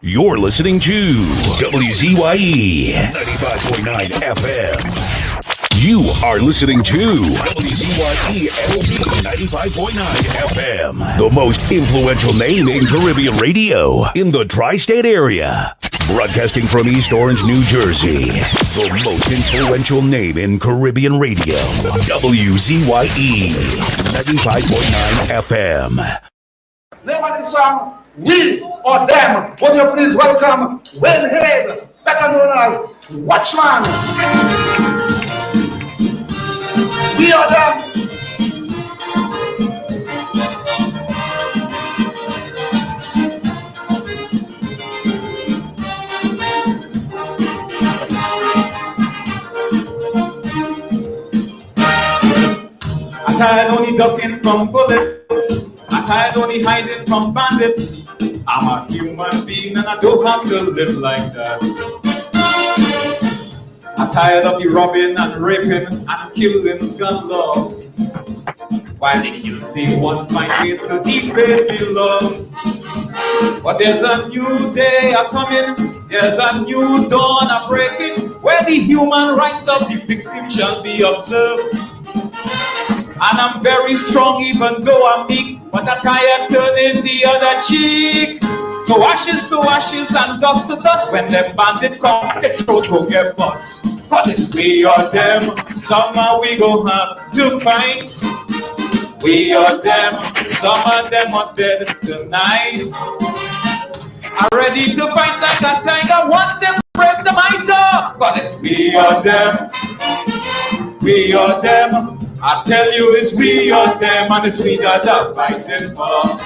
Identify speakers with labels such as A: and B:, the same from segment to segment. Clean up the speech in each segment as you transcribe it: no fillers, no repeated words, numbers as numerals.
A: You're listening to WZYE 95.9 FM. You are listening to WZYE LP 95.9 FM, the most influential name in Caribbean radio in the tri-state area. Broadcasting from East Orange, New Jersey, the most influential name in Caribbean radio, WZYE 95.9 FM.
B: Name song, We or Them. Would you please welcome Wayne Head, better known as Watchman. We or Them.
C: I'm tired only ducking from bullets. I'm tired only hiding from bandits. I'm a human being and I don't have to live like that. I'm tired of the robbing and raping and killing galore. While the guilty ones find ways to degrade the law. But there's a new day a coming, there's a new dawn a breaking, where the human rights of the victim shall be observed. And I'm very strong even though I'm weak, but I can't turn in the other cheek. So ashes to ashes and dust to dust, when them bandit come, the throat will get bust. Cause it's we or them, somehow we go have to fight. We or them, some of them are dead tonight. I'm ready to fight like a tiger once them break the my door. Cause it's we or them, we or them. I tell you it's we or them, and it's we that are fighting for.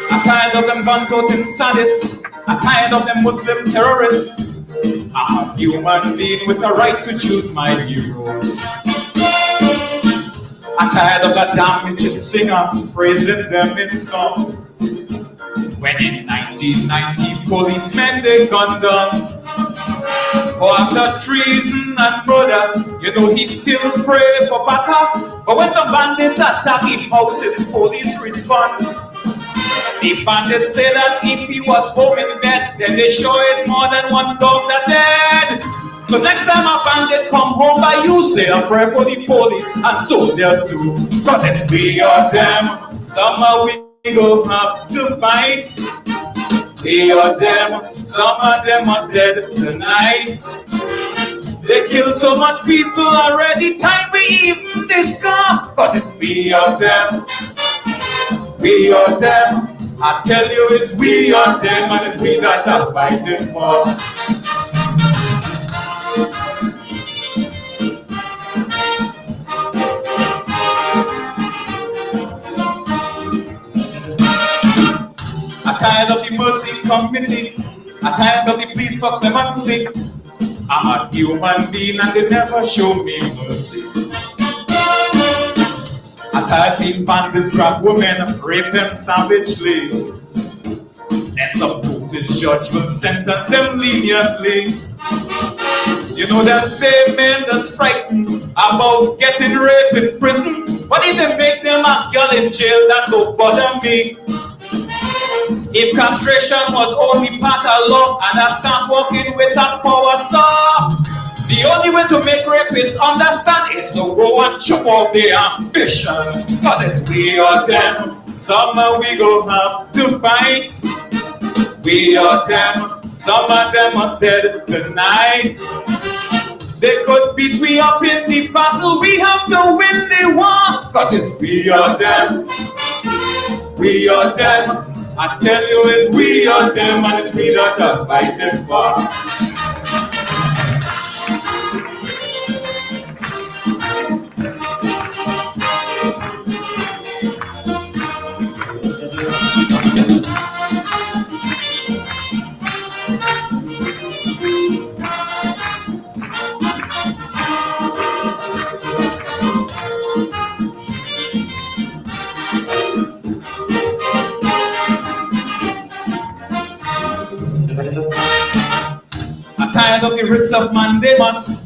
C: I'm tired of them gun-toting sadists. I'm tired of them Muslim terrorists. I'm a human being with the right to choose my heroes. I'm tired of that damaging singer praising them in song. When in 1990 policemen they gunned down for after treason and murder, you know he still pray for backup. But when some bandits attack his houses, police respond. The bandits say that if he was home in bed, then they show is more than one dog that dead. So next time a bandit come home by you, say a prayer for the police and soldier too. Cause it's we or them, somehow we go have to fight. We or them, some of them are dead tonight. They kill so much people already, time we even discuss. Cause it's we or them, we or them. I tell you it's we or them, and it's we that are fighting for. I'm tired of the mercy community. I'm tired of the pleas for clemency. I'm a human being and they never show me mercy. I'm tired of seeing bandits grab women, rape them savagely. Then some brutish judgment sentence them leniently. You know that same men that's frightened about getting raped in prison, but if they make them a girl in jail, that don't bother me. If castration was only part of law and I start walking with a power saw, the only way to make rapists understand is to go and chop off their ambition. Cause it's we or them, somehow we go have to fight. We or them, some of them are dead tonight. They could beat we up in the battle, we have to win the war. Cause it's we or them, we or them. I tell you it's we or them, and it's we that are fighting for. I'm tired of the writs of mandamus.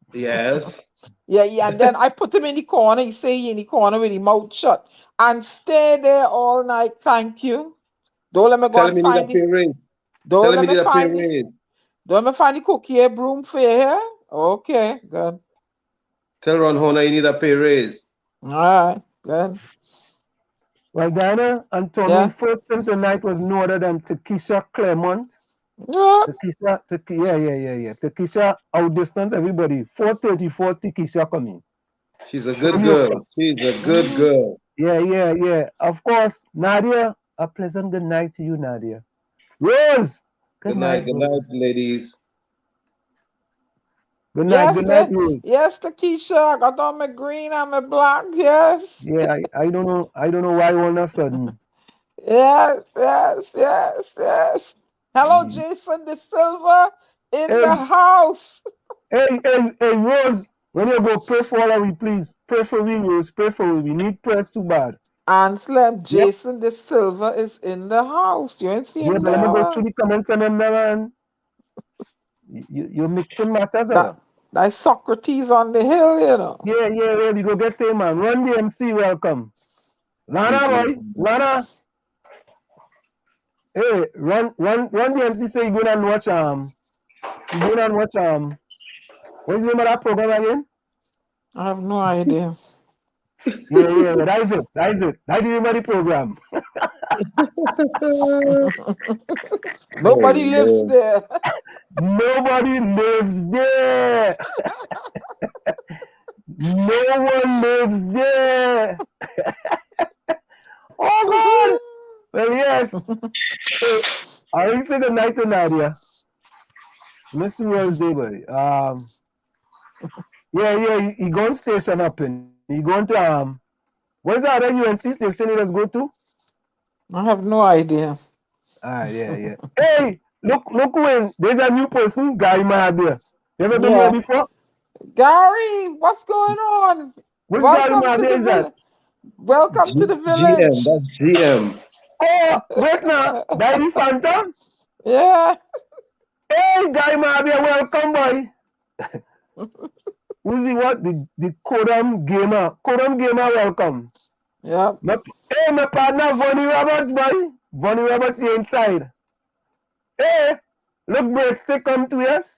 D: Yes.
E: Yeah, yeah. And then I put him in the corner. He say he in the corner with his mouth shut and stay there all night. Thank you. Don't let me go
D: Tell
E: and
D: him he need a
E: find
D: pay
E: it.
D: raise. Tell
E: Don't
D: him
E: let
D: he
E: me
D: need a pay
E: find it.
D: raise.
E: Don't let me find the cookie broom for you here. Okay, good.
D: Tell Ron Horner he need a pay raise.
E: All right, good.
F: Well, Diana and Tommy,
E: Yeah.
F: first thing tonight was no other than Takesha Claremont.
E: Yeah.
F: Yeah. Takesha outdistance everybody. 434 Takesha coming.
D: She's a good
F: Showing you.
D: girl. She's a good girl.
F: Yeah. Of course, Nadia, a pleasant good night to you, Nadia. Rose, good night,
D: Good night,
F: Rose.
D: ladies.
F: Good
E: Yes,
F: night, Rose.
E: yes, Takesha. I got on my green and my black. Yes.
F: Yeah, I don't know why all of a sudden.
E: Yes. Hello, Jason De Silva in
F: Hey,
E: the house.
F: hey, Rose, when you go pray for all of we, please. Pray for we, Rose. Pray for we. We need prayers too bad.
E: Anselm,
F: Yep.
E: Jason De Silva is in the house. You ain't see
F: Yeah,
E: him
F: but let me
E: there.
F: go through the comments on them now, man. You're mixing matters up.
E: That's Socrates on the hill, you know.
F: Yeah, we go get him, man. Run the MC, welcome. Lana, boy. Lana. Hey, run the MC say you go and watch what's the name of that program again?
E: I have no idea.
F: Yeah, that's it. That's the name of the program.
E: Nobody lives there.
F: Nobody lives there. No one lives there. Oh God. Well, yes. Hey, I didn't say good night to Nadia. Mr. Wednesday, boy. Yeah, he going station up in. He going to what's the other UNC station he does go to?
E: I have no idea.
F: Yeah. Hey, look when there's a new person, Gary Mahabir. You ever been here before?
E: Gary, what's going on?
F: Which Gary
E: Welcome to
F: Mahabir
E: the
F: is that?
E: Welcome to the
D: GM,
E: village.
D: that's GM.
F: Oh, wait now. Gary Phantom?
E: Yeah.
F: Hey, Gary Mahabir, welcome, boy. Who's he what? The Kodam Gamer. Kodam Gamer, welcome.
E: Yeah.
F: Hey, my partner, Vonnie Roberts, boy. Vonnie Roberts here inside. Hey, look, breadstick come to us.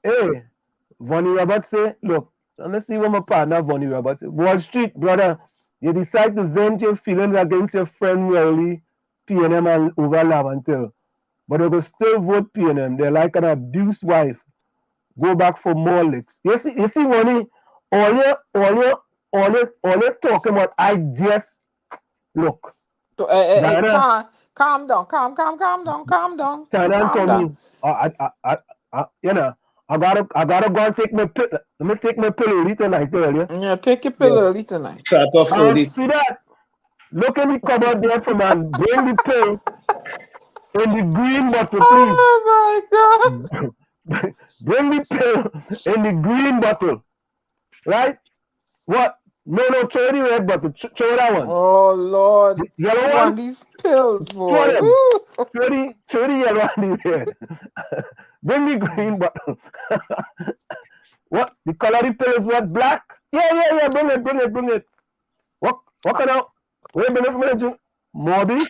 F: Hey, Vonnie Roberts say, look, let me see what my partner, Vonnie Roberts say. Wall Street, brother, you decide to vent your feelings against your friend Welly, PNM, and over Lavantil. But they will still vote PNM. They're like an abused wife. Go back for more licks. You see, Vonnie, all you talking about, I just, look. Diana,
E: calm down. Calm
F: China told
E: down.
F: me, you know, I gotta go and take my pill. Let me take my pill early tonight, earlier.
E: Yeah, take your pill early tonight.
D: Start off early.
F: See that? Look in the cupboard there for man. Bring the pill in the green bottle, please.
E: Oh my God.
F: Bring the pill in the green bottle, right? What? No, throw the red bottle. Throw that one.
E: Oh Lord.
F: The yellow
E: You
F: one.
E: want these pills,
F: Throw
E: boy.
F: them.
E: Ooh.
F: Throw the yellow one in there. Bring the green bottle. What? The color of the pill is what? Black? Yeah. Bring it. What kind of? Wait a minute. Morby?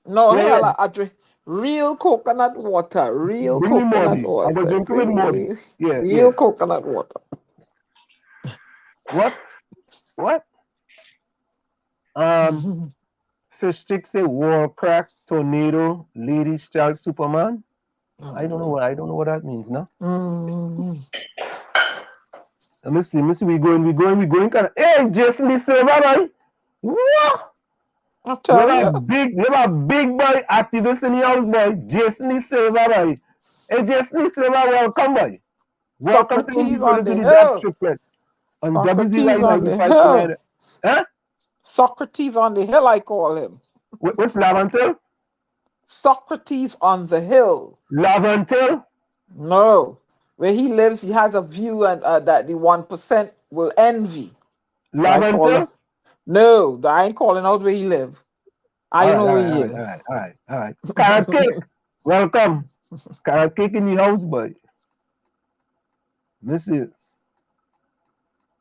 E: No,
F: Yeah.
E: hell, I drink real coconut water. Real
F: Bring me
E: coconut
F: Morby. I'm
E: water.
F: gonna drink it with Morby. Yeah.
E: Real coconut water.
F: What? Fish stick say wall crack, tornado, lady child, Superman. I don't know what that means, no? Let me see. We going kind of. Hey, Jason the Silver boy. What?
E: I tell you.
F: You have a big boy activist in the house, boy. Jason the Silver boy. Hey, Jason the Silver, welcome, boy. Welcome to
E: Socrates on the
F: the DAG
E: hill.
F: Triplets on
E: Socrates
F: WZYE
E: on the hill.
F: 95.9. Huh?
E: Socrates on the hill, I call him.
F: What's Lavantil?
E: Socrates on the hill.
F: Lavantil?
E: No. Where he lives, he has a view and that the 1% will envy.
F: Lavantil?
E: No, I ain't calling out where he live. I know where he is.
F: All right. Carrot cake, welcome. Carrot cake in the house, boy. Let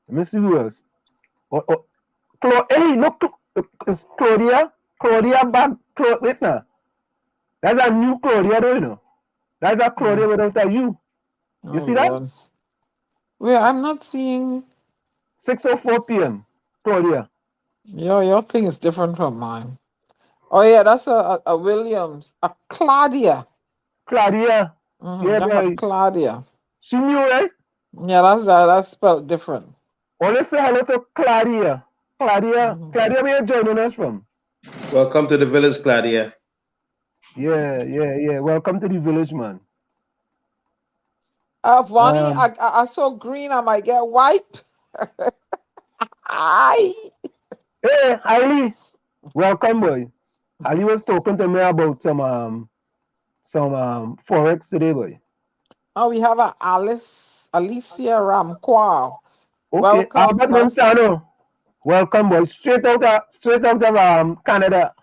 F: me see who else. Hey, look, it's Claudia. Claudia back. Wait now. That's a new Claudia, though, you know. That's a Claudia without a U. You see that?
E: Lord. Well, I'm not seeing
F: 6:04 p.m. Claudia.
E: your thing is different from mine. Oh yeah, that's a Williams, a Claudia.
F: Claudia. Yeah,
E: That's a
F: boy.
E: Claudia.
F: She knew, right?
E: Yeah, that's spelled different.
F: Let's say hello to Claudia. Claudia, where you joining us from?
D: Welcome to the village, Claudia.
F: Yeah. Welcome to the village, man.
E: Vonnie, I saw green. I might get white. Aye.
F: Hey, Ali. Welcome, boy. Ali was talking to me about some forex today, boy.
E: Oh, we have Alicia Ramqual.
F: Okay,
E: Welcome,
F: Albert Montano. Welcome, boy. Straight out of Canada.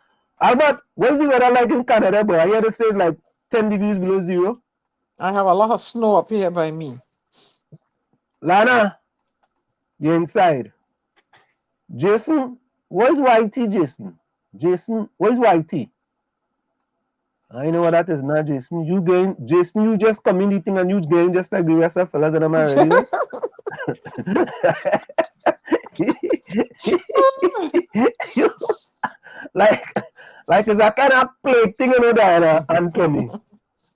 F: Albert, what's the weather like in Canada, boy? I hear they say like 10 degrees below zero.
E: I have a lot of snow up here by me.
F: Lana, you're inside. Jason, where's YT, Jason? Jason, where's YT? I know what that is now, Jason. Jason, you just come in eating and you going just like the rest of fellas and I'm already, right? like it's a kind of plague thing, you know, Diana and Tommy.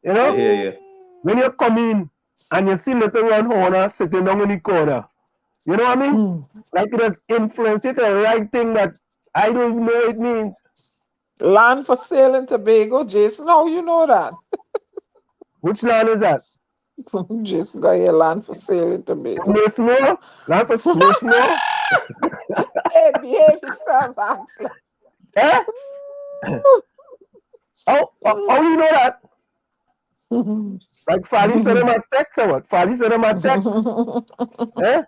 F: You know?
D: I hear you.
F: When you come in and you see little Ron Horner sitting down in the corner, you know what I mean? Like it has influenced it the right thing that I don't even know what it means.
E: Land for sale in Tobago, Jason. How you know that?
F: Which land is that?
E: Jason got your land for sale in Tobago.
F: No snow? Land for no snow?
E: Hey, behave yourself, Axel.
F: Eh? How you know that? Like Fali said in my text or what? Fali said in my text. Eh?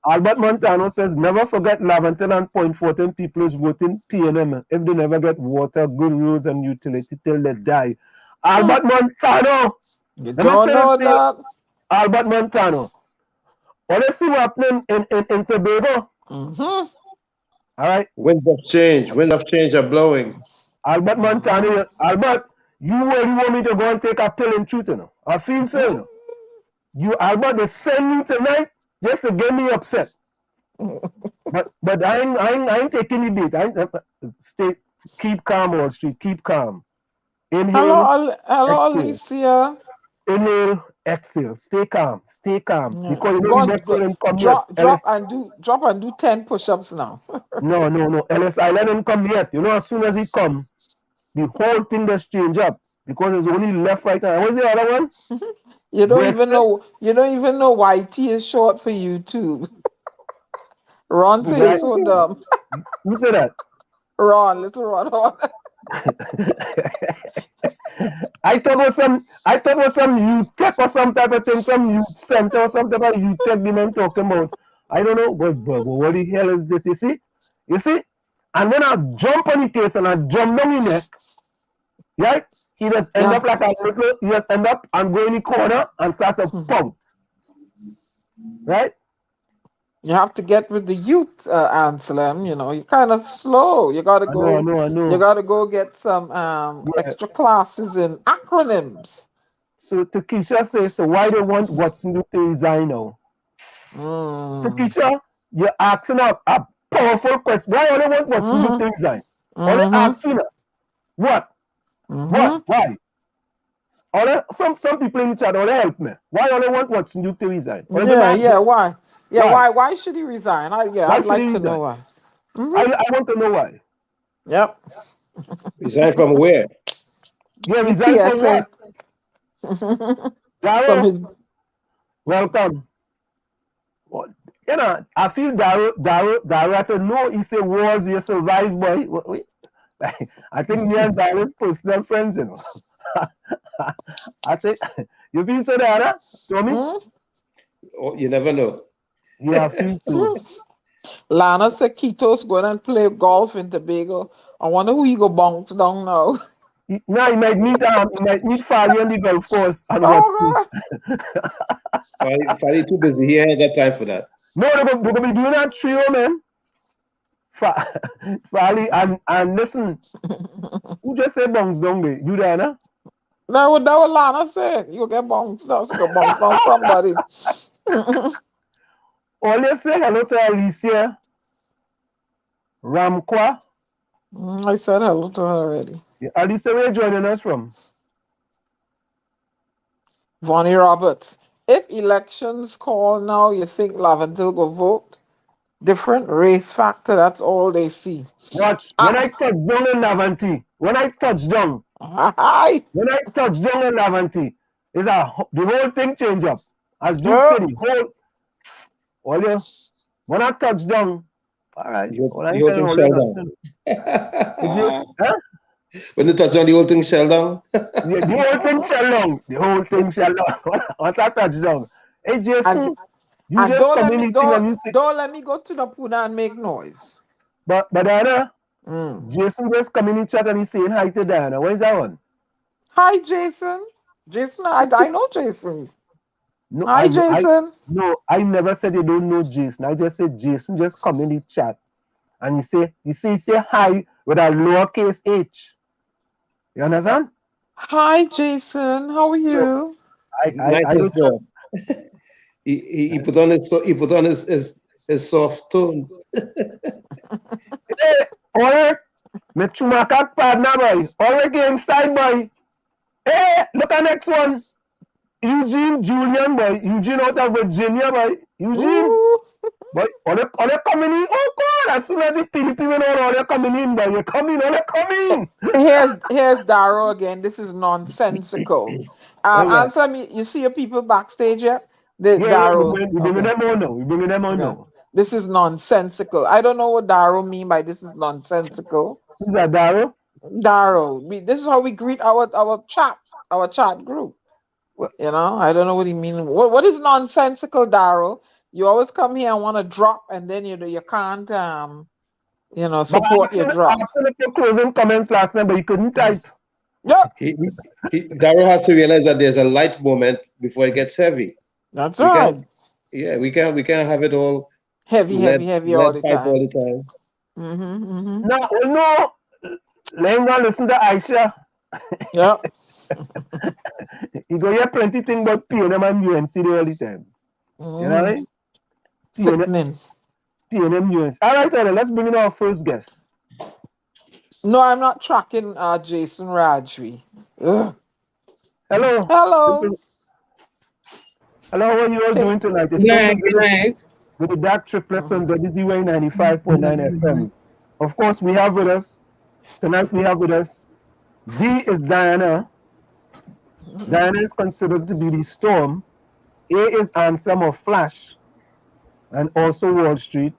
F: Albert Montano says, never forget Laventon and Point 14 people is voting PNM if they never get water, good roads, and utility till they die. Albert Montano!
E: You don't know that?
F: Albert Montano. Let's see what happening in Tobago. All right.
D: Winds of change are blowing.
F: Albert Montano, Albert, you really want me to go and take a pill and shoot, you know? I feel so, you know. You, Albert, they send you tonight just to get me upset. But I ain't taking the bait. Keep calm, Wall Street. Keep calm. Inhale.
E: Hello,
F: exhale.
E: Alicia.
F: Inhale, exhale. Stay calm. Stay calm.
E: Yeah.
F: Because you know the next one come
E: drop and do 10 push-ups now.
F: No. Ellis Island ain't come yet. You know, as soon as he come, the whole thing just change up because it's only left, right, and what's the other one?
E: You don't even know YT is short for YouTube. Ron says you're so dumb.
F: Who said that?
E: Little Ron.
F: I thought it was some youth tech or some type of thing, some youth center or some type of youth tech the man talking about. I don't know, but what the hell is this? You see? And when I jump on the case and I jump down the neck, right? He just end up like he just end up and go in the corner and start to pout. Right?
E: You have to get with the youth, Anselm. You know, you're kind of slow. You gotta go.
F: I know.
E: You gotta go get some extra classes in acronyms.
F: So Takesha says, so why they want Watson to resign now? Takesha, you're asking a powerful question. Why do they want Watson to resign? All they asking what? What? Why? Some people in the chat, all they help me. Why do they want Watson to resign?
E: Why? Why should he resign? I'd like to know why.
F: I want to know why.
E: Yep.
D: Resign from where?
F: Yeah, resign from what? Daryl, welcome. Well, you know, I feel Daryl to know he say words you survive, boy. I think me and Daryl's personal friends, you know. I think you feel so, Daryl? Tommy?
D: Oh, you never know.
F: Yeah, I feel so.
E: Lana said Kito's going and play golf in Tobago. I wonder who he go bounce down now.
F: Now he might meet Fali on the golf course and what?
E: Oh God.
D: Fali too busy. He ain't got time for that.
F: No, they're gonna be doing that trio, man. Fali and listen, who just said bongs down there? You there, nah?
E: That what Lana said. You get bounced down. She go bounce down somebody.
F: Always say hello to Alicia Ramqua.
E: I said hello to her already.
F: Yeah, Alicia, where you joining us from?
E: Vonnie Roberts. If elections call now, you think Laventille go vote? Different race factor, that's all they see.
F: Watch. When I touch down in Lavanti, when I touch down in Lavanti, the whole thing change up. As Duke said, the whole, when I touch down, all right.
D: The
F: All I
D: whole
F: tell
D: thing
F: you,
D: shell down.
F: huh?
D: When you touch on the whole thing shell down.
F: Yeah, the whole thing shell down. The whole thing shell down. Once I touch down. Hey, Jason, you
E: and
F: just come in meeting and you say,
E: don't let me go to the Puna and make noise.
F: but Diana, Jason just come in the chat and he's saying hi to Diana. Where's that one?
E: Hi, Jason. Jason, I know Jason.
F: No,
E: Hi, Jason.
F: I never said you don't know Jason. I just said Jason just come in the chat and he say hi with a lowercase h. You understand?
E: Hi, Jason. How are you?
F: I don't
D: job. He put on his soft tone.
F: Hey, Ulrich, me chumakak partner boy. Ulrich inside boy. Hey, look at next one. Eugene Julian boy. Eugene out of Virginia boy. Eugene.
E: Ooh.
F: Boy, all they coming in. Oh God, as soon as the Philippines all they coming in, boy. You come in, all they coming.
E: Here's Darrow again. This is nonsensical. Answer me. You see your people backstage yet? Darrow.
F: We're bringing them on now. We're bringing them on now.
E: This is nonsensical. I don't know what Darrow mean by this is nonsensical.
F: Who's that, Darrow?
E: Darrow. This is how we greet our chat group. You know, I don't know what he mean. What is nonsensical, Darrow? You always come here and want to drop, and then you can't support your drop.
F: I asked him for closing comments last night, but he couldn't type.
E: Yeah.
D: Darrow has to realize that there's a light moment before it gets heavy.
E: That's right.
D: We can't have it all
E: heavy all the time.
F: No. Let him go listen to Aisha.
E: Yeah.
F: You go hear plenty thing about PNM and UNC all the time. You know what I mean?
E: Sickening.
F: PNM UNC. All right, Tyler, let's bring in our first guest.
E: No, I'm not tracking Jason Rajvi.
F: Hello.
E: Hello.
F: Hello, how are you all doing tonight?
G: Good night.
F: With the DAG Triplets on WZYE 95.9 FM. Of course, we have with us D is Diana. Diana is considered to be the Storm. A is Ansem or Flash, and also Wall Street.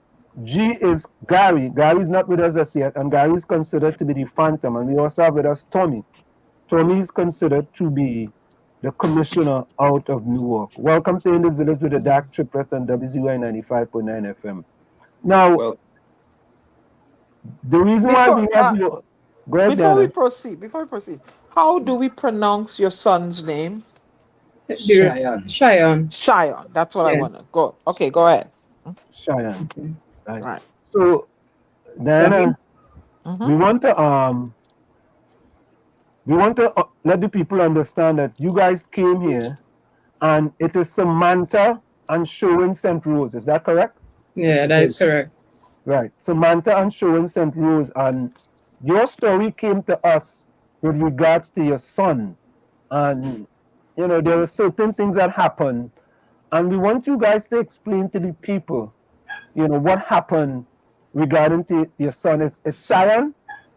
F: G is Gary. Gary is not with us as yet, and Gary is considered to be the Phantom. And we also have with us Tommy. Tommy is considered to be the commissioner out of Newark. Welcome to In the Village with the DAG Triplets on WZYE 95.9 FM. Now, the reason why we have you... Go ahead,
E: before we proceed, how do we pronounce your son's name?
G: Cheyenne.
E: That's what I want to go. Okay, go ahead.
F: Cheyenne.
E: Okay. Right.
F: So, Diana, we want to let the people understand that you guys came here, and it is Samantha and Sherwin St. Rose. Is that correct?
G: Yeah, that is correct.
F: Right. Samantha and Sherwin St. Rose, and your story came to us with regards to your son, and there are certain things that happen, and we want you guys to explain to the people, what happened regarding to your son. It's Cheyenne?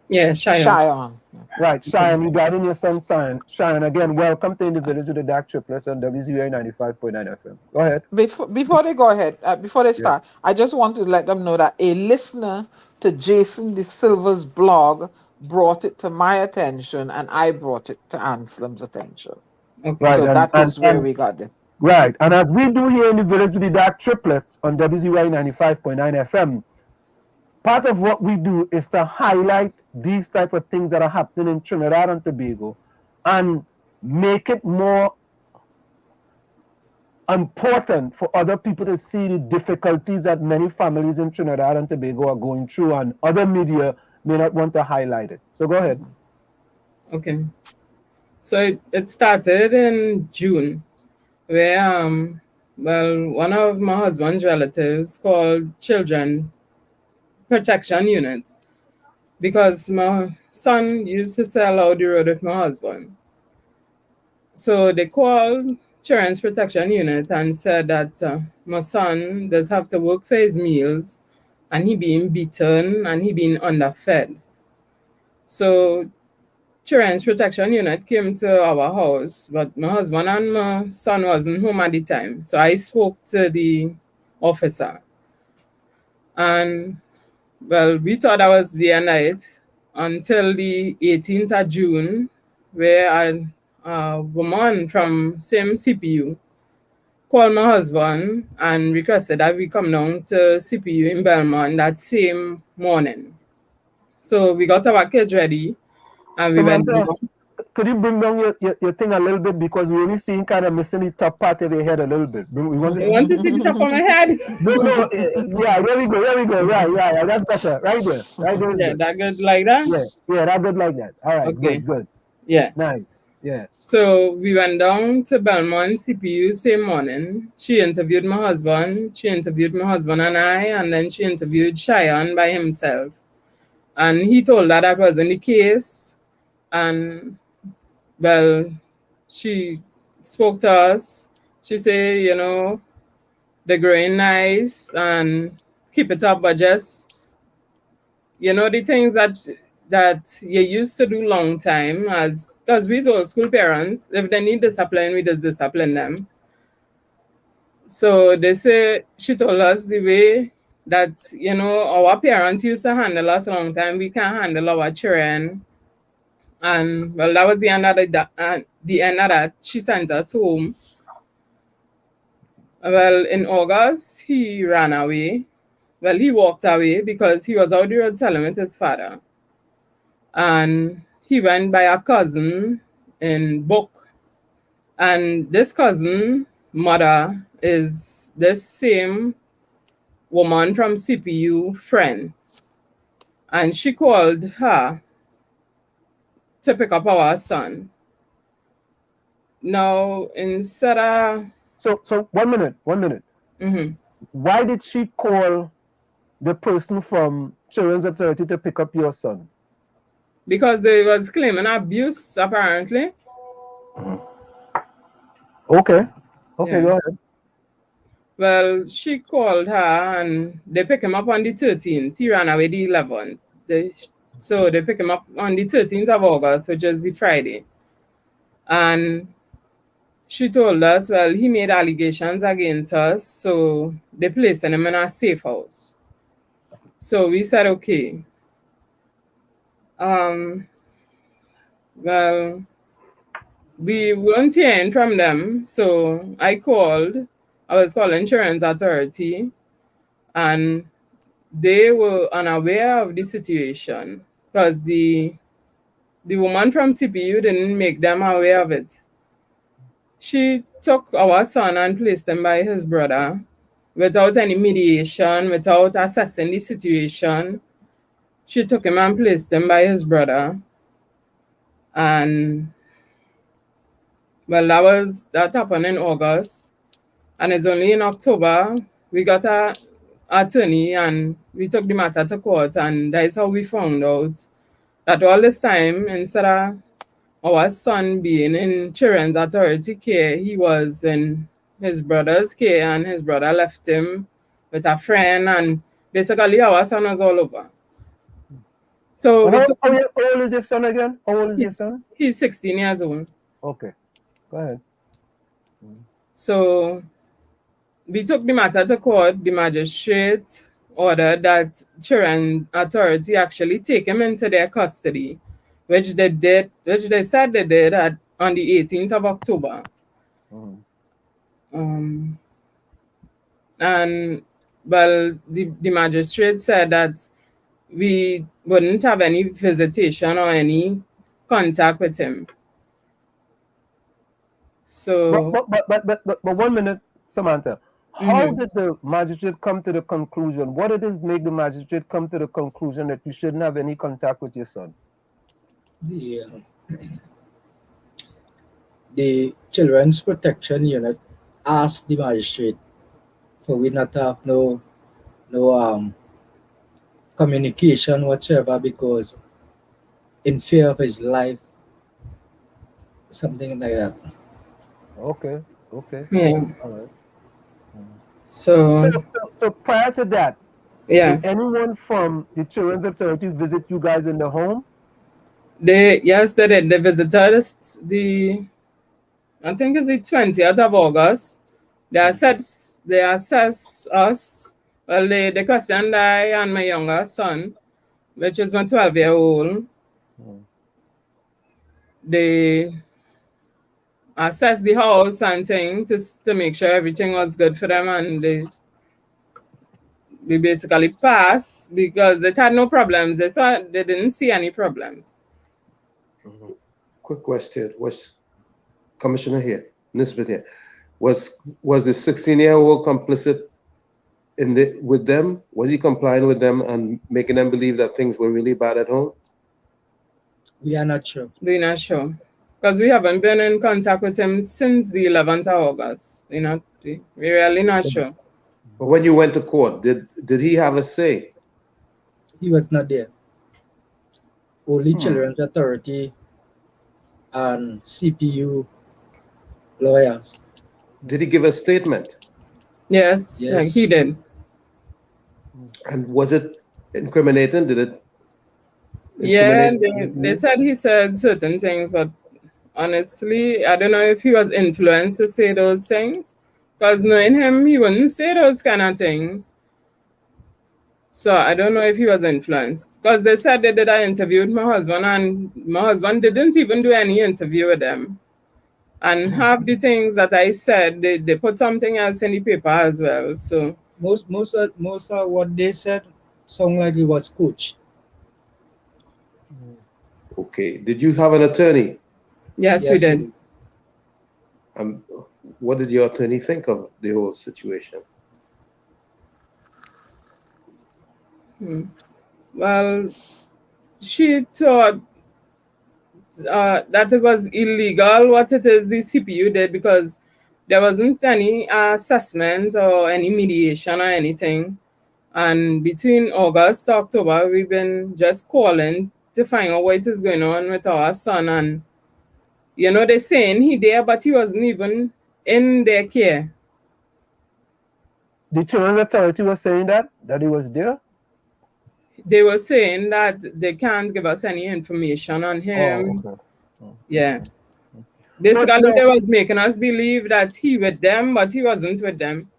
G: Yeah, Cheyenne.
F: Right, Cheyenne, regarding your son, Cheyenne, again, welcome to In the Village with the DAG Triplets on WZYE 95.9 FM. Go ahead.
E: Before they go ahead, before they start, I just want to let them know that a listener to Jason De Silva's blog brought it to my attention, and I brought it to Anselm's attention.
G: Okay.
F: Right,
E: so that is where we got it.
F: Right, and as we do here in the Village with the DAG Triplets on WZYE 95.9 FM, part of what we do is to highlight these type of things that are happening in Trinidad and Tobago and make it more important for other people to see the difficulties that many families in Trinidad and Tobago are going through, and other media may not want to highlight it. So go ahead.
G: Okay. So it started in June, where one of my husband's relatives called Children Protection Unit, because my son used to sell out the road with my husband. So they called Children's Protection Unit and said that my son does have to work for his meals, and he being beaten and he being underfed. So Children's Protection Unit came to our house, but my husband and my son wasn't home at the time. So I spoke to the officer. And, well, we thought that was the night until the 18th of June, where a woman from same CPU called my husband and requested that we come down to CPU in Belmont that same morning. So we got our kids ready and
F: Samantha,
G: we went down.
F: could you bring down your thing a little bit, because we're only seeing kind of missing the top part of your head a little bit. We want to
G: You want to see the top of my head?
F: No, yeah, there we go. Right, that's better. Right there.
G: Yeah, that good like that?
F: Yeah, that good like that. All right,
G: Okay.
F: good.
G: Yeah.
F: Nice. Yeah.
G: So we went down to Belmont CPU same morning. She interviewed my husband. She interviewed my husband and I, and then she interviewed Cheyenne by himself. And he told her that wasn't the case. And, well, she spoke to us. She said, you know, they're growing nice and keep it up, but just, you know, the things that you used to do long time, as because we's old school parents, if they need discipline, we just discipline them. So they say, she told us the way that, you know, our parents used to handle us a long time, we can't handle our children. And, well, that was the end of the end of that. She sent us home. Well, in August, he ran away. Well, he walked away because he was out the road telling with his father. And he went by a cousin in Book. And this cousin mother is this same woman from CPU friend. And she called her to pick up our son. Now, instead of...
F: So 1 minute.
G: Mm-hmm.
F: Why did she call the person from Children's Authority to pick up your son?
G: Because they was claiming abuse, apparently.
F: Okay,
G: Yeah.
F: go ahead.
G: Well, she called her and they picked him up on the 13th. He ran away the 11th. So they picked him up on the 13th of August, which is the Friday. And she told us, well, he made allegations against us, so they placed him in a safe house. So we said, okay. Well, we weren't hearing from them, so I was calling Insurance Authority, and they were unaware of the situation because the woman from CPU didn't make them aware of it. She took our son and placed him by his brother without any mediation, without assessing the situation. She took him and placed him by his brother. And, well, that happened in August. And it's only in October we got a attorney and we took the matter to court, and that is how we found out that all this time, instead of our son being in Children's Authority care, he was in his brother's care, and his brother left him with a friend, and basically our son was all over. So
F: how old is your son again? How old is your son?
G: He's 16 years old.
F: Okay, go ahead.
G: So we took the matter to court. The magistrate ordered that Children's Authority actually take him into their custody, which they said they did on the 18th of October. And, well, the magistrate said that we wouldn't have any visitation or any contact with him. So
F: But 1 minute, Samantha. How
G: mhm.
F: did the magistrate come to the conclusion? What did it make the magistrate come to the conclusion that you shouldn't have any contact with your son?
H: The Children's Protection Unit asked the magistrate for we not to have no communication whatsoever because in fear of his life, something like that.
F: Okay.
G: Yeah.
F: All right.
G: So
F: So prior to that,
G: yeah,
F: did anyone from the Children's Authority visit you guys in the home?
G: they did. They visited us I think it's the 20th of August. They assess us. Well, they questioned I and my younger son, which is my 12-year-old. They assessed the house and thing to make sure everything was good for them, and we basically passed because they had no problems. They didn't see any problems.
D: Quick question. Was Commissioner here, Nisbet here, was the 16-year-old complicit with them? Was he complying with them and making them believe that things were really bad at home?
H: We are not sure.
G: We're not sure. Because we haven't been in contact with him since the 11th of August. We're really not sure.
D: But when you went to court, did he have a say?
H: He was not there. Only Children's Authority and CPU lawyers.
D: Did he give a statement?
G: Yes. He did.
D: And was it incriminating? Did it?
G: Yeah, they said he said certain things, but honestly, I don't know if he was influenced to say those things. Because knowing him, he wouldn't say those kind of things. So I don't know if he was influenced. Because they said they did an interview with my husband, and my husband didn't even do any interview with them. And half the things that I said, they put something else in the paper as well. So
H: most of what they said sound like he was coached.
D: Okay. Did you have an attorney?
G: Yes, we did.
D: What did your attorney think of the whole situation?
G: Well, she thought that it was illegal what it is the CPU did because there wasn't any assessment or any mediation or anything. And between August to October, we've been just calling to find out what is going on with our son. And, they're saying he there, but he wasn't even in their care.
F: The Children's Authority was saying that he was there?
G: They were saying that they can't give us any information on him.
F: Oh, okay.
G: Yeah. Basically, they was making us believe that he with them, but he wasn't with them.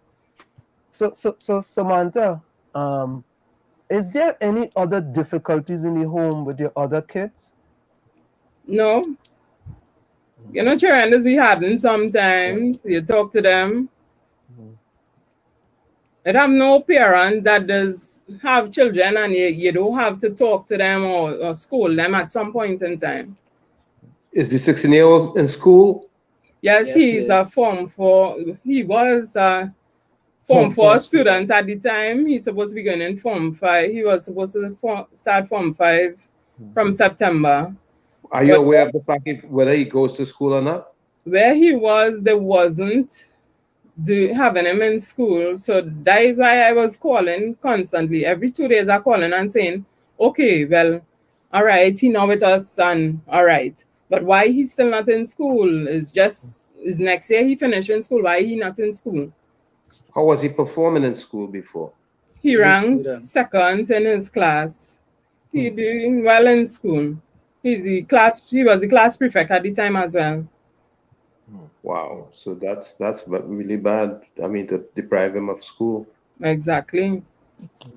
F: So Samantha, is there any other difficulties in the home with your other kids?
G: No. Challenges we having sometimes. You talk to them. I have no parent that does have children and you don't have to talk to them or school them at some point in time.
D: Is the 16-year-old in school?
G: Yes, he's a Form 4. He was a Form 4 student at the time. He's supposed to be going in Form 5. He was supposed to start Form 5 from September.
D: Are you aware of the fact whether he goes to school or not?
G: Where he was, there wasn't having him in school. So that is why I was calling constantly. Every 2 days I calling and saying, okay, well, all right, he now with us and all right. But why he's still not in school is next year he finished in school. Why he not in school?
D: How was he performing in school before?
G: He ranked second in his class. He doing well in school. He was the class prefect at the time as well.
D: Wow. So that's really bad. I mean, to deprive him of school.
G: Exactly.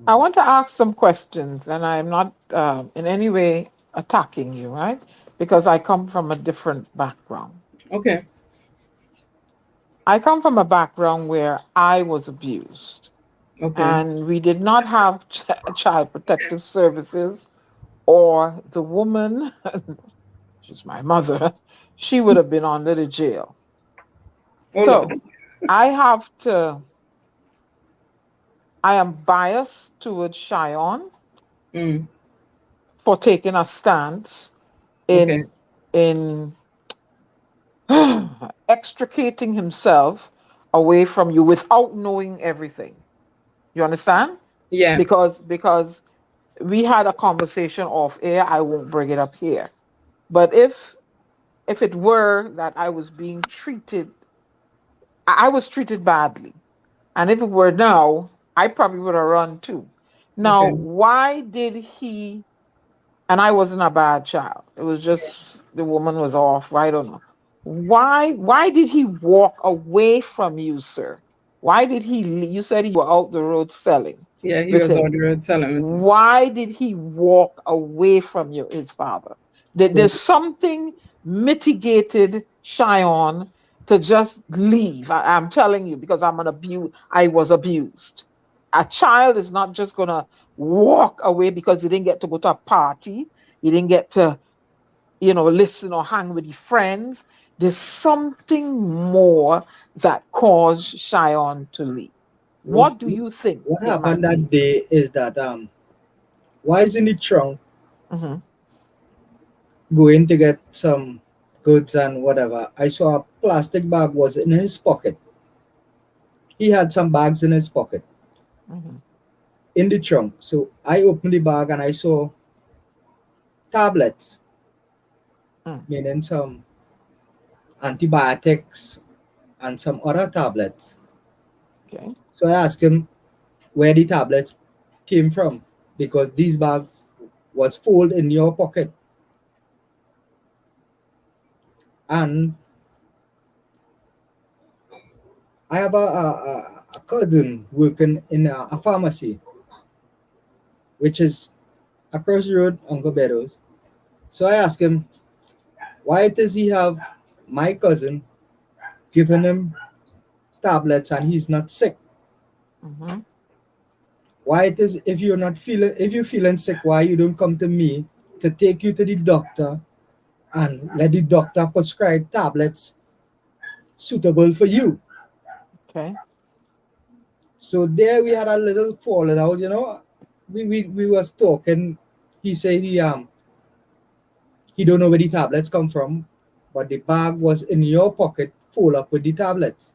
E: I want to ask some questions, and I'm not in any way attacking you, right? Because I come from a different background.
G: Okay.
E: I come from a background where I was abused.
G: Okay.
E: and we did not have child protective services, or the woman, she's my mother, she would have been under the jail.
G: Oh Lord.
E: So I am biased towards Cheyenne
G: Mm.
E: for taking a stance
G: Okay.
E: in extricating himself away from you without knowing everything. You understand?
G: Yeah.
E: Because we had a conversation off air. I won't bring it up here. But if it were that I was being treated, I was treated badly. And if it were now, I probably would have run too. Now,
G: Okay.
E: why did he? And I wasn't a bad child. It was just the woman was off. I don't know. Why did he walk away from you, sir? Why did he you said you were out the road selling
G: Yeah, he
E: with
G: was
E: him.
G: on the road telling me to.
E: Why did he walk away from you, his father? There's something mitigated Cheyenne to just leave. I'm telling you, because I was abused. A child is not just gonna walk away because he didn't get to go to a party, he didn't get to, listen or hang with his friends. There's something more that caused Cheyenne to leave.
H: What,
E: What do you think
H: what
E: it
H: happened
E: might be?
H: that day is that why is in the trunk
E: Mhm.
H: going to get some goods and whatever? I saw a plastic bag was in his pocket. He had some bags in his pocket
E: Mhm.
H: in the trunk. So I opened the bag and I saw tablets,
E: Mm.
H: meaning some antibiotics and some other tablets.
E: Okay.
H: So I asked him where the tablets came from because these bags was fold in your pocket. And I have a cousin working in a pharmacy, which is across the road, Uncle Beddoes. So I asked him, why does he have my cousin giving him tablets and he's not sick?
E: Mhm.
H: Why it is if you're feeling sick, why you don't come to me to take you to the doctor and let the doctor prescribe tablets suitable for you?
E: Okay.
H: So there we had a little falling out, you know. We was talking. He said he don't know where the tablets come from, but the bag was in your pocket full up with the tablets.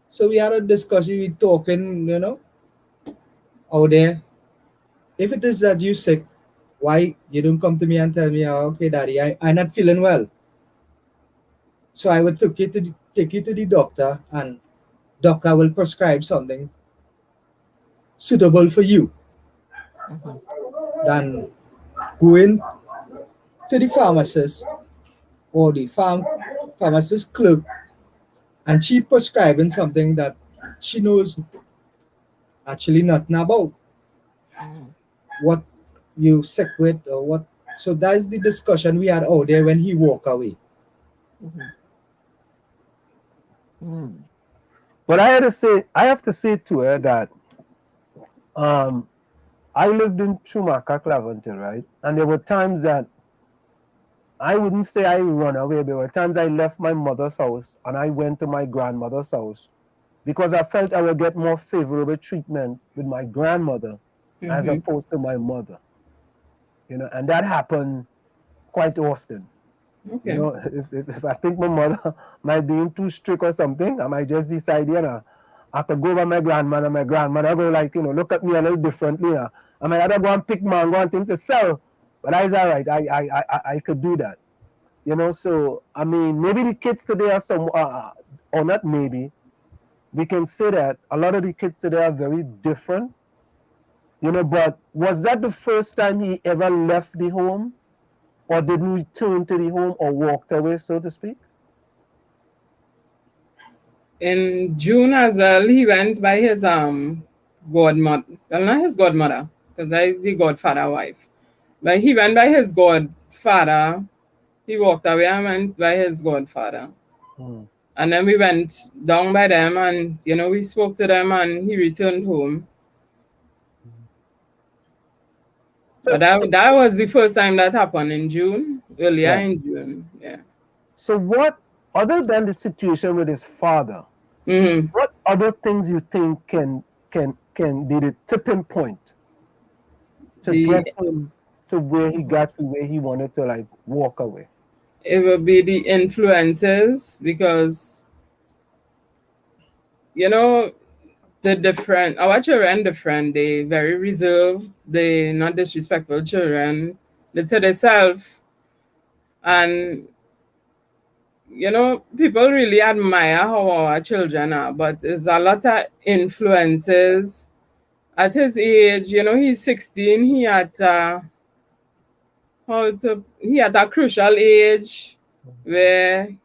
H: So we had a discussion, we talking, you know, out there. If it is that you sick, why you don't come to me and tell me, oh, okay, daddy, I'm not feeling well. So I would take you to the doctor and doctor will prescribe something suitable for you
E: Mhm.
H: than going to the pharmacist or the pharmacist clerk and she prescribing something that she knows actually nothing about
E: Mhm.
H: what you sick with or what. So that's the discussion we had out there when he walked away.
E: Mhm. Mhm.
F: But I have to say to her that um, I lived in Schumacher, Claventon, right? And there were times that I wouldn't say I run away. There were times I left my mother's house and I went to my grandmother's house because I felt I would get more favorable treatment with my grandmother as
G: Mm-hmm.
F: opposed to my mother. And that happened quite often.
G: Okay.
F: If I think my mother might be too strict or something, I might just decide, I could go by my grandmother. My grandmother go like, look at me a little differently. I might either go and pick mango and things to sell, but that's all right. I could do that. So I mean, maybe the kids today are or not maybe, we can say that a lot of the kids today are very different. But was that the first time he ever left the home, or didn't return to the home, or walked away, so to speak?
G: In June as well, he went by his godmother. Well, not his godmother, because that's the godfather wife. But he went by his godfather. He walked away and went by his godfather.
F: Hmm.
G: And then we went down by them and, we spoke to them and he returned home. But that was the first time that happened in June, earlier in June. Yeah.
F: So what, other than the situation with his father, what other things you think can be the tipping point to get him to where he got to where he wanted to like walk away?
G: It will be the influences because, our children different. They very reserved. They not disrespectful children. They to themselves. And, people really admire how our children are, but there's a lot of influences. At his age, he's 16. He at a crucial age where,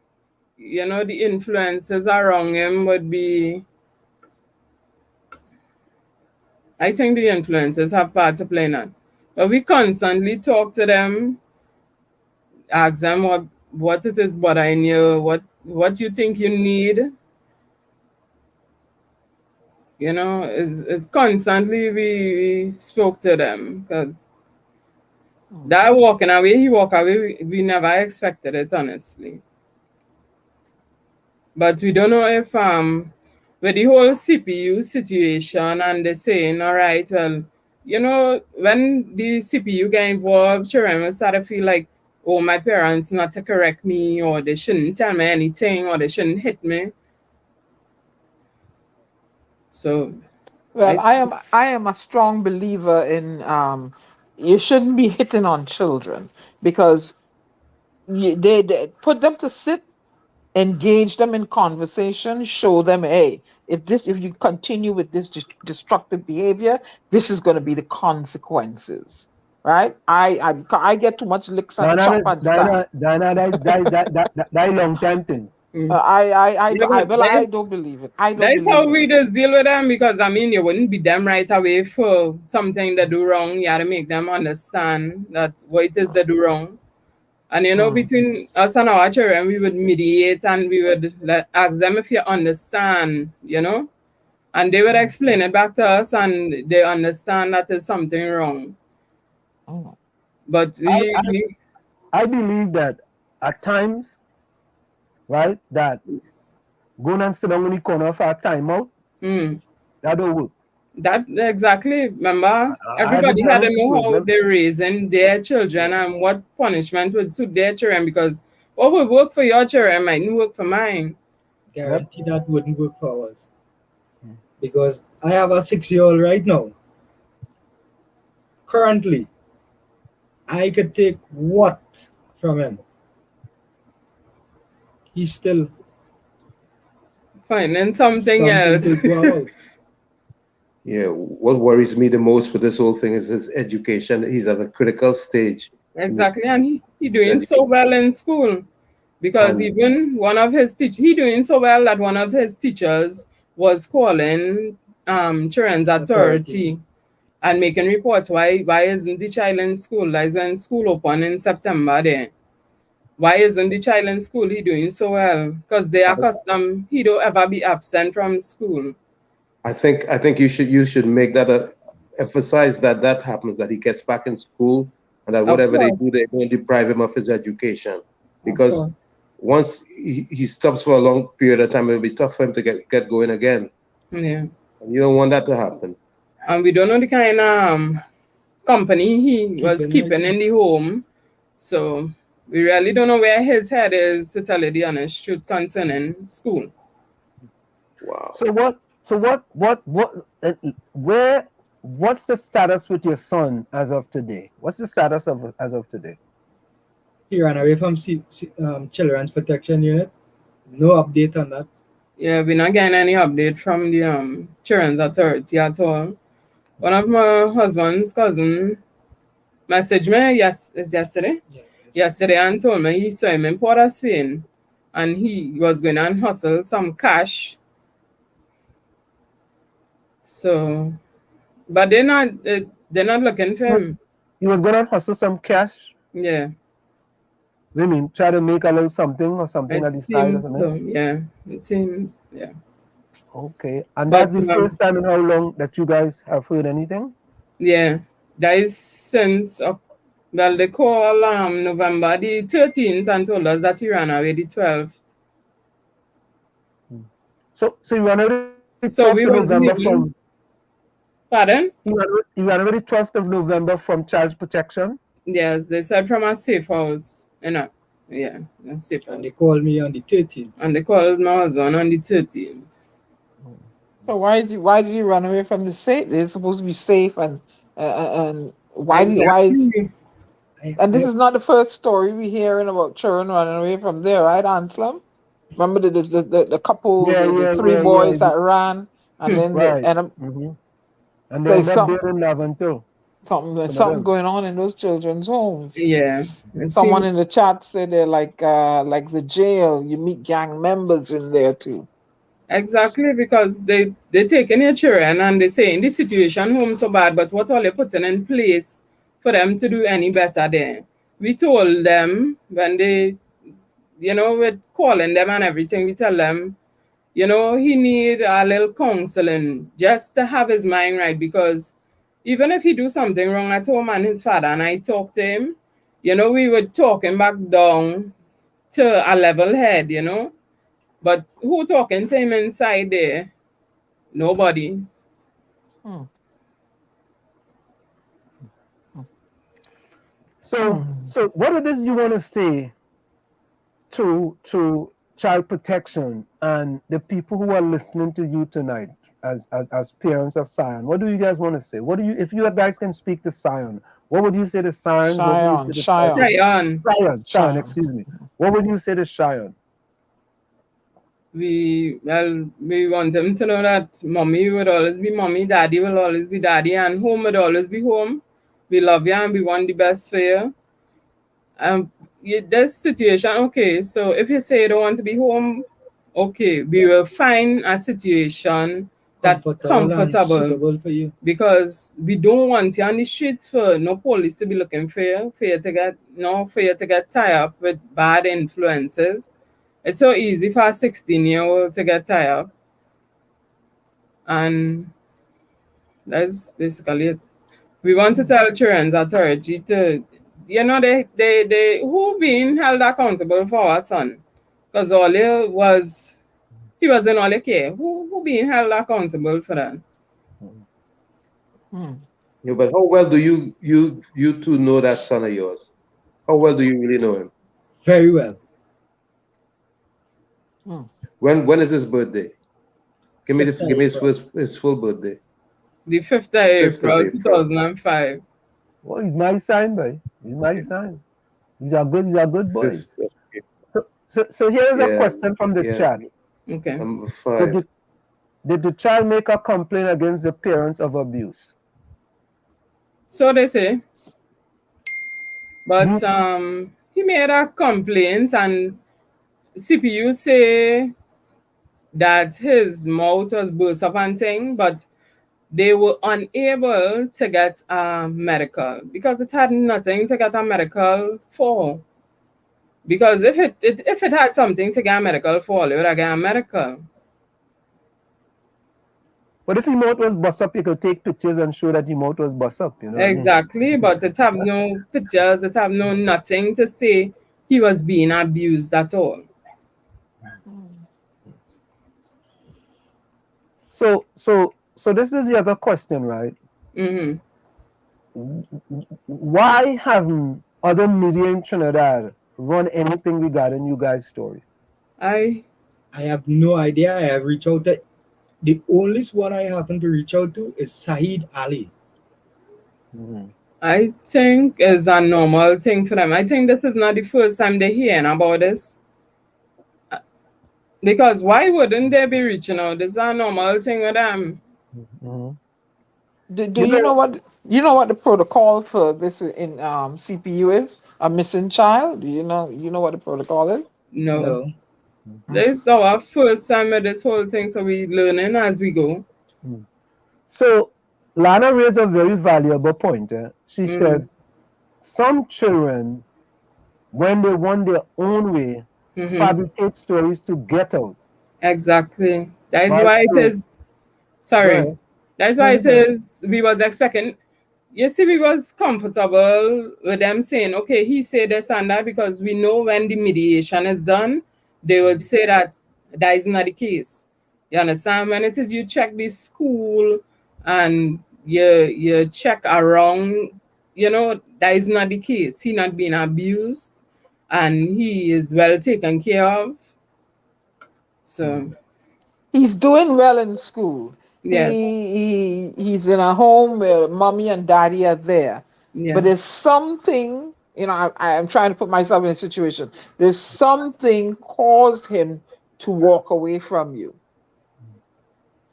G: the influences around him would be. I think the influences have part to play in that. But we constantly talk to them, ask them what it is bothering you, what you think you need. It's constantly we spoke to them because that walking away, he walked away, we never expected it, honestly. But we don't know if with the whole CPU situation and they're saying, all right, well, when the CPU get involved, children will start to feel like, oh, my parents not to correct me, or they shouldn't tell me anything, or they shouldn't hit me. So,
E: well, I am a strong believer in you shouldn't be hitting on children because they put them to sit, engage them in conversation, show them, hey, if you continue with this destructive behavior, this is going to be the consequences, right? I get too much licks and chop and stuff.
F: That long time thing.
E: I don't believe it.
G: That's how we just deal with them because you wouldn't beat them right away for something they do wrong. You have to make them understand that what it is they do wrong. And between us and our children, we would mediate and we would ask them if you understand, and they would explain it back to us and they understand that there's something wrong. But
F: I believe that at times, right, that going and sit down in the corner for a timeout, that don't work.
G: That exactly. Remember, everybody had to know how they're raising their children and what punishment would suit their children because what would work for your children might not work for mine.
H: Guarantee that wouldn't work for us. Because I have a 6-year-old right now. Currently, I could take what from him? He's still
G: finding something else.
D: Yeah, what worries me the most with this whole thing is his education. He's at a critical stage.
G: Exactly, and he doing so well in school because even one of his he doing so well that one of his teachers was calling children's authority and making reports. Why isn't the child in school? That's when school opened in September there. Why isn't the child in school? He doing so well because they are accustomed. He don't ever be absent from school.
D: I think you should make that emphasize that happens, that he gets back in school and that whatever they do, they don't deprive him of his education. Because once he stops for a long period of time, it'll be tough for him to get going again.
G: Yeah.
D: You don't want that to happen.
G: And we don't know the kind of company he was keeping in the home. So we really don't know where his head is, to tell you the honest truth, concerning school.
D: Wow.
F: What's the status with your son as of today? What's the status as of today?
H: He ran away from Children's Protection Unit. No update on that.
G: Yeah, we're not getting any update from the Children's Authority at all. One of my husband's cousin messaged me yesterday.
H: Yes.
G: Yesterday and told me he saw him in Port of Spain and he was going to hustle some cash. So, but they're not looking for him.
F: He was going to hustle some cash?
G: Yeah.
F: I mean, try to make a little something or something
G: It
F: at the side or
G: seems
F: something.
G: so. Yeah, it seems. Yeah,
F: Okay, and that's
G: but
F: the first time in how long that you guys have heard anything?
G: yeah, that is since well, they call November the 13th and told us that he ran away the 12th.
F: So you ran away the 12th of
G: So we
F: November
G: wasn't
F: from
G: even. Pardon?
F: you ran away the 12th of November from child protection.
G: Yes, they said from a safe house. Yeah, a safe
H: And they
G: house.
H: called me on the 13th.
G: And they called my husband on the 13th.
E: So why did you run away from the state? They're supposed to be safe and why did why is
G: Exactly.
E: and this is not the first story we're hearing about children running away from there, right, Anselm? Remember the couple,
F: Yeah,
E: the
F: yeah,
E: three
F: yeah,
E: boys
F: yeah.
E: that ran and then they
F: Right.
E: end up
F: And they
E: say
F: end up dead in Navan too. Some of
E: something
F: them.
E: going on in those children's homes.
G: Yeah, it
E: Someone
G: seems
E: in the chat said they're like the jail. You meet gang members in there too.
G: exactly because they taking your children and they saying the situation home so bad, but what all they putting in place for them to do any better there? We told them when they, we're calling them and everything, we tell them, he need a little counseling just to have his mind right because even if he do something wrong at home and his father and I talk to him, we would talk him back down to a level head. But who talking to him inside there? Nobody.
E: Hmm.
F: So what it is you want to say to child protection and the people who are listening to you tonight as parents of Zion? What do you guys want to say? What do you, if you guys can speak to Zion, what would you say to Zion? What would you say to
G: Cheyenne.
F: Zion, excuse me. What would you say to Cheyenne?
G: We want him to know that mommy would always be mommy, daddy will always be daddy, and home would always be home. We love you and we want the best for you. This situation, okay, so if you say you don't want to be home, okay, we will find a situation that's
H: Comfortable and
G: comfortable
H: suitable for you.
G: because we don't want you on the streets for no police to be looking for you to get tied up with bad influences. It's so easy for a 16-year-old to get tied up. And that's basically it. We want to tell children's authority to, they who being held accountable for our son. Because he wasn't all care. Who being held accountable for that?
D: Yeah, but how well do you two know that son of yours? How well do you really know him?
H: Very well.
D: When is his birthday? Give me his full birthday.
G: The 5th of April, 2005.
F: Well, he's my sign, boy. He's my sign. He's a good boy. So here's a question from the chat.
G: Okay.
D: Number 5.
F: Did the child make a complaint against the parents of abuse?
G: So they say. But he made a complaint and CPU say that his mouth was burst up and thing, but they were unable to get a medical because it had nothing to get a medical for. Because if it had something to get a medical for, it would have got a medical.
F: But if your mouth was bust up, you could take pictures and show that your mouth was bust up, you know.
G: Exactly, but it have no pictures, it have no nothing to say he was being abused at all.
F: So this is the other question, right? Why haven't other media in Trinidad run anything regarding you guys' story?
H: I have no idea. I have reached out to the only one I happen to reach out to is Saeed Ali.
G: I think it's a normal thing for them. I think this is not the first time they're hearing about this. Because why wouldn't they be reaching out? This is a normal thing with them.
E: Do you know what the protocol for this in CPU is? A missing child? Do you know what the protocol is?
G: No. This is our first time with this whole thing, so we're learning as we go.
F: So Lana raised a very valuable point. She says some children when they want their own way, fabricate stories to get out.
G: Exactly. That is
F: Right?
G: why it
F: So,
G: is. Sorry.
F: well,
G: That's
F: no,
G: why
F: you
G: it
F: go.
G: is. We was expecting. You see, we was comfortable with them saying, okay, he said this and that, because we know when the mediation is done, they would say that that is not the case. You understand? When it is you check the school and you check around, that is not the case. He not being abused and he is well taken care of. So
E: He's doing well in school.
G: yes,
E: He's in a home where mommy and daddy are there. But
G: yeah.
E: there's something, I'm trying to put myself in a situation. There's something caused him to walk away from you.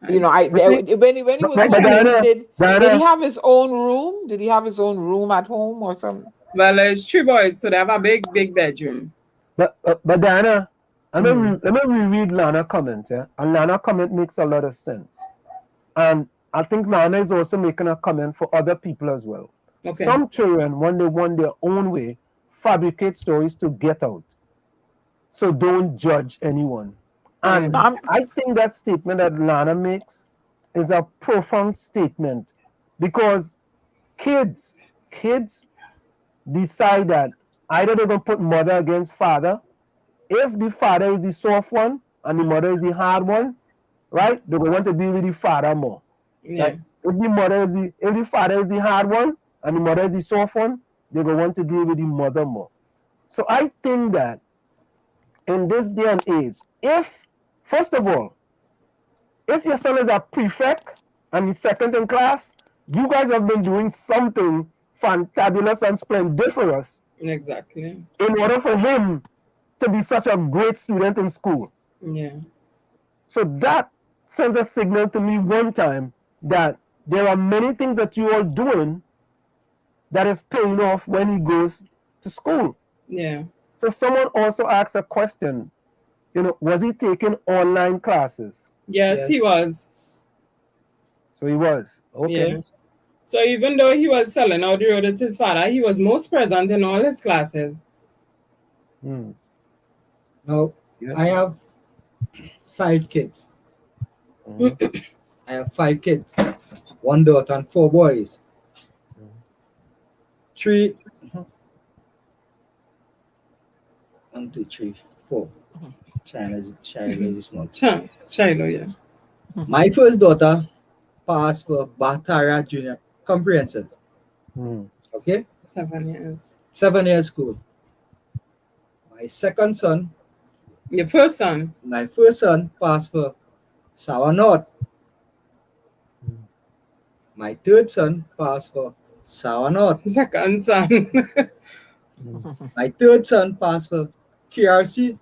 F: You see,
E: When he was
F: but
E: home, did he
F: Diana,
E: have his own room? Did he have his own room at home or something?
G: Well, it's 3 boys, so they have a big bedroom.
F: but Diana,
E: Mm.
F: let me reread Lana comment, yeah? And Lana comment makes a lot of sense. And I think Lana is also making a comment for other people as well.
G: Okay.
F: Some children, when they want their own way, fabricate stories to get out. So don't judge anyone.
G: Yeah.
F: And I think that statement that Lana makes is a profound statement because kids decide that either they're going to put mother against father. If the father is the soft one and the mother is the hard one, right? They're going to want to deal with the father more.
G: Yeah.
F: Right? If the father is the hard one and the mother is the soft one, they're going to want to deal with the mother more. So I think that in this day and age, if first of all, if your son is a prefect and he's second in class, you guys have been doing something fantabulous and splendiferous
G: Exactly.
F: in order for him to be such a great student in school.
G: Yeah.
F: So that sends a signal to me one time that there are many things that you are doing that is paying off when he goes to school.
G: Yeah.
F: So someone also asked a question, was he taking online classes?
G: Yes, he
H: Yes.
G: was.
F: So he was. Okay.
G: Yeah. So even though he was selling out the road with his father, he was most present in all his classes.
F: Hmm.
H: Now,
F: Yes.
H: I have 5 kids.
F: Mhm.
H: I have 5 kids, 1 daughter and 4 boys. 3, 1, 2, 3, 4. China is small.
G: Shiloh, yeah.
H: My first daughter passed for Batara Junior Comprehensive.
F: Hmm.
H: Okay,
G: 7 years.
H: 7 years school. My second son,
G: Your first son.
H: my first son passed for Sawa North. My third son passed for Sawa North.
G: Second son.
H: My third son passed for KRC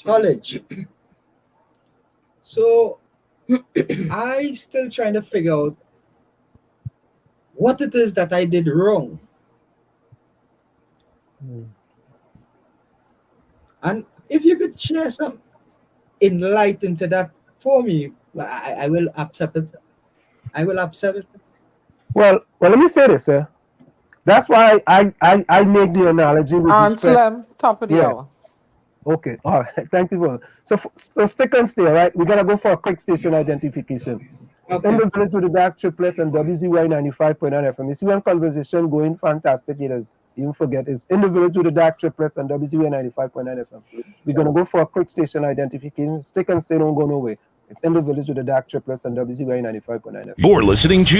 H: College. So I still trying to figure out what it is that I did wrong. And if you could share some insight into that for me, I will accept it. I will accept it.
F: Well, let me say this, sir. That's why I make the analogy with respect.
E: Anselm, top of the
F: Yeah.
E: hour.
F: Okay. All right. Thank you for so stick and stay. Right. We're gonna go for a quick station identification. It's in
G: Okay.
F: the village with the DAG Triplets and WZYE 95.9 FM. You see one conversation going fantastic. It is. Even forget it's in the village with the DAG Triplets and WZYE 95.9 FM. We're gonna go for a quick station identification. Stick and stay. Don't go nowhere. It's in the village with the DAG Triplets and WZYE 95.9 FM.
A: You're listening to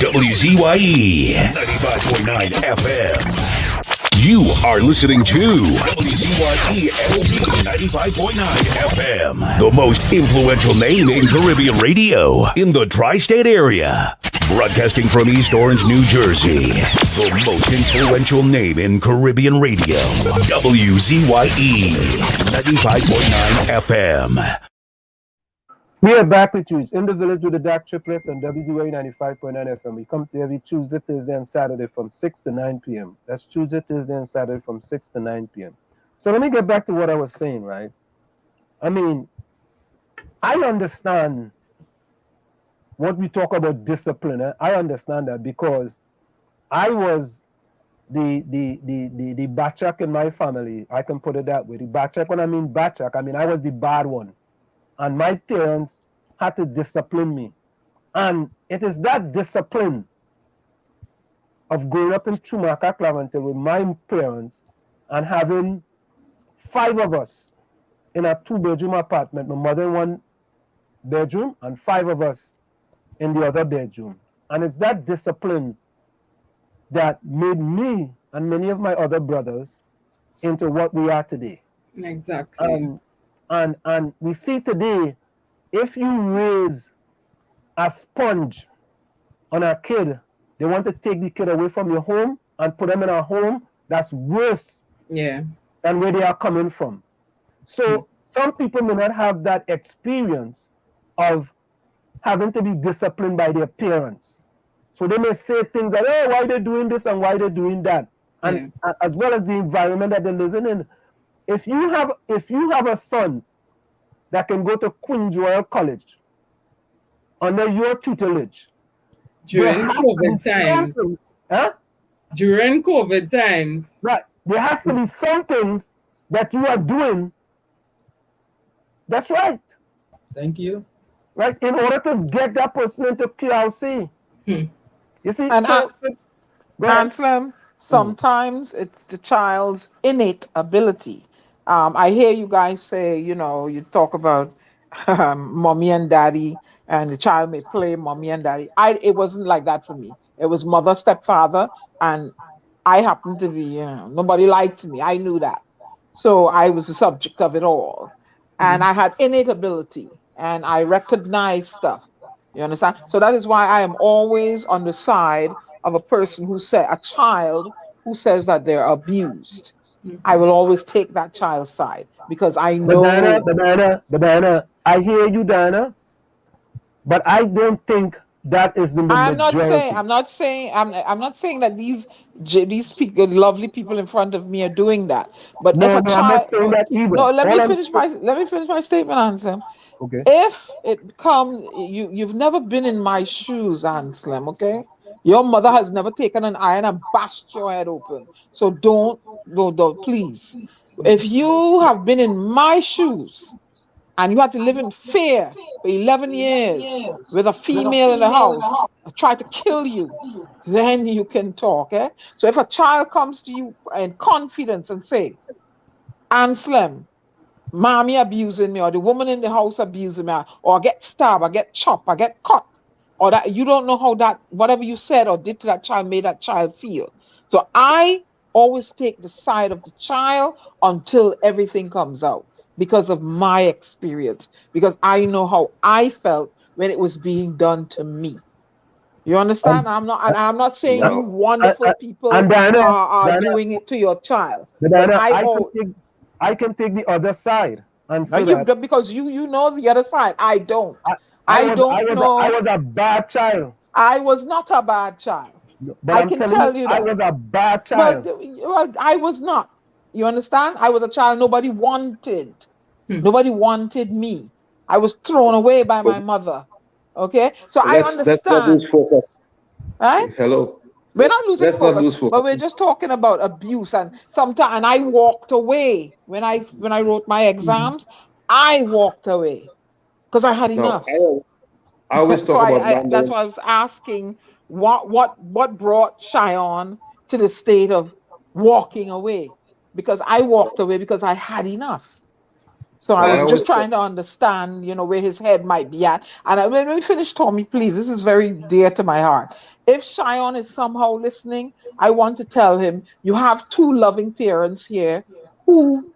A: WZYE 95.9 FM. You are listening to WZYE LP 95.9 FM, the most influential name in Caribbean radio in the tri-state area. Broadcasting from East Orange, New Jersey, the most influential name in Caribbean radio, WZYE 95.9 FM.
F: We are back with you. It's in the village with the DAG Triplets and WZYE 95.9 FM. We come to every Tuesday, Thursday, and Saturday from 6 to 9 p.m. That's Tuesday, Thursday, and Saturday from 6 to 9 p.m. So let me get back to what I was saying, right? I mean, I understand what we talk about discipline. I understand that because I was the bachak in my family. I can put it that way. The bachak, when I mean bachak, I mean I was the bad one. And my parents had to discipline me. And it is that discipline of growing up in Chumaka, Clavantel with my parents and having 5 of us in a 2-bedroom apartment, my mother in one bedroom and 5 of us in the other bedroom. And it's that discipline that made me and many of my other brothers into what we are today.
G: Exactly.
F: And we see today, if you raise a sponge on a kid, they want to take the kid away from your home and put them in a home that's worse
G: Yeah.
F: than where they are coming from. So some people may not have that experience of having to be disciplined by their parents. So they may say things like, oh, why they doing this and why they doing that? And as well as the environment that they're living in. If you have a son that can go to Queen Joel College under your tutelage,
G: During COVID times. During COVID times.
F: Right. There has to be some things that you are doing that's right.
H: Thank you.
F: Right, in order to get that person into QLC. You see,
E: And
F: so
E: Anselm, sometimes it's the child's innate ability. I hear you guys say, you know, you talk about mommy and daddy, and the child may play mommy and daddy. It wasn't like that for me. It was mother, stepfather, and I happened to be, you know, nobody liked me. I knew that. So I was the subject of it all. And I had innate ability, and I recognized stuff. You understand? So that is why I am always on the side of a person who said, a child who says that they're abused. I will always take that child's side because I know.
F: Banana, I hear you, Dana, but I don't think that is the majority.
E: I'm not saying that these people, lovely people in front of me, are doing that. But if a child,
F: I'm not saying that either.
E: No, let me finish my statement, Anselm.
F: Okay.
E: If it comes, you've never been in my shoes, Anselm. Okay. Your mother has never taken an iron and bashed your head open. So don't, please. If you have been in my shoes and you had to live in fear for 11 years with a female in the house, try to kill you, then you can talk. So if a child comes to you in confidence and say, Anselm, mommy abusing me, or the woman in the house abusing me, or I get stabbed, I get chopped, I get cut, or that you don't know how that, whatever you said or did to that child made that child feel. So I always take the side of the child until everything comes out, because of my experience, because I know how I felt when it was being done to me. You understand? I'm not saying you wonderful people are doing it to your child. But
F: I can take the other side and say that
E: because you know the other side. I don't. I
F: was a bad child.
E: I was not a bad child.
F: But I can tell you that I was a bad child.
E: Well, I was not. You understand? I was a child nobody wanted. Nobody wanted me. I was thrown away by my mother. Okay? So I understand.
D: Let's not lose focus.
E: Right?
D: Hello.
E: We're not losing focus, but we're just talking about abuse. And sometimes, and I walked away when I wrote my exams. I walked away because I had enough.
D: I always talk about
E: that's why I was asking what brought Cheyenne to the state of walking away, because I walked away because I had enough. So I was just trying to understand, you know, where his head might be at. And when we finish, Tommy, please, this is very dear to my heart. If Cheyenne is somehow listening, I want to tell him you have 2 loving parents here who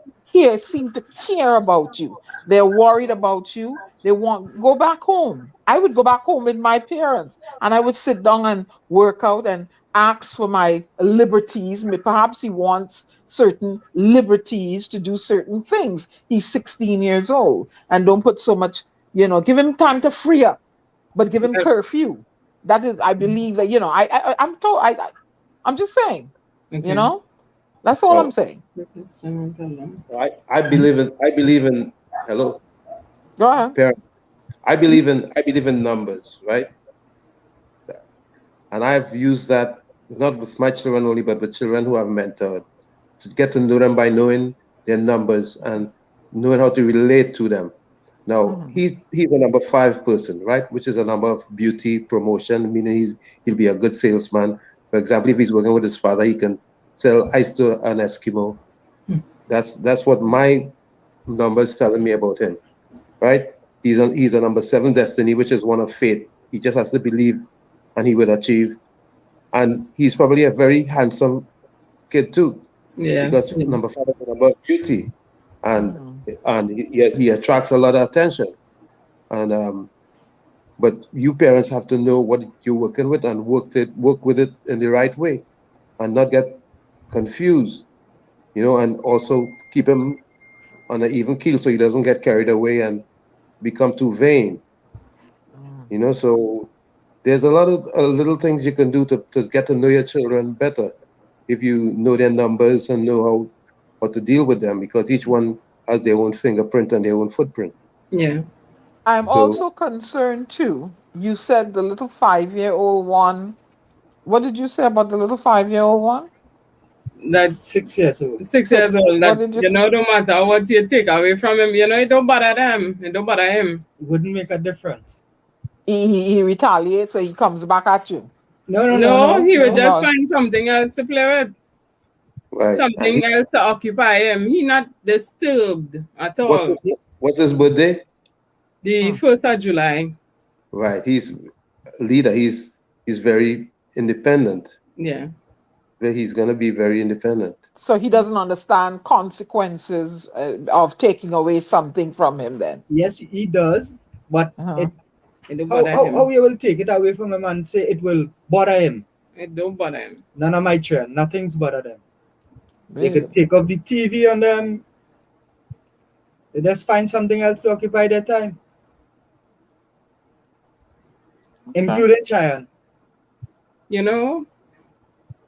E: seem to care about you. They're worried about you. They want go back home. I would go back home with my parents, and I would sit down and work out and ask for my liberties. Perhaps he wants certain liberties to do certain things. He's 16 years old, and don't put so much, you know, give him time to free up, but give him curfew. That is, I believe that, you know, I'm just saying, you know, that's all I'm saying.
D: I believe in hello.
E: Go ahead.
D: Parent. I believe in numbers, right? And I've used that not with my children only, but with children who I've mentored, to get to know them by knowing their numbers and knowing how to relate to them. Now, he's a number 5 person, right? Which is a number of beauty promotion, meaning he'll be a good salesman. For example, if he's working with his father, he can sell ice to an Eskimo. That's what my numbers telling me about him, right? He's a number 7 destiny, which is one of faith. He just has to believe and he will achieve. And he's probably a very handsome kid too, because
G: Yes.
D: number 5 is a number of beauty, and he attracts a lot of attention. And but you parents have to know what you're working with and work with it in the right way, and not get confused, and also keep him on an even keel so he doesn't get carried away and become too vain. So there's a lot of little things you can do to get to know your children better, if you know their numbers and know how to deal with them, because each one has their own fingerprint and their own footprint.
G: Yeah.
E: I'm
D: So
E: also concerned too. You said the little 5-year-old one. What did you say about the little 5-year-old one?
G: That's
H: 6 years old.
G: 6 years old.
E: What
G: That,
E: did you
G: no matter what you take away from him, it don't bother them. It don't bother him.
H: Wouldn't make a difference.
E: He retaliates, so he comes back at you.
G: No, he would just
E: No.
G: find something else to play with.
D: right. And
G: Something else to occupy him. He not disturbed at all.
D: what's his birthday?
G: The 1st of July.
D: Right. He's a leader. He's very independent.
G: Yeah.
D: He's gonna be very independent.
E: So he doesn't understand consequences of taking away something from him then.
H: Yes, he does, but
G: It don't bother him.
H: how you will take it away from him and say it will bother him?
G: It don't bother him.
H: None of my children, nothing's bother them.
E: Really?
H: They could take off the TV on them. They just find something else to occupy their time. Including Cheyenne.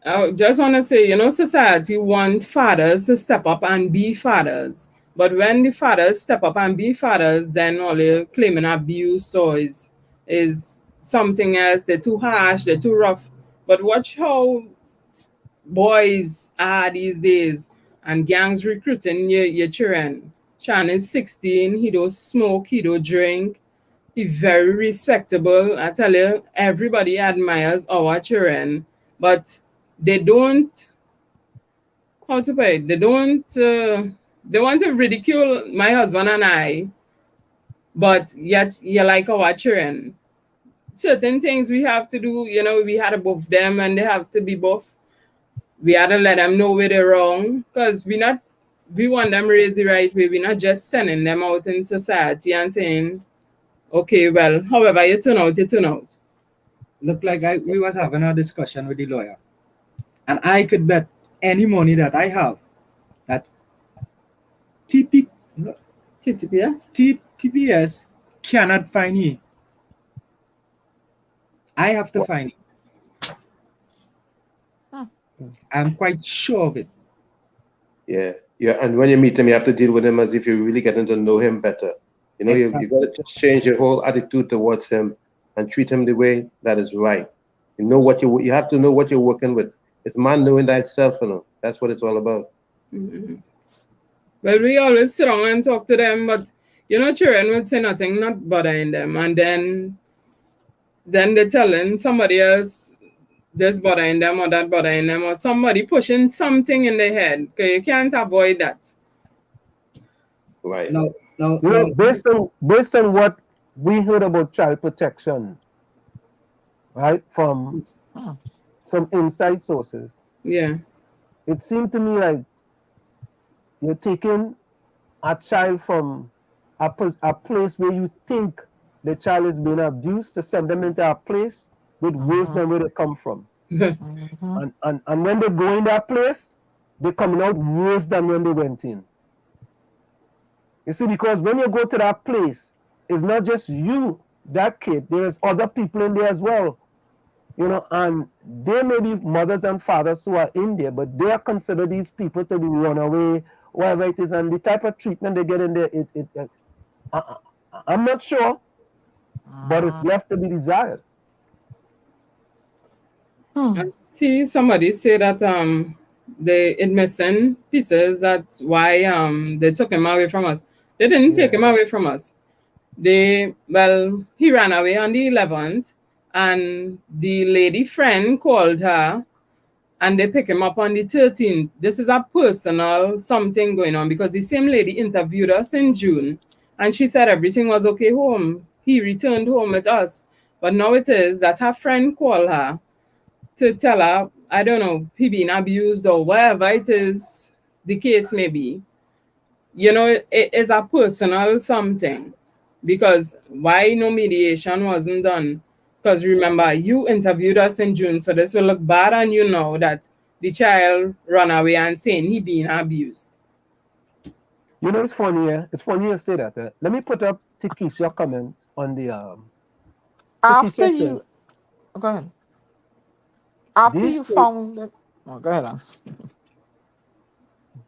G: I just want to say, society want fathers to step up and be fathers. But when the fathers step up and be fathers, then all they're claiming abuse or is something else. They're too harsh, they're too rough. But watch how boys are these days, and gangs recruiting your children. Chan is 16, he don't smoke, he don't drink. He's very respectable. I tell you, everybody admires our children, but they don't, how to put it, they want to ridicule my husband and I, but yet you like our children. Certain things we have to do, we had to buff them and they have to be buff. We had to let them know where they're wrong, because we want them raised the right way. We're not just sending them out in society and saying, okay, well, however you turn out, you turn out.
H: Look like we was having a discussion with the lawyer, and I could bet any money that I have that TPS cannot find him. I have to find him. I'm quite sure of it.
D: Yeah. And when you meet him, you have to deal with him as if you're really getting to know him better.
H: Exactly.
D: You got to just change your whole attitude towards him and treat him the way that is right. You have to know what you're working with. It's man knowing thyself, That's what it's all about.
G: Mm-hmm. Well, we always sit down and talk to them, but children would say nothing, not bothering them, and then they're telling somebody else this bothering them or that bothering them, or somebody pushing something in their head. Okay, you can't avoid that.
D: Right.
H: No.
F: Based on what we heard about child protection, right, from some inside sources,
G: Yeah.
F: it seemed to me like you're taking a child from a place where you think the child is being abused to send them into a place with worse than where they come from. And when they go in that place, they're coming out worse than when they went in. You see, because when you go to that place, it's not just you, that kid, there's other people in there as well. And there may be mothers and fathers who are in there, but they are considered these people to be run away, whatever it is, and the type of treatment they get in there, I'm not sure, but it's left to be desired.
G: And see somebody say that it missing pieces. That's why they took him away from us. They didn't take him away from us. He ran away on the 11th, and the lady friend called her, and they pick him up on the 13th. This is a personal something going on, because the same lady interviewed us in June, and she said everything was okay home. He returned home with us. But now it is that her friend called her to tell her, I don't know, he being abused or whatever it is the case may be. You know, it is a personal something. Because why no mediation wasn't done? Because remember, you interviewed us in June, so this will look bad on you now that the child run away and saying he being abused.
F: You know, it's funny. It's funny you say that. Let me put up Tikisha comments on the
E: After
F: Tikisha
E: you,
F: says,
E: go ahead. After
F: these
E: you
F: chil-
E: found it, go ahead.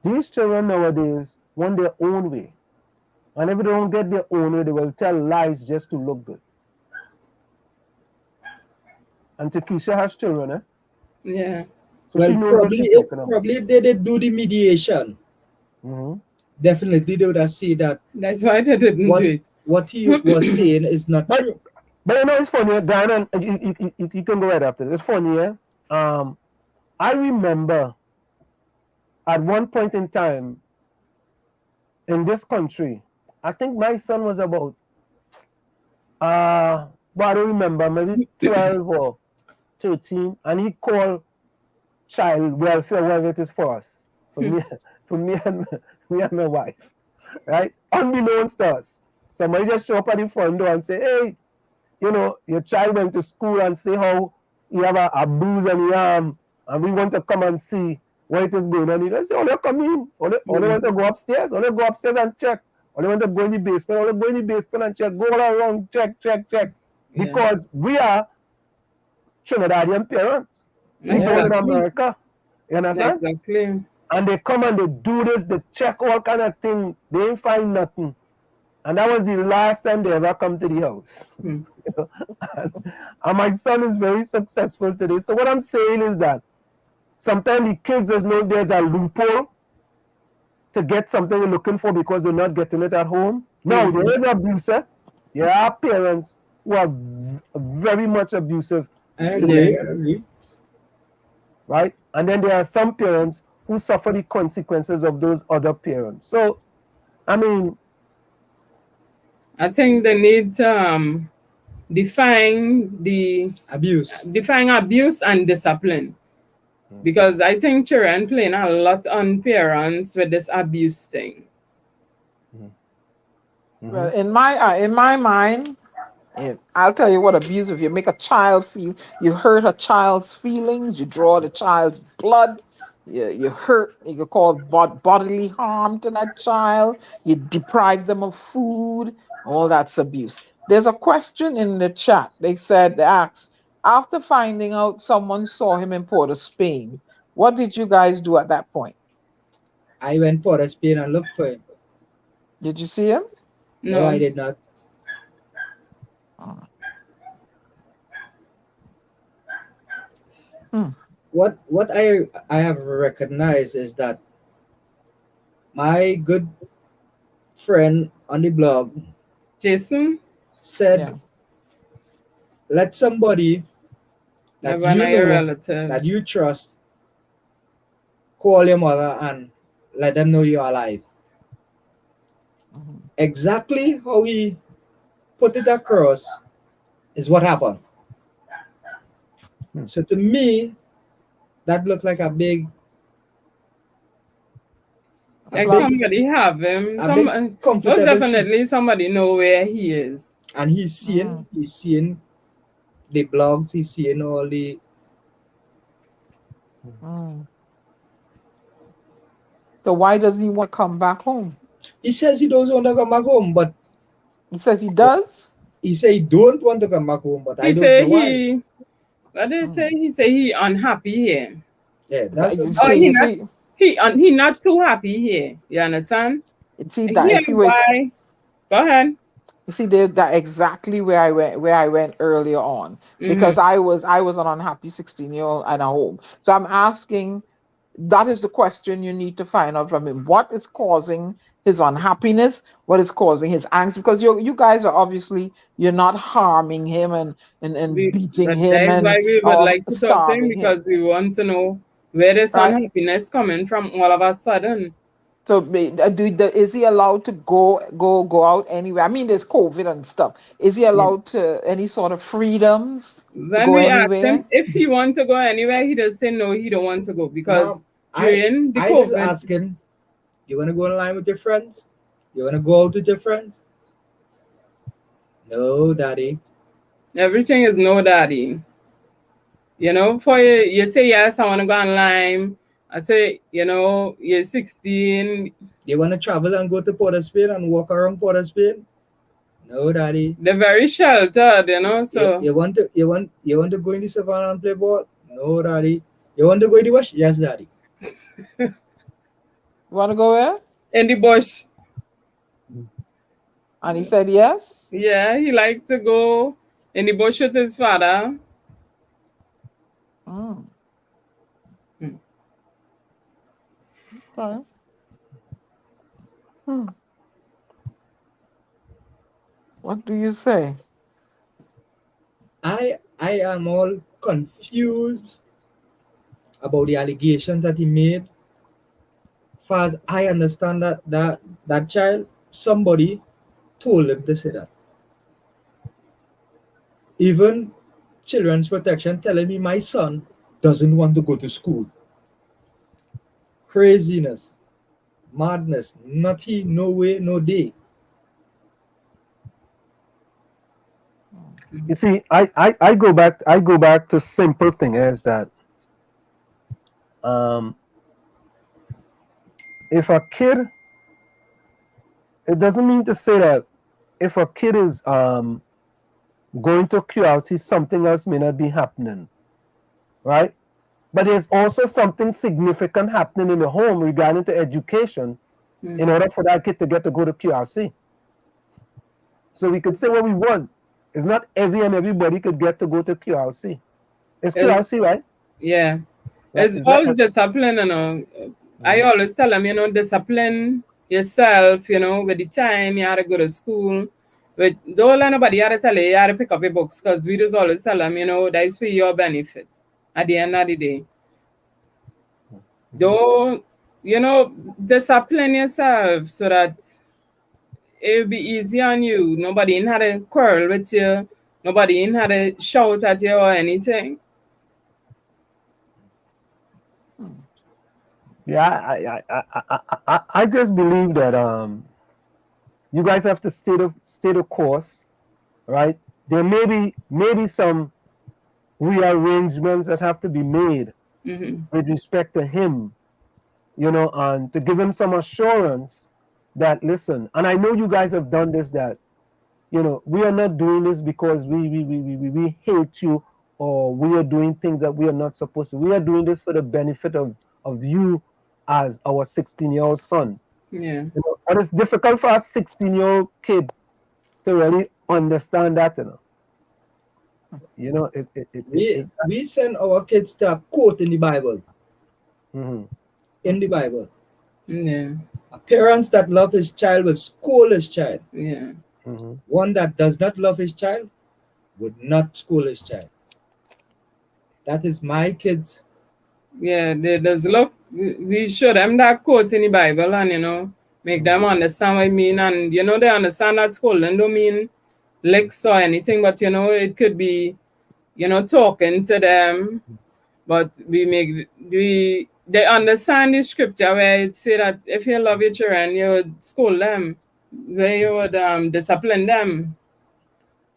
F: these children nowadays want their own way, and if they don't get their own way, they will tell lies just to look good. And Tikisha has children, eh?
G: Yeah.
F: So she knows what she's talking about.
H: Probably if they did do the mediation, definitely they would have seen that.
G: That's why they didn't do it.
H: What he was saying is not true.
F: But you know, it's funny, Diana, you can go right after this. It's funny, eh? I remember at one point in time in this country, I think my son was about, I don't remember, maybe 12 or 13, and he called child welfare, whatever it is for us, for me and my wife, right? Unbeknownst to us. Somebody just show up at the front door and say, hey, you know, your child went to school and say how you have a bruise on your arm, and we want to come and see what it is going on. You just say, oh, they come in. Or they want to go upstairs. Or they go upstairs and check. Or they want to go in the basement. Or they go in the basement and check. Go all around, check. Because we are Trinidadian parents. We born in America. You understand?
G: Exactly.
F: And they come and they do this, they check all kind of things. They ain't find nothing. And that was the last time they ever come to the house. You know? And my son is very successful today. So what I'm saying is that sometimes the kids just know there's a loophole to get something they're looking for because they're not getting it at home. Now, there is abuse. There are parents who are very much abusive.
H: I agree.
F: Right? And then there are some parents who suffer the consequences of those other parents. So, I mean,
G: I think they need to define abuse and discipline, because I think children playing a lot on parents with this abuse thing.
E: Well, in my mind, I'll tell you what abuse. If you make a child feel, you hurt a child's feelings, you draw the child's blood, you hurt, you could cause bodily harm to that child, you deprive them of food, all that's abuse. There's a question in the chat. They asked, after finding out someone saw him in Port of Spain, what did you guys do at that point?
H: I went Port of Spain and looked for him.
E: Did you see him?
H: No, I did not. What I have recognized is that my good friend on the blog,
G: Jason,
H: said, let somebody that you know, that you trust, call your mother and let them know you're alive. Exactly how he put it across is what happened. So to me, that looked like a big...
G: Like somebody have him. Most definitely somebody know where he is.
H: And he's seeing the blogs, he's seeing all the...
E: So why doesn't he want to come back home?
H: He says he doesn't want to come back home, but...
E: He says he does?
H: He says he don't want to come back home, but I don't know why.
G: What did he say? He say he unhappy here.
H: Yeah, that's
G: he not too happy here. You understand?
E: Why?
G: Go ahead.
E: You see, there's that exactly where I went earlier on, because I was an unhappy 16-year-old and a home. So I'm asking, that is the question you need to find out from him. What is causing his unhappiness? What is causing his angst? Because you guys are obviously, you're not harming him and beating
G: But
E: him
G: that is
E: and
G: why we would
E: or
G: like to talk to him,
E: starving him,
G: because we want to know where is
E: right?
G: unhappiness coming from all of a sudden.
E: So is he allowed to go out anywhere? I mean, there's COVID and stuff. Is he allowed to any sort of freedoms to
G: When
E: go
G: we ask
E: anywhere?
G: him if he wants to go anywhere, he does say no, he don't want to go, because
H: Mom,
G: during the
H: I just
G: COVID,
H: ask him, you want to go online with your friends? You want to go out with your friends? No, daddy.
G: everything is no, daddy. You know, for you say yes, I want to go online. I say, you know, you're 16.
H: You want to travel and go to Port of Spain and walk around Port of Spain? No, daddy.
G: They're very sheltered, you know. So
H: You want to go in the savannah and play ball? No, daddy. You want to go in the bush? Yes, daddy.
E: You want to go where?
G: in the bush,
E: And he said yes.
G: yeah, he liked to go in the bush with his father.
E: Mm.
G: Hmm.
E: Okay. Hmm. What do you say?
H: I am all confused about the allegations that he made. Far as I understand, that child, somebody told him to say that. Even Children's Protection telling me my son doesn't want to go to school. Craziness, madness, not he, no way, no day.
F: You see, I go back to simple thing is that if a kid, it doesn't mean to say that if a kid is going to QRC, something else may not be happening, right? But there's also something significant happening in the home regarding to education in order for that kid to get to go to QRC. So we could say what we want. It's not everybody could get to go to QRC. It's QRC, right?
G: Yeah.
F: Right,
G: It's
F: it's
G: all
F: not-
G: discipline, you know. I always tell them, you know, discipline yourself, you know, with the time you had to go to school. But don't let nobody had to tell you had to pick up your books, because we just always tell them, you know, that is for your benefit at the end of the day. Don't, you know, discipline yourself so that it'll be easy on you. Nobody in had to quarrel with you. Nobody in had to shout at you or anything.
F: Yeah, I just believe that you guys have to stay the course, right? There may be some rearrangements that have to be made with respect to him, you know, and to give him some assurance that listen, and I know you guys have done this, that you know we are not doing this because we hate you, or we are doing things that we are not supposed to. We are doing this for the benefit of you as our 16-year-old son.
G: Yeah.
F: You know, and it's difficult for a 16-year-old kid to really understand that, you know. You know, it's
H: We send our kids to a quote in the Bible.
F: mhm.
H: In the Bible.
G: Yeah.
H: A parent that love his child will school his child.
G: Yeah.
H: One that does not love his child would not school his child. That is my kids.
G: Yeah, there's look, we show them that quote in the Bible, and you know, make them understand what I mean, and you know, they understand that schooling don't mean licks or anything, but you know, it could be, you know, talking to them, but they understand the scripture where it say that if you love your children, you would school them, where you would discipline them.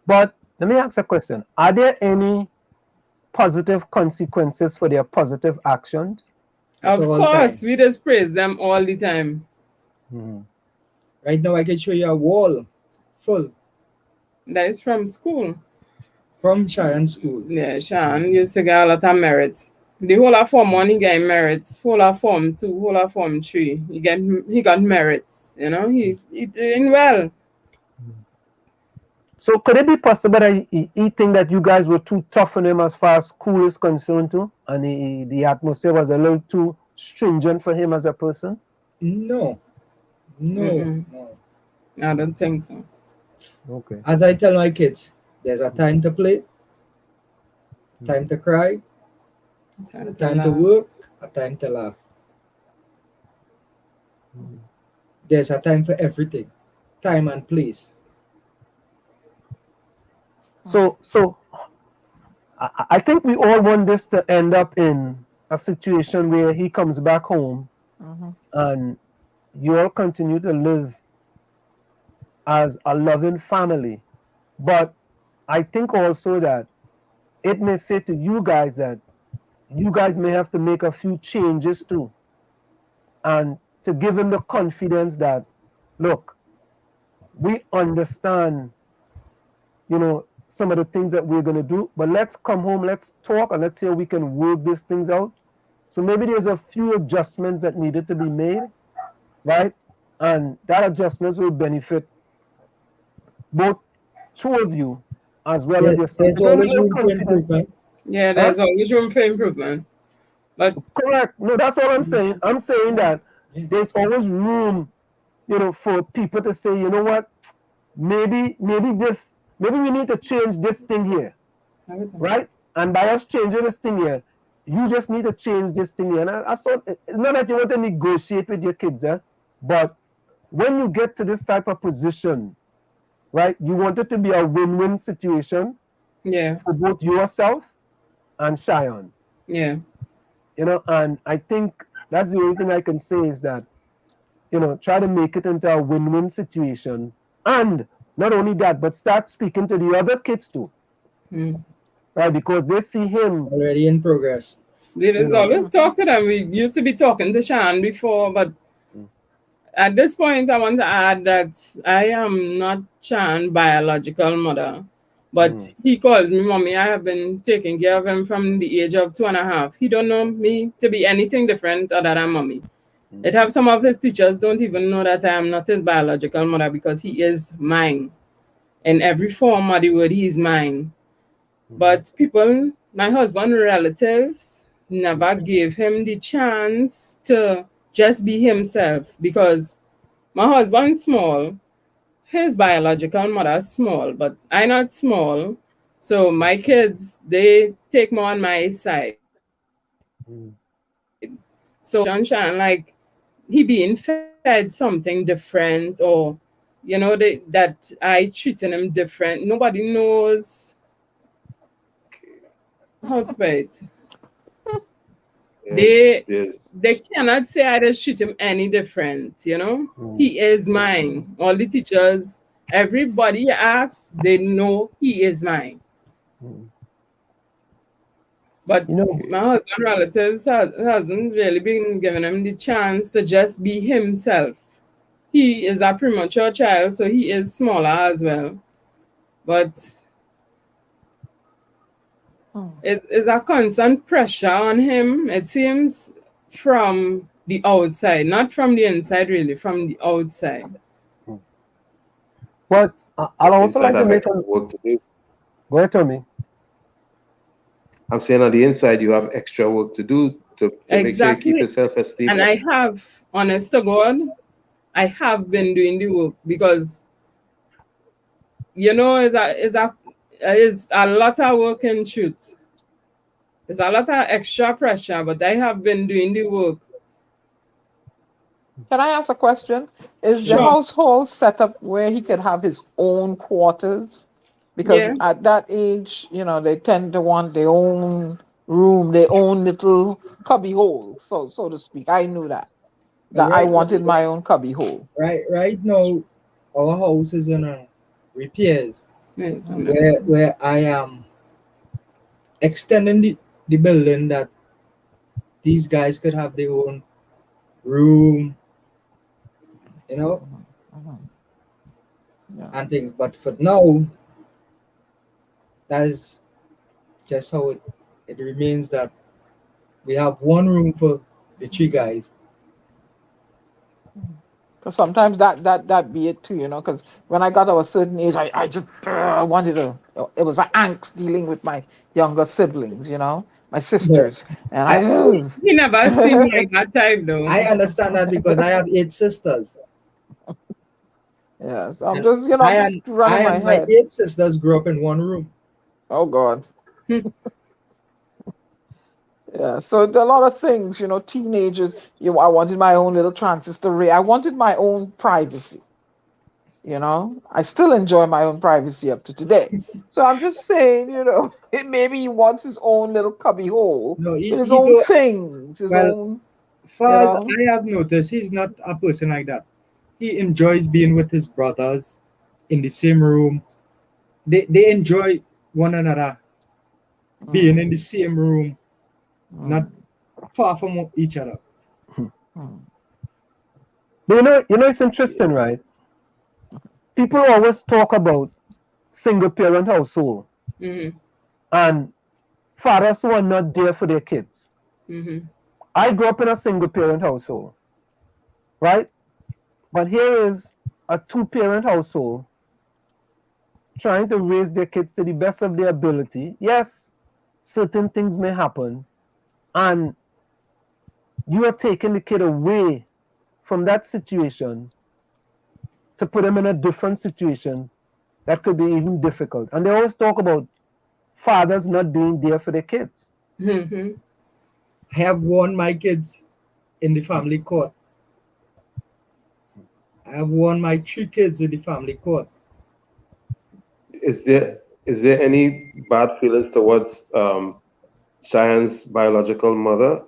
F: But let me ask a question: are there any positive consequences for their positive actions?
H: At
G: Of
H: all
G: course,
H: times.
G: we just praise them all the time.
H: Right now, I can show you a wall full
G: That is from school.
H: from Sharon School.
G: Yeah, Sean used to get a lot of merits. The whole of Form 1, he got merits. Whole of Form 2, whole of Form 3, he got merits. You know, he doing well.
F: So could it be possible that he think that you guys were too tough on him as far as school is concerned too, and the atmosphere was a little too stringent for him as a person?
H: No,
G: Mm-mm.
H: no.
G: I don't think so.
F: Okay.
H: As I tell my kids, there's a time to play, time to cry, a time to work, a time to laugh. There's a time for everything, time and place.
F: So I think we all want this to end up in a situation where he comes back home and you all continue to live as a loving family. But I think also that it may say to you guys that you guys may have to make a few changes too, and to give him the confidence that, look, we understand, some of the things that we're going to do, but let's come home, let's talk, and let's see how we can work these things out. So maybe there's a few adjustments that needed to be made, right? And that adjustments will benefit both two of you as well as yourself.
H: There's always room for improvement.
G: Yeah, there's always room for improvement. But
F: correct. No, that's all I'm saying. I'm saying that there's always room, for people to say, you know what, maybe we need to change this thing here, right? And by us changing this thing here, you just need to change this thing here. And I thought it's not that you want to negotiate with your kids, but when you get to this type of position, right, you want it to be a win-win situation, for both yourself and Cheyenne.
G: Yeah.
F: And I think that's the only thing I can say is that, try to make it into a win-win situation. And not only that, but start speaking to the other kids too. Right? Because they see him
H: already in progress.
G: There's always talk to them. We used to be talking to Shan before, but at this point, I want to add that I am not Shan's biological mother. But he called me mommy. I have been taking care of him from the age of 2.5. He don't know me to be anything different other than mommy. It have some of his teachers don't even know that I am not his biological mother because he is mine. In every form of the word, he is mine. But people, my husband relatives, never gave him the chance to just be himself because my husband's small. His biological mother is small, but I'm not small. So my kids, they take more on my side. So John, like, he being fed something different or, that I treating him different. Nobody knows how to put it. They cannot say I just treat him any different, He is mine. All the teachers, everybody asks, they know he is mine. But my husband relatives hasn't really been giving him the chance to just be himself. He is a premature child, so he is smaller as well. But it's a constant pressure on him, it seems, from the outside, not from the inside, really, from the outside.
F: But I'll also like to make
D: work to do.
F: Go ahead, Tommy.
D: I'm saying on the inside, you have extra work to do to make sure you keep your self-esteem.
G: And I have, honest to God, I have been doing the work because, it's a lot of work in truth. It's a lot of extra pressure, but I have been doing the work.
E: Can I ask a question? Is the household set up where he could have his own quarters? Because at that age, they tend to want their own room, their own little cubby hole, so to speak. I knew that I wanted my own cubby hole.
H: Right now, our house is in repairs, where I am extending the building that these guys could have their own room, and things. But for now, that is just how it remains, that we have one room for the three guys.
E: Because sometimes that be it too, because when I got to a certain age, I just wanted to, it was an angst dealing with my younger siblings, my
H: No,
E: sisters. And
H: I
G: He never seemed like that type though.
H: I understand that because I have 8 sisters.
E: yeah, so I'm
H: And
E: just, I'm just running
H: I
E: my
H: and my
E: head.
H: 8 sisters grew up in one room.
E: Oh God. Yeah, so there are a lot of things, teenagers, I wanted my own little transistor ray. I wanted my own privacy. I still enjoy my own privacy up to today. So I'm just saying, maybe he wants his own little cubby hole
H: No,
E: with his
H: he
E: own
H: do
E: things, his
H: well.
E: own,
H: Far as I have noticed, he's not a person like that. He enjoys being with his brothers in the same room. They enjoy one another being in the same room, not far from each other.
F: But it's interesting, right? People always talk about single parent household
G: Mm-hmm.
F: and fathers who are not there for their kids.
G: Mm-hmm.
F: I grew up in a single parent household, right? But here is a 2-parent household trying to raise their kids to the best of their ability. Yes, certain things may happen, and you are taking the kid away from that situation to put them in a different situation that could be even difficult. And they always talk about fathers not being there for their kids.
G: Mm-hmm.
H: I have won my kids in the family court. I have won my 3 kids in the family court.
D: Is there any bad feelings towards Cheyenne's biological mother?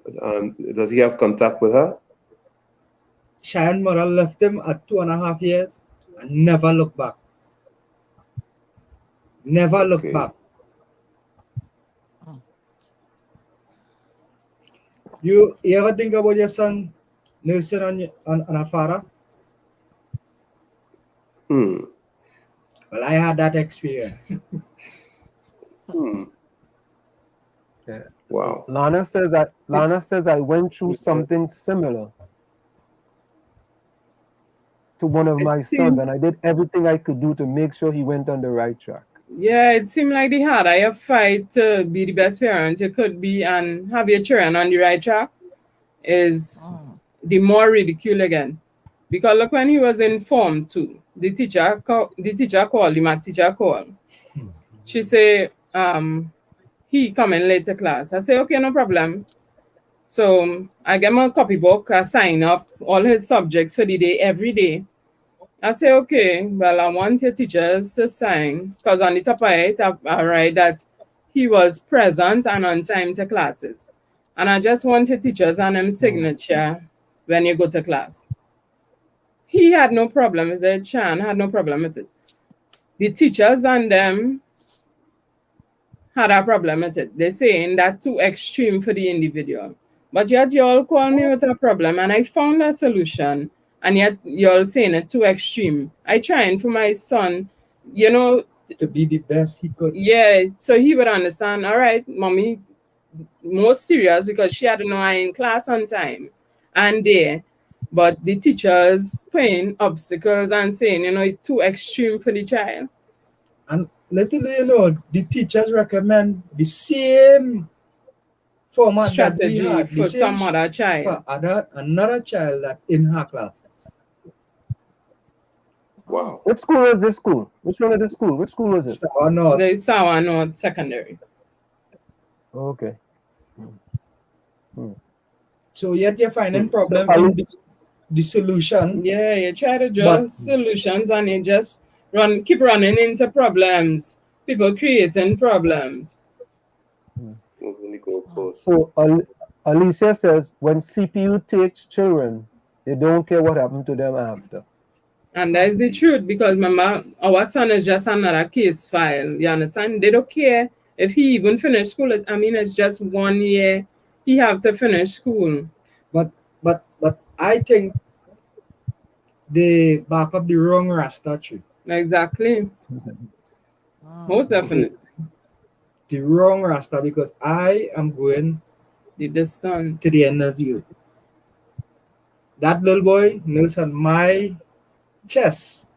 D: Does he have contact with her?
H: Cheyenne's mother left him at 2.5 years and never looked back. Never looked back. You ever think about your son nursing on a father? Well, I had that experience.
F: Yeah.
D: Wow.
F: Lana says I went through something similar to one of my sons, and I did everything I could do to make sure he went on the right track.
G: Yeah, it seemed like they had a fight to be the best parent you could be and have your children on the right track is the more ridicule again. Because look, when he was in Form 2, the teacher called, the math teacher called. She say, he coming late to class. I say, okay, no problem. So I get my copybook, I sign up all his subjects for the day every day. I say, okay, well, I want your teachers to sign, because on the top of it, I write that he was present and on time to classes. And I just want your teachers and them signature when you go to class. He had no problem with it. Chan had no problem with it. The teachers and them had a problem with it. They're saying that too extreme for the individual. But yet you all call me with a problem and I found a solution. And yet you're saying it too extreme. I trying for my son,
H: to be the best he could.
G: Yeah, so he would understand, all right, mommy, more serious because she had to know I in class on time and there. But the teachers putting obstacles and saying, it's too extreme for the child.
H: And little do you know, the teachers recommend the same format
G: strategy
H: that we had,
G: for some other child.
H: For another child that in her class.
D: Wow.
F: What school was this school? Which one of the school? Which school was it?
H: Sour North.
G: The Sour North Secondary.
F: Okay.
H: So yet you're finding problem in the solution.
G: Yeah, you try to draw solutions and you just keep running into problems. People creating problems.
D: Moving the goalposts.
F: So Alicia says when CPU takes children, they don't care what happened to them after.
G: And that is the truth, because remember, our son is just another case file. You understand? They don't care if he even finished school. It's just 1 year. He have to finish school.
H: But I think they back up the wrong Rasta tree.
G: Exactly. Most definitely.
H: The wrong Rasta, because I am going
G: the distance
H: to the end of the earth. that little boy knows on my chest.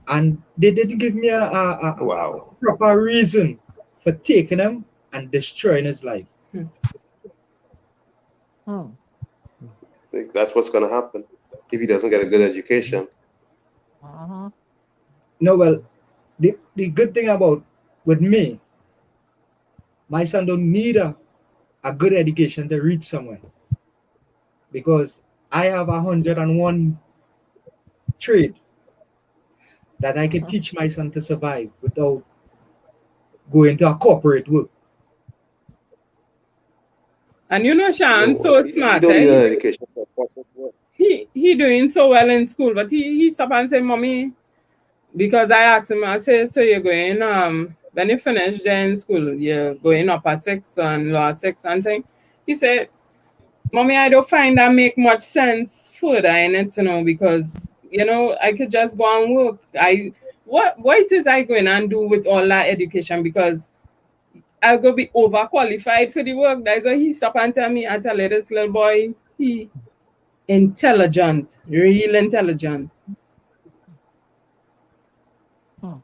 H: And they didn't give me a
D: Wow.
H: proper reason for taking him and destroying his life.
E: Hmm.
D: I think that's what's going to happen if he doesn't get a good education.
E: Uh-huh.
H: No, well, the good thing about with me, my son don't need a good education to reach somewhere because I have 101 trade that I can teach my son to survive without going to a corporate work.
G: And you know, Sean,
D: So
G: so
D: he
G: smart.
D: don't need
G: Eh?
D: an education.
G: He doing so well in school, but he stop and say, "Mommy," because I asked him, I say, "So you're going when you finish there in school, you're going upper six and lower six and thing." He said, "Mommy, I don't find that make much sense further in it, because I could just go and work. What it is I going and do with all that education, because I'll go be overqualified for the work." That's why he stop and tell me, I tell this little boy, he intelligent, real intelligent.
F: So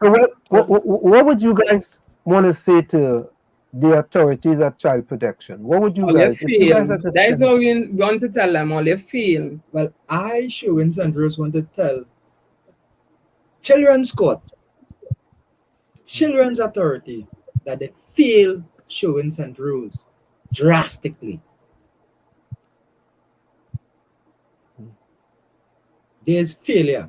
F: what would you guys want to say to the authorities at child protection? What would you
G: All you
F: guys, if you guys
G: feel.
F: had to
G: That is
F: send,
G: what we want to tell them, all you feel.
H: Well, I, Sherwin St. want to tell Children's Court, Children's Authority, that they fail Sherwin St. drastically. There's failure.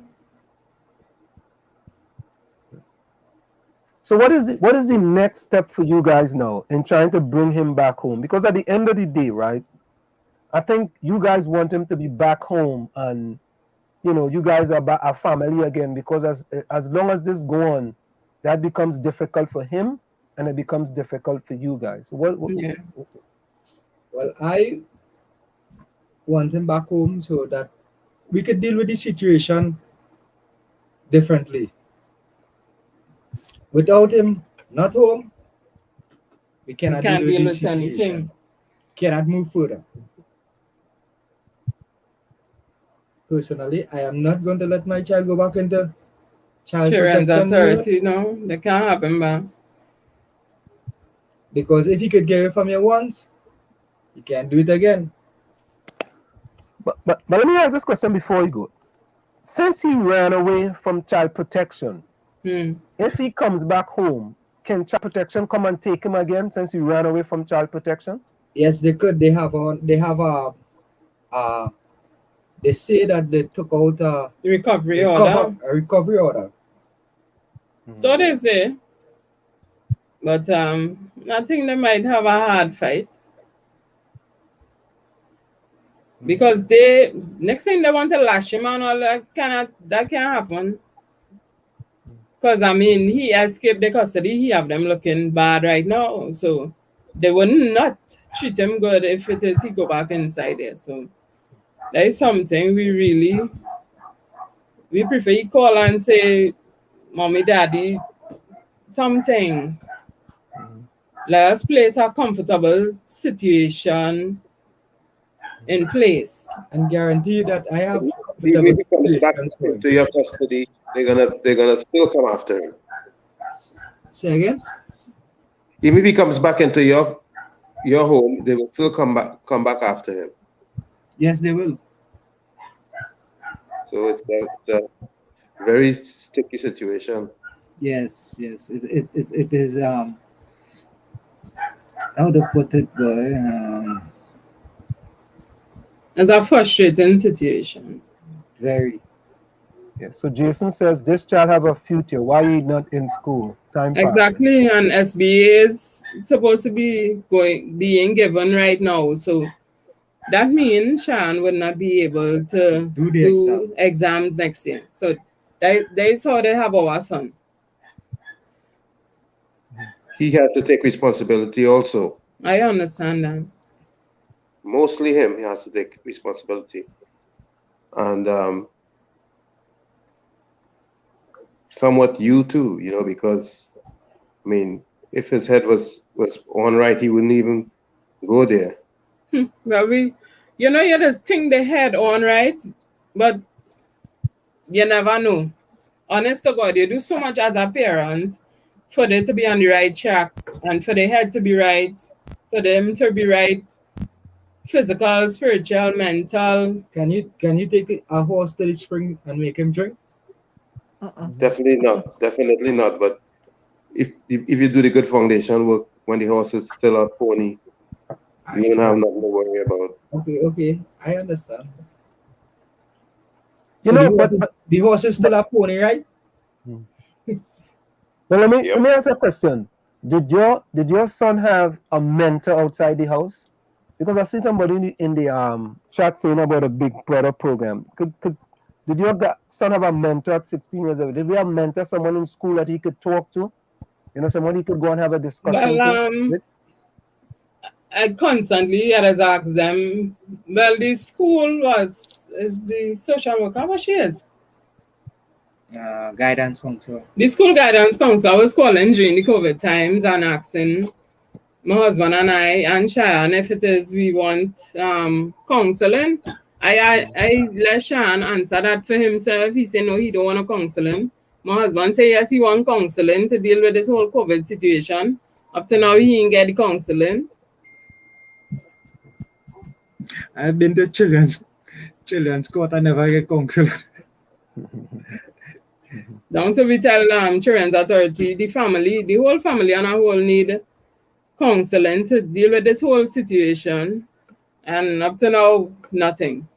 F: so what is the next step for you guys now in trying to bring him back home? Because at the end of the day, right, I think you guys want him to be back home, and you guys are a family again, because as long as this go on, that becomes difficult for him and it becomes difficult for you guys. So
G: Yeah.
H: Well, I want him back home so that we could deal with the situation differently. Without him not home, we cannot
G: can't
H: deal with
G: deal
H: this
G: with
H: situation.
G: anything.
H: Cannot move further. Personally, I am not going to let my child go back into child
G: Children's
H: protection unit,
G: authority, they can't happen back.
H: because if he could get away from you once, he can't do it again.
F: but let me ask this question before you go. Since he ran away from child protection, if he comes back home, can child protection come and take him again since he ran away from child protection?
H: Yes, they could. They say that they took out a
G: Recovery order.
H: recovery order.
G: So they say. But I think they might have a hard fight. Because next thing they want to lash him and all that can't happen. Because he escaped the custody, he have them looking bad right now. So they would not treat him good if it is he go back inside there. So that is something we prefer you call and say, "Mommy, Daddy, something. Let us place a comfortable situation in place."
H: And guarantee you that I have
D: Even if he comes back into your custody, they're gonna still come after him.
H: Say again?
D: Even if he comes back into your home, they will still come back after him.
H: Yes, they will.
D: So it's a very sticky situation.
H: Yes. It is how to put it, boy.
G: It's a frustrating situation.
H: Very.
F: Yeah. So Jason says this child have a future. Why he not in school? Time passing.
G: Exactly, and SBA is supposed to be being given right now. So that means Sean would not be able to do exams next year. So that is how they have our son.
D: He has to take responsibility also.
G: I understand that.
D: Mostly him, he has to take responsibility. And somewhat you too, because if his head was on right, he wouldn't even go there.
G: Well, you just think the head on right, but you never know. Honest to God, you do so much as a parent for them to be on the right track and for the head to be right, for them to be right, physical, spiritual, mental.
H: Can you take a horse to the spring and make him drink?
D: Definitely not. But if you do the good foundation work when the horse is still a pony, you won't have nothing to worry about.
H: Okay, I understand.
F: You
H: So
F: know,
H: the horse is still a pony, right?
F: Well, let me ask a question. Did your son have a mentor outside the house? Because I see somebody in the chat saying about a Big Brother program. Did your son have a mentor at 16 years old? Did he have a mentor, someone in school that he could talk to? Someone he could go and have a discussion
G: Well, I constantly always ask them, well, the school is the social worker, what she is?
H: Guidance counselor.
G: The school guidance counselor. I was calling during the COVID times and asking my husband and I and Shayan if it is we want counseling. I let Shayan answer that for himself. He said no, he don't want counseling. My husband said yes, he want counseling to deal with this whole COVID situation. Up to now, he didn't get the counseling.
H: I've been to children's court. I never get counseling.
G: Down to we tell Children's Authority, the whole family and a whole need counseling to deal with this whole situation, and up to now, nothing.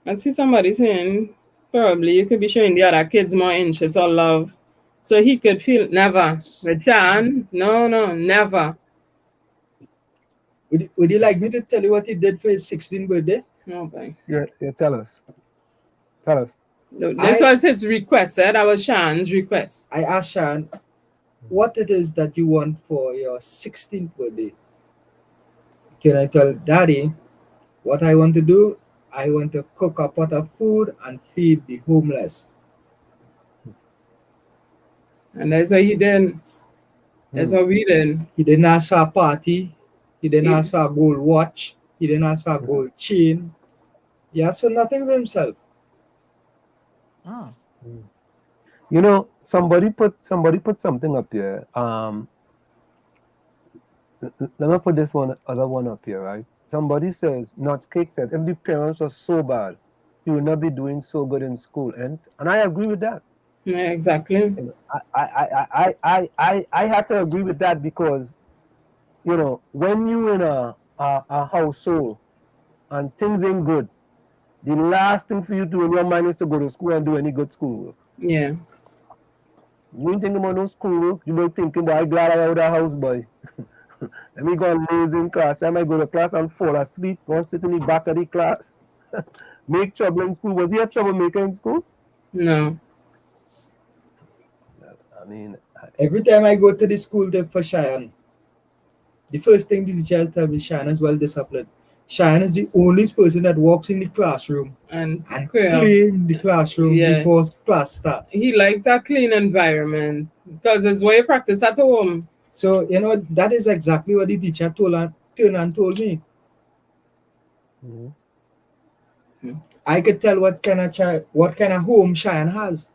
G: I see somebody saying probably you could be showing the other kids more interest or love, so he could feel never. With Sean, no, never.
H: Would you like me to tell you what he did for his 16th birthday?
G: No, boy.
F: Yeah, tell us.
G: No, this was his request. That was Sean's request.
H: I asked Sean what it is that you want for your 16th birthday. Can I tell Daddy what I want to do? I want to cook a pot of food and feed the homeless.
G: And that's what he did. That's what we did.
H: He didn't ask for a party. He didn't ask for a gold watch. He didn't ask for a gold chain. He asked for nothing for himself.
F: Somebody put something up here. Let me put this other one up here, right? Somebody says, Not Cake said, if the parents were so bad, you would not be doing so good in school, and I agree with that.
G: Yeah, exactly.
F: I had to agree with that because, when you in a household and things ain't good, the last thing for you to do in your mind is to go to school and do any good schoolwork.
G: Yeah.
F: You ain't thinking about no schoolwork. You be thinking, boy, I'm glad I out of the house, boy. Let me go and lazy in class. I might go to class and fall asleep. Go and sit in the back of the class. Make trouble in school. Was he a troublemaker in school?
G: No.
F: I mean,
H: every time I go to the school for Cheyenne, the first thing the teachers tell me, Cheyenne is well disciplined. Cheyenne is the only person that walks in the classroom and clean the classroom before class starts.
G: He likes a clean environment because it's where you practice at home.
H: So, that is exactly what the teacher turned and told me. Mm-hmm. I could tell what kind of home Cheyenne has.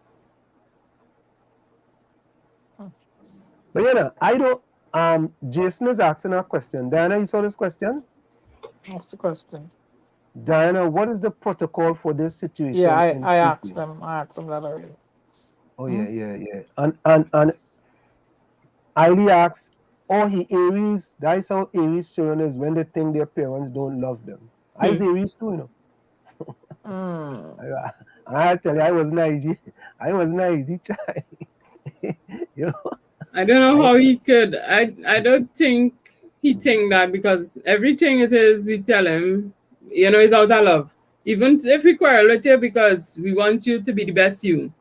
F: But I don't. Jason is asking a question. Diana, you saw this question?
E: What's the question?
F: Diana, what is the protocol for this situation?
E: Yeah, I asked them. I asked them that earlier.
F: Oh yeah. And Eiley asks, he Aries. That's how Aries children is when they think their parents don't love them. I was Aries too, I tell you, I was an easy child.
G: I don't know how he could. I don't think he think that because everything it is we tell him, is out of love. Even if we quarrel with you because we want you to be the best you.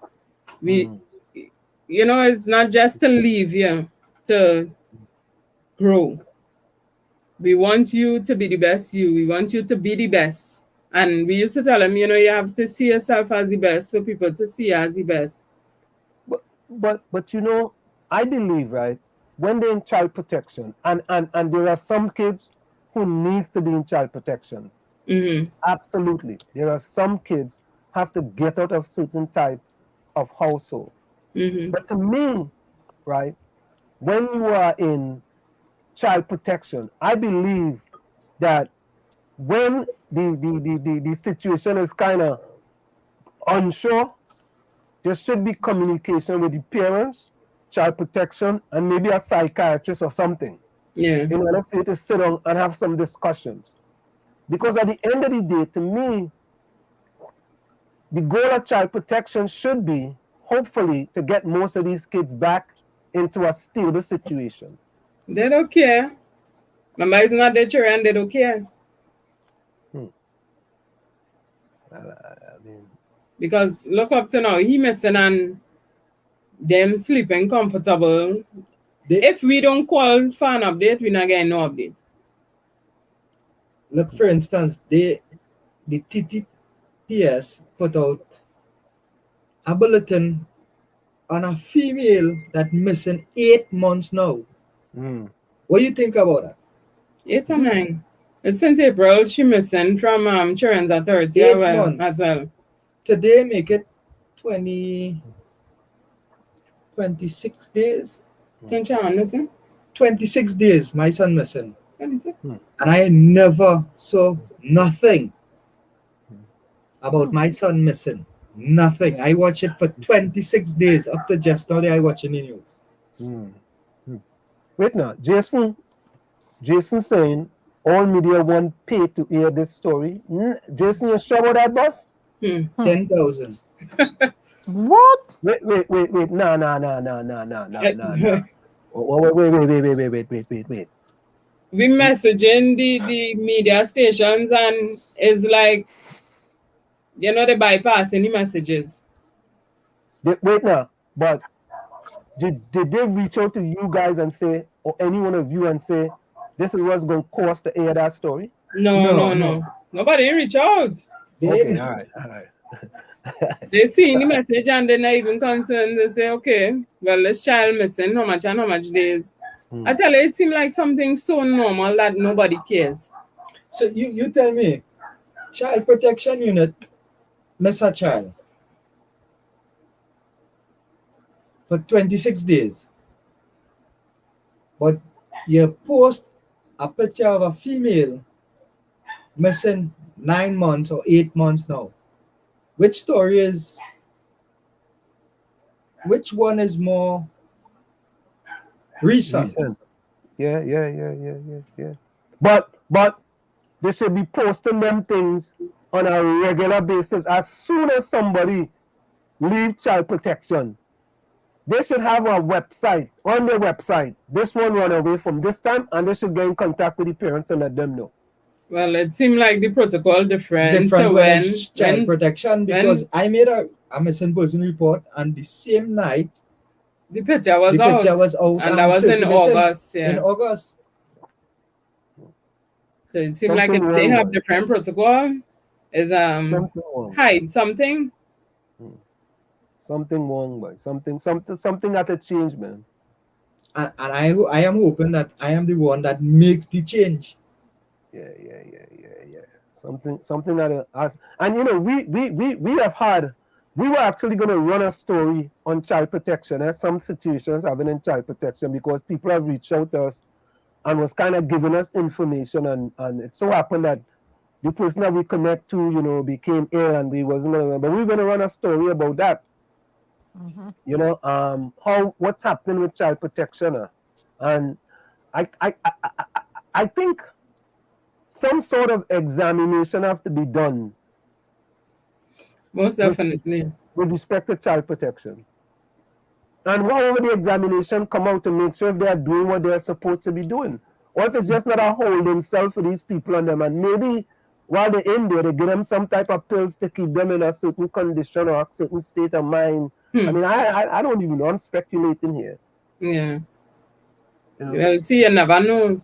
G: It's not just to leave you to grow. We want you to be the best you. We want you to be the best. And we used to tell him, you have to see yourself as the best for people to see you as the best.
F: But you know, I believe, right, when they're in child protection, and there are some kids who needs to be in child protection.
G: Mm-hmm.
F: Absolutely. There are some kids have to get out of certain type of household.
G: Mm-hmm.
F: But to me, right, when you are in child protection, I believe that when the situation is kind of unsure, there should be communication with the parents, child protection, and maybe a psychiatrist or something
G: Yeah.
F: in order for you to sit down and have some discussions. Because at the end of the day, to me, the goal of child protection should be, hopefully, to get most of these kids back into a stable situation.
G: They don't care. Remember, it's not their children, they don't care.
F: Hmm. I mean,
G: Because look up to now, he missing and them sleeping comfortable. If we don't call for an update, we're not getting no update.
H: Look, for instance, the TTPS put out a bulletin on a female that missing 8 months now. What do you think about that?
G: 8 or 9. Since April, she missing from Children's Authority
H: 8 months.
G: as well.
H: Today make it 26 days.
G: Since you're missing?
H: 26 days, my son missing.
G: 26.
H: And I never saw nothing about my son missing. Nothing. I watch it for 26 days. Up to just now, I watching the news.
F: Wait now, Jason saying all media won't pay to hear this story. Jason, you sure about that, boss?
H: 10,000.
E: What?
F: Wait. No. Wait.
G: We messaging the media stations and it's like, you know, they bypassing the messages.
F: Wait now, but did they reach out to you guys and say, or any one of you and say, this is what's going to cost to air that story?
G: No. Nobody reach out.
F: Okay, all right.
G: They see the message and they're not even concerned. They say, okay, well, this child missing, how much and how much days. I tell you, it seems like something so normal that nobody cares.
H: So you tell me, child protection unit miss a child for 26 days. But you post a picture of a female missing 9 months or 8 months now. Which one is more recent?
F: Yeah. But they should be posting them things on a regular basis. As soon as somebody leave child protection, they should have a website, on their website, this one run away from this time, and they should get in contact with the parents and let them know.
G: Well, it seemed like the protocol different
H: when child protection, because I made a missing person report, and the same night
G: the picture was out, and that was in August.
H: In August.
G: So it seemed like if they have different protocol, is hide something.
F: Something wrong, boy. Something had to change, man.
H: And I am hoping that I am the one that makes the change.
F: Yeah. Something that and you know, we were actually going to run a story on child protection. There's some situations having in child protection because people have reached out to us and was kind of giving us information, and it so happened that the person that we connect to, you know, became ill and we wasn't going to, but we were going to run a story about that. You know, what's happening with child protection, and I think some sort of examination have to be done.
G: Most definitely.
F: With respect to child protection. And however the examination come out to make sure if they are doing what they're supposed to be doing. Or if it's just not a holding cell for these people on them, and maybe while they're in there, they give them some type of pills to keep them in a certain condition or a certain state of mind. I mean, I don't even know. I'm speculating here.
G: Yeah. You know? Well, see, you never know.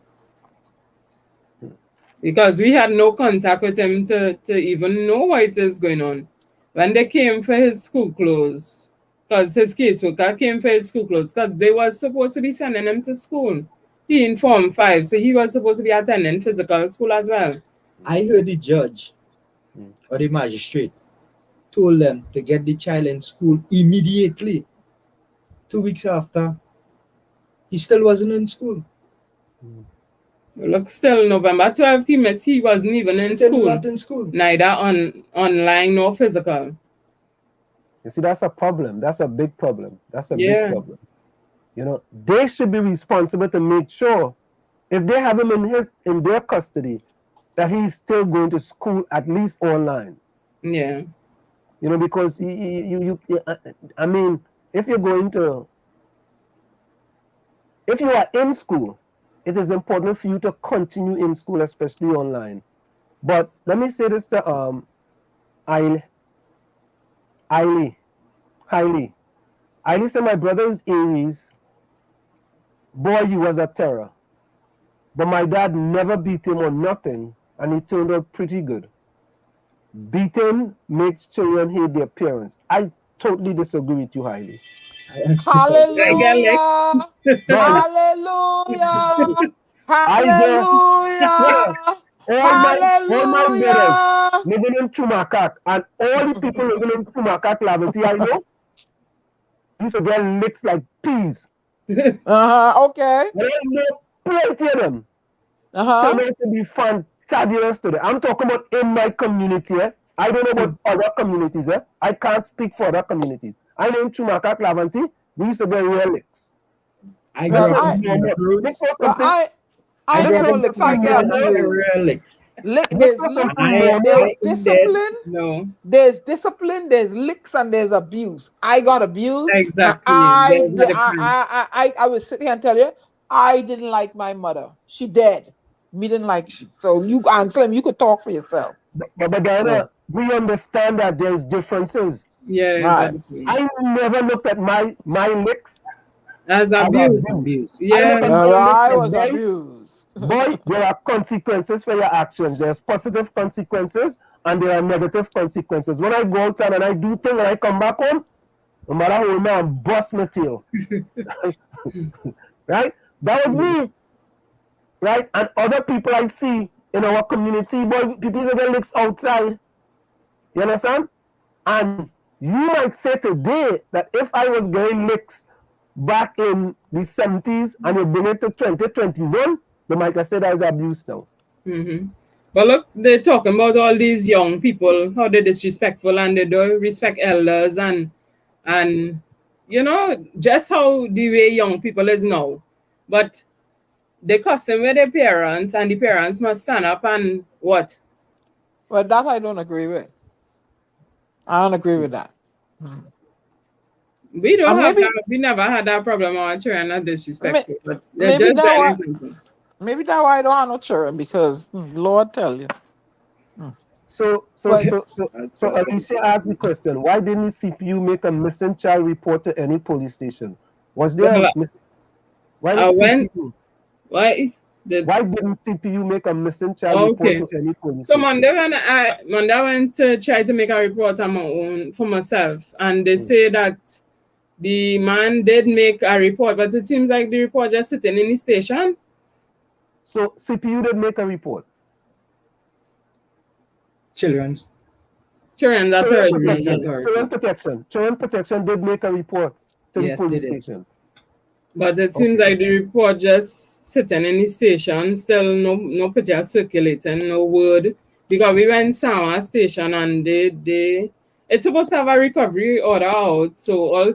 G: Because we had no contact with him to even know what is going on. When they came for his school clothes, because his caseworker came for his school clothes because they were supposed to be sending him to school. He in Form 5, so he was supposed to be attending physical school as well.
H: I heard the judge or the magistrate told them to get the child in school immediately. 2 weeks after, he still wasn't in school.
G: Look, still November 12th, he wasn't even in
H: Still
G: school.
H: not in school.
G: Neither online nor physical.
F: You see, that's a problem. That's a big problem. That's a
G: Yeah.
F: big problem. You know, they should be responsible to make sure if they have him in their custody, that he's still going to school at least online.
G: Yeah.
F: You know, because I mean, if you are in school, it is important for you to continue in school, especially online. But let me say this to Hailey said, my brother is Aries. Boy, he was a terror. But my dad never beat him or nothing, and he turned out pretty good. Beating makes children hate their parents. I totally disagree with you, Hailey.
E: Hallelujah!
F: Hallelujah! All my brothers living in Chumakak, and all the people living in Chumakak, Laventi, I know, used to get licks like peas.
E: Okay.
F: But I know plenty of them turned out to be fantabulous today. I'm talking about in my community. I don't know about other communities. I can't speak for other communities. I know in Chumakak, Laventi, we used to get real licks.
H: I grew up in
E: I know licks I get
H: licks.
E: There's discipline.
G: No.
E: There's discipline, there's licks, and there's abuse. I got abused.
G: Exactly.
E: I will sit here and tell you, I didn't like my mother. She dead. Me didn't like she. So you answer him, you could talk for yourself.
F: But Diana, we understand that there's differences.
G: Yeah, exactly.
F: I never looked at my licks
G: as abuse.
E: Yeah, I was abused.
F: Boy, there are consequences for your actions. There's positive consequences and there are negative consequences. When I go outside and I do things and I come back home, no matter how old man, bust my tail. Right? That was me. Right? And other people I see in our community, boy, people that get licks outside. You understand? And you might say today that if I was getting licks back in the 70s and you bring it to 2021, they might have said I was abused now.
G: But look, they're talking about all these young people, how they're disrespectful and they don't respect elders and you know, just how the way young people is now. But they custom with their parents and the parents must stand up and what?
E: Well, that I don't agree with. I don't agree with that.
G: We don't have that. We never had that problem. Our children are disrespectful. But
E: maybe that's why I don't have no children, because Lord tell you.
F: So Alicia asked the question: why didn't the CPU make a missing child report to any police station? Was there why didn't CPU make a missing child report to any police
G: station? So Monday went to try to make a report on my own for myself, and they say that the man did make a report, but it seems like the report just sitting in the station.
F: So CPU did make a report.
H: Children
F: Protection did make a report to the police station.
G: But it seems like the report just sitting in the station, still no picture circulating, no word. Because we went to our station and it's supposed to have a recovery order out, so all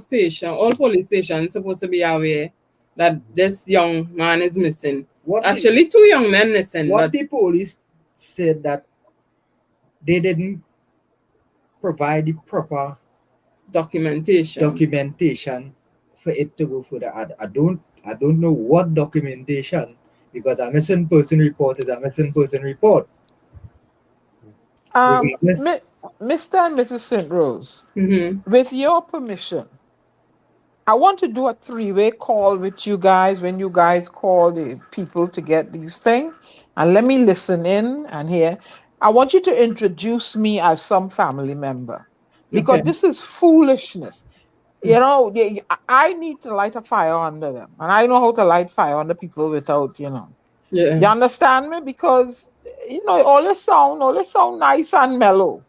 G: police stations supposed to be aware that this young man is missing. Actually, 2 young men missing.
H: What the police said that they didn't provide the proper documentation for it to go further. I don't know what documentation, because a missing person report is a missing person report.
E: Mr. and Mrs. St. Rose, with your permission, I want to do a 3-way call with you guys when you guys call the people to get these things. And let me listen in and hear. I want you to introduce me as some family member, because this is foolishness. You know, I need to light a fire under them, and I know how to light fire under people without, you know. You
G: Yeah.
E: understand me? Because you know, all this sound nice and mellow.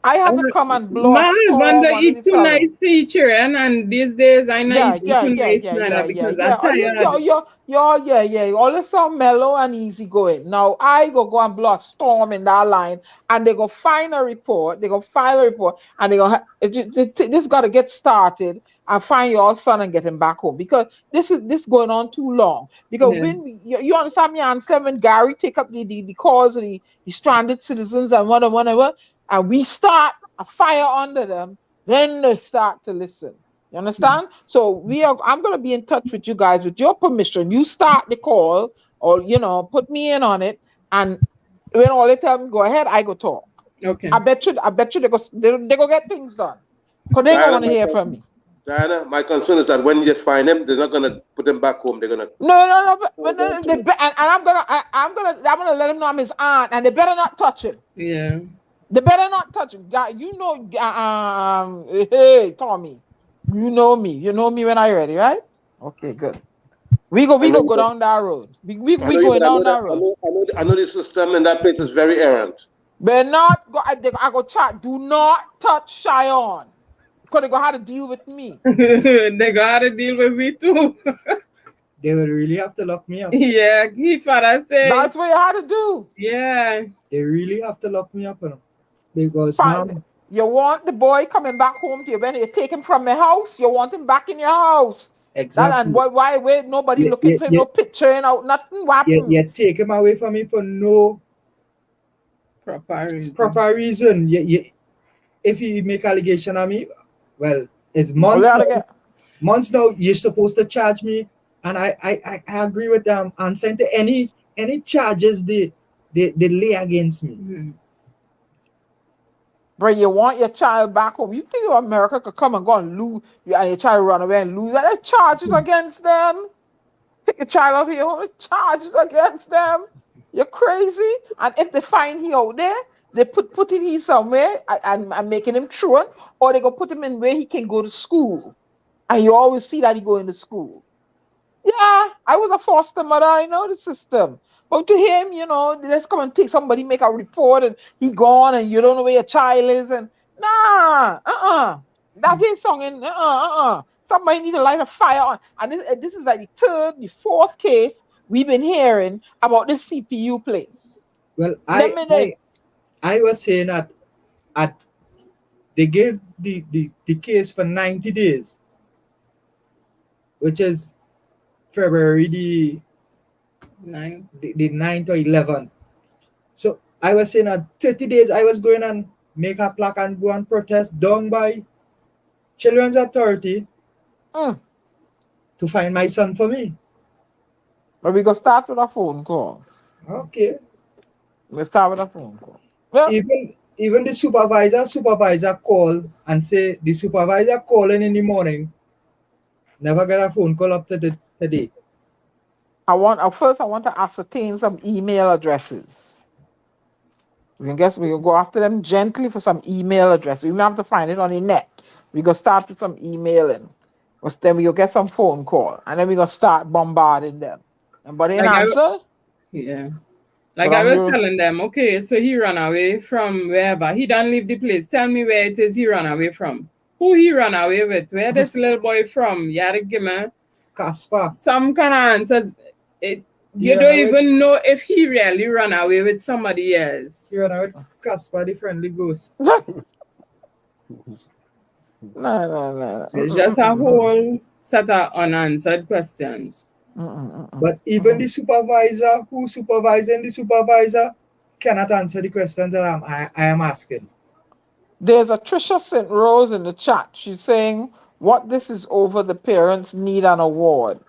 E: I had to come and blow a
G: My husband
E: storm
G: don't
E: on the
G: eat too
E: fellow.
G: nice for each children, and these days I'm not
E: Yeah,
G: eating
E: yeah,
G: too
E: yeah,
G: nice
E: yeah,
G: neither
E: yeah, yeah,
G: because
E: yeah.
G: I'm tired.
E: Yeah, yeah. All this sound mellow and easy going. Now I go and blow a storm in that line, and they go find a report. They go file a report, and they go. This got to get started and find your son and get him back home because this going on too long. Because
G: Yeah.
E: when you understand me, Ansel, when Gary take up the cause of the stranded citizens and whatever, and we start a fire under them, then they start to listen. You understand? So I'm gonna be in touch with you guys with your permission. You start the call, or you know, put me in on it, and when all they tell me go ahead, I go talk.
G: Okay.
E: I bet you they go get things done. Cause they ain't gonna
D: Diana,
E: want to hear from me.
D: Diana, my concern is that when you find them, they're not gonna put them back home. They're gonna.
E: No, but no, and I'm gonna let him know I'm his aunt, and they better not touch him.
G: Yeah.
E: They better not touch him. You know, hey Tommy, you know me. You know me when I ready, right? Okay, good. We
D: I know,
E: go down that road. We
D: I know you,
E: going
D: but I
E: down
D: know that
E: that road.
D: I know the system in that place is very errant.
E: But not go. I go chat. Do not touch Cheyenne. Because they go how to deal with me.
G: They gotta deal with me too.
H: They will really have to lock me up.
G: Yeah, he father say.
E: That's what you had to do.
G: Yeah.
H: They really have to lock me up, you know, because now
E: Fine. You want the boy coming back home to you when you take him from your house. You want him back in your house. That and
H: exactly
E: why wait nobody looking for him, no picture and out nothing. What happened?
H: you take him away from me for no
G: Proper reason.
H: proper reason. If you make allegation on me, well, it's
E: Well,
H: months
E: they had to
H: now.
E: get-
H: Months now, you're supposed to charge me, and I agree with them and send to any charges they lay against me.
G: Mhm.
E: But you want your child back home. You think America could come and go and lose and your child run away and lose? There are charges against them. Take your child out of your home, charges against them. You're crazy. And if they find he out there, they put it here somewhere and making him truant, or they go put him in where he can go to school. And you always see that he going to school. Yeah, I was a foster mother. I know the system. But to him, you know, let's come and take somebody, make a report, and he gone, and you don't know where your child is, and that's his song. And somebody need to light a fire on. And this is like the fourth case we've been hearing about this CPU place.
H: Well,
E: Them in there.
H: I was saying that they gave the case for 90 days, which is February the 9th or 11th. So I was saying that 30 days I was going and make a plaque and go and protest down by Children's Authority to find my son for me.
E: But we go start with a phone call.
H: Okay.
E: We'll start with a phone call. Well,
H: Even the supervisor call and say the supervisor calling in the morning never got a phone call up to today.
E: I want to ascertain some email addresses. We can go after them gently for some email address. We may have to find it on the net. We go start with some emailing. Then we go get some phone call, and then we go start bombarding them. And but they answer.
G: Yeah. Like I was telling them, okay, so he ran away from wherever. He done leave the place. Tell me where it is he ran away from. Who he ran away with? Where this little boy from? You had to give me
H: Casper.
G: some kind of answers. You don't even know if he really ran away with somebody else.
H: He ran away with Casper, the friendly ghost.
E: No.
G: It's just a whole set of unanswered questions.
H: But even the supervisor who supervising the supervisor cannot answer the questions that I am asking.
E: There's a Trisha St. Rose in the chat. She's saying, what this is over, the parents need an award.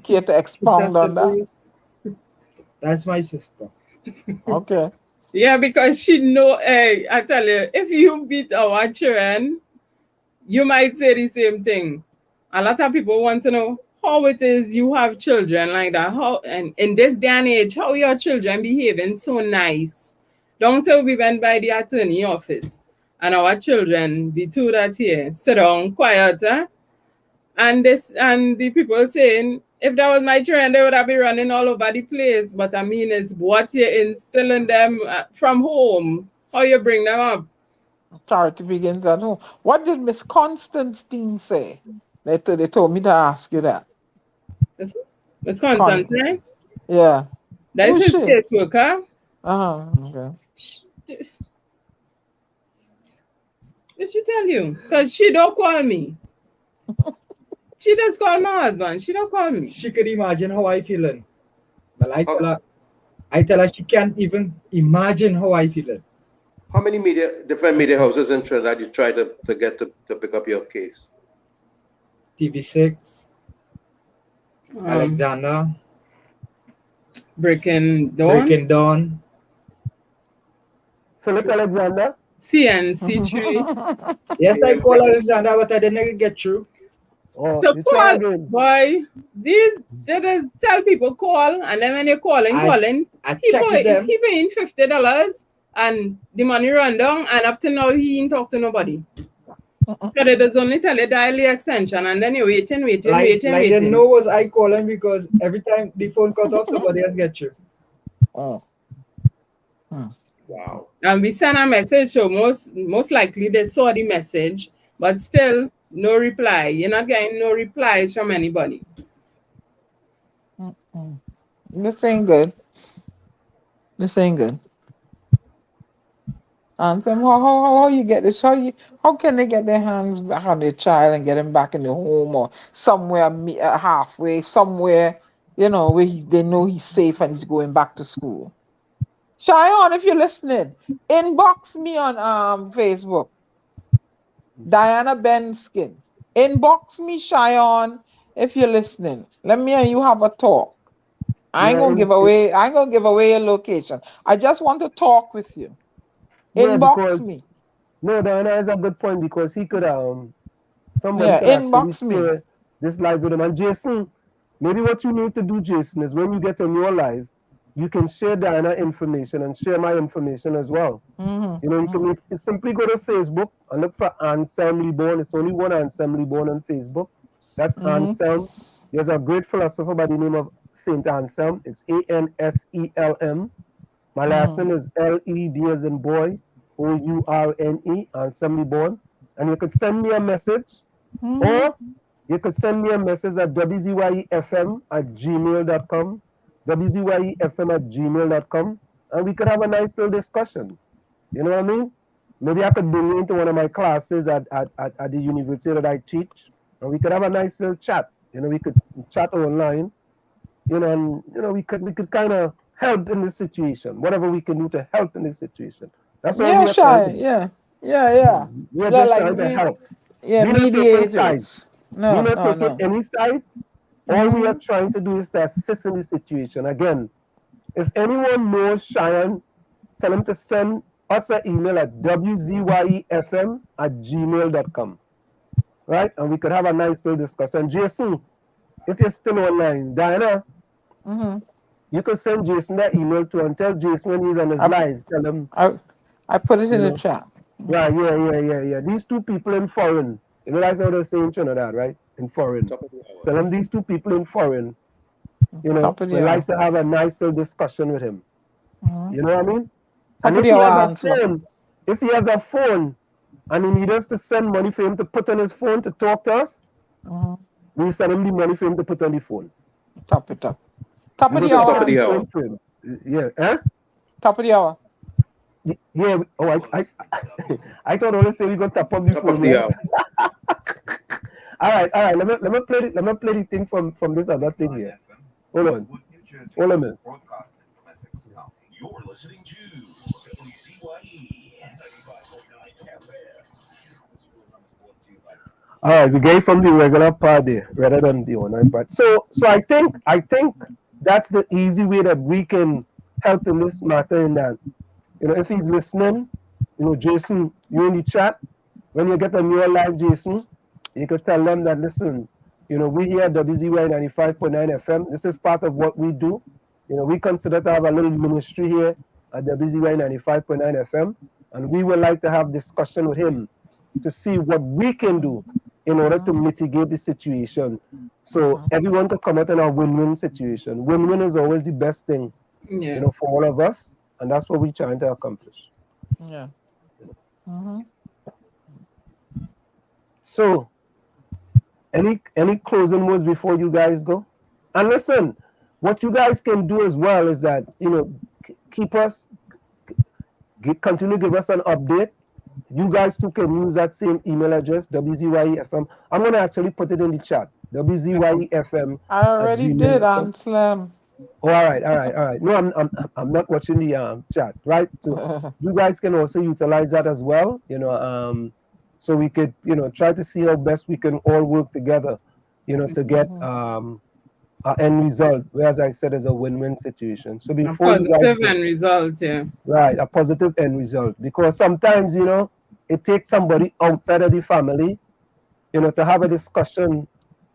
E: Care to expound on that?
H: That's my sister.
E: Okay.
G: Yeah, because she know, I tell you, if you beat our children, you might say the same thing. A lot of people want to know how it is you have children like that. How, and in this day and age, how your children behaving so nice. Don't tell we went by the attorney office. and our children, the two that here, sit down quiet, and the people saying, if that was my children, they would have been running all over the place. But I mean, it's what you're instilling them from home, how you bring them up.
E: Charity begins at home. What did Miss Constantine say? They told me to ask you that.
G: Miss Constantine?
E: Yeah.
G: That's
E: Who's
G: his
E: she?
G: caseworker.
E: Okay.
G: Did she tell you? Because she don't call me. She just call my husband. She don't call me.
H: She could imagine how I feeling. But I tell her she can't even imagine how I feeling.
D: How many different media houses in Trinidad you try to get to pick up your case?
H: TV6, Alexander,
G: Breaking Dawn,
F: Philip Alexander,
G: CNC3.
H: Yes, I call Alexander, but I didn't get through.
F: Oh,
G: So
F: you try
G: call,
F: again.
G: boy. They just tell people call, and then when you're calling,
H: I text them.
G: he paying $50, and the money run down, and up to now he ain't talk to nobody. So they just only tell you dial the extension, and then you're waiting.
H: Like they know was I calling because every time the phone cut off, somebody else get you.
E: Oh.
D: Wow.
G: And we send a message, so most likely they saw the message, but still no reply. You're not getting no replies from anybody.
E: This ain't good. And then how you get this? How can they get their hands back on their child and get him back in the home or somewhere halfway, somewhere, where they know he's safe and he's going back to school? Cheyenne, if you're listening, inbox me on Facebook. Diana Benskin. Inbox me, Cheyenne, if you're listening. Let me and you have a talk. I ain't gonna give away your location. I just want to talk with you. Inbox me.
F: No, Diana is a good point because he could somebody could
E: inbox me.
F: Share this live with him. And Jason, maybe what you need to do, Jason, is when you get on your live, you can share Diana information and share my information as well.
E: Mm-hmm.
F: You can simply go to Facebook and look for Anselm Leborn. It's only one Anselm Leborn on Facebook. That's Anselm. There's a great philosopher by the name of St. Anselm. It's Anselm. My last name is Led as in boy, Ourne, Anselm Leborn. And you could send me a message, or you could send me a message at WZYEFM@gmail.com. WZYEFM@gmail.com, and we could have a nice little discussion. You know what I mean? Maybe I could bring you into one of my classes at the university that I teach, and we could have a nice little chat. We could chat online. And we could kind of help in this situation. Whatever we can do to help in this situation. That's all we are trying to do.
E: Yeah.
F: We are just trying to help.
E: Yeah,
F: we're not taking sides.
E: No,
F: we're not taking any sides. All we are trying to do is to assist in the situation. Again, if anyone knows Cheyenne, tell him to send us an email at WZYEFM@gmail.com. Right? And we could have a nice little discussion. Jason, if you're still online, Diana, you could send Jason that email to and tell Jason when he's on his live. Tell him.
E: I put it in the chat.
F: Yeah. These two people in foreign. That's how they say in Trinidad, right? In foreign. Tell them these two people in foreign. We like to have a nice little discussion with him. You know what I mean? And if he has a phone and he needs us to send money for him to put on his phone to talk to us, we send him the money for him to put on the phone.
E: Top of the hour.
F: Yeah. Huh?
E: Top of the hour.
F: Yeah. Oh, I thought I was saying we got top of the phone.
D: Top of the hour.
F: All right. Let me play the thing from this other thing here. Hold on a minute.
A: You're listening to WZYE 95.9 FM.
F: All right, we get it from the regular part there rather than the online part. So I think that's the easy way that we can help in this matter. In that, if he's listening, Jason, you in the chat. When you get on your live, Jason, you could tell them that listen, we here at WZYE 95.9 FM. This is part of what we do. We consider to have a little ministry here at WZYE 95.9 FM. and we would like to have discussion with him to see what we can do in order to mitigate the situation. So everyone could come out in a win-win situation. Win-win is always the best thing,
G: Yeah.
F: for all of us, and that's what we're trying to accomplish.
E: Yeah.
F: So, any closing words before you guys go? And listen, what you guys can do as well is that keep us, continue to give us an update. You guys too can use that same email address, WZYEFM. I'm gonna actually put it in the chat. WZYEFM
E: I
F: at
E: already did,
F: gmail.com.
E: Anselm.
F: Oh, all right. No, I'm not watching the chat, right? So you guys can also utilize that as well, so we could, try to see how best we can all work together, to get an end result. Where, as I said, is a win-win situation. So
G: A
F: before you guys
G: positive
F: go,
G: end result, yeah.
F: right, a positive end result, because sometimes, it takes somebody outside of the family, to have a discussion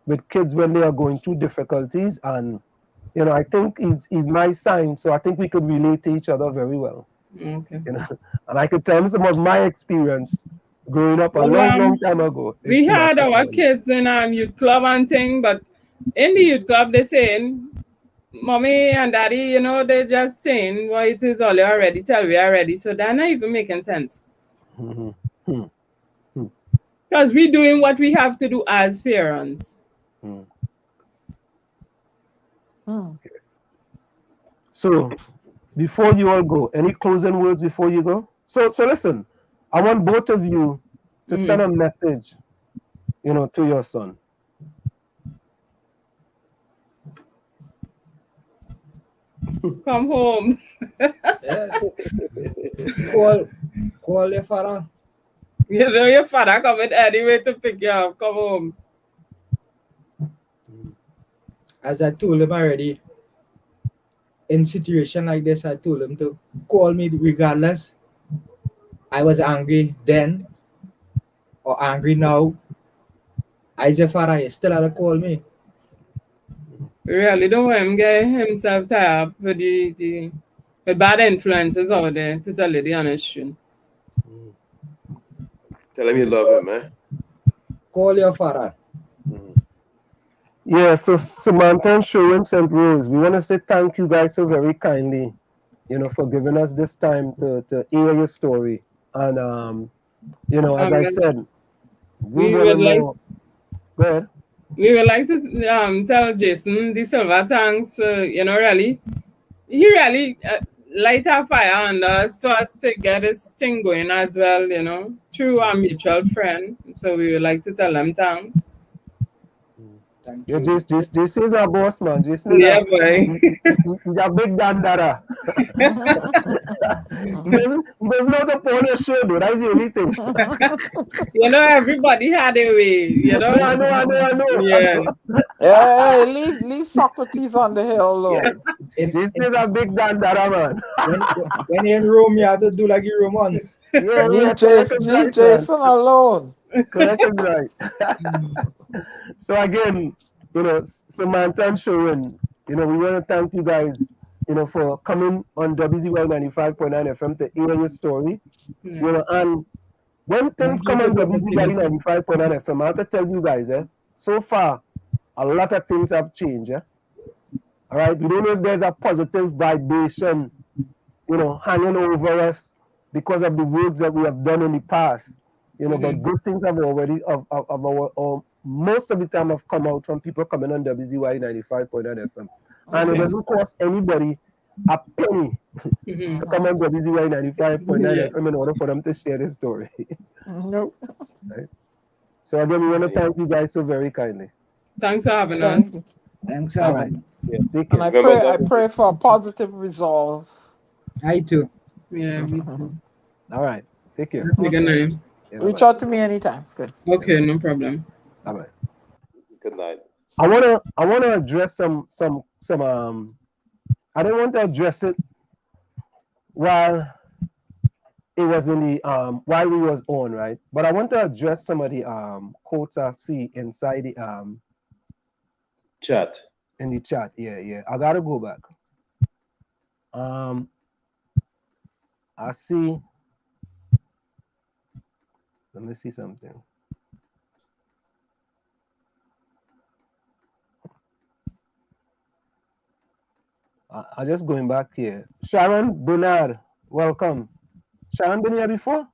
F: with kids when they are going through difficulties. And I think he's my sign, so I think we could relate to each other very well.
G: Okay.
F: And I could tell him some of my experience growing up a
G: Well,
F: long time ago.
G: We
F: in
G: had
F: Kumasi
G: our
F: Island.
G: kids in youth club and thing, but in the youth club they saying, mommy and daddy, they're just saying, well, it is all you already, tell we are ready. So they're not even making sense. Because we're doing what we have to do as parents.
F: So before you all go, any closing words before you go? So listen, I want both of you to send a message, to your son.
G: Come home.
H: Yeah. Call your father.
G: Your father coming anyway to pick you up. Come home.
H: As I told him already, in situation like this, I told him to call me regardless. I was angry then or angry now. As your father, you still had to call me.
G: We really don't want him get himself tied up with the bad influences out there, to tell you the honest truth.
D: Tell him you love him, man.
H: Call your father.
F: Yeah, so Samantha Sherwin St. we want to say thank you guys so very kindly, for giving us this time to air your story. And, as I said, we want to know. Go ahead.
G: We would like to tell Jason the silver thanks, really. He really light a fire under us so as to get his thing going as well, through our mutual friend. So we would like to tell him thanks.
H: Thank
F: Yeah,
H: you.
F: Jason is our boss, man. Jason is
G: boy.
F: He's a big dandara. he doesn't know the porn show, though. That's the only thing.
G: Everybody had a way,
F: No, I know.
G: Yeah.
E: Hey, leave Socrates on the hill alone.
F: Jason is a big dandara, man.
H: When you're in Rome, you have to do like you Romans.
F: Yeah,
E: Leave
F: right,
E: Jason alone.
F: Correct is right. So again, Samantha and Sherwin, we want to thank you guys, for coming on WZYE 95.9 FM to hear your story. And when things come on WZYE 95.9 FM, I have to tell you guys, so far, a lot of things have changed. All right, we don't know if there's a positive vibration, hanging over us because of the works that we have done in the past. But good things have already most of the time have come out from people coming on WZYE 95.9 FM. And it doesn't cost anybody a penny to come on WZYE 95.9 FM in order for them to share this story.
E: Nope.
F: Right? So again, we want to thank you guys so very kindly.
G: Thanks for having us.
H: Thanks,
F: All right. Yeah, take care.
E: And I pray for a positive resolve.
H: I too.
G: Yeah, me too.
F: All right. Take care.
G: Good night.
F: Yeah,
E: Reach out to me anytime. Good.
G: Okay, no problem.
F: All right.
D: Good night.
F: I wanna address some I don't want to address it while it was in the while we was on, right? But I want to address some of the quotes I see inside the
D: Chat.
F: in the chat. Yeah. I gotta go back. I see Let me see something. I'm just going back here. Sharon Bernard, welcome. Sharon been here before?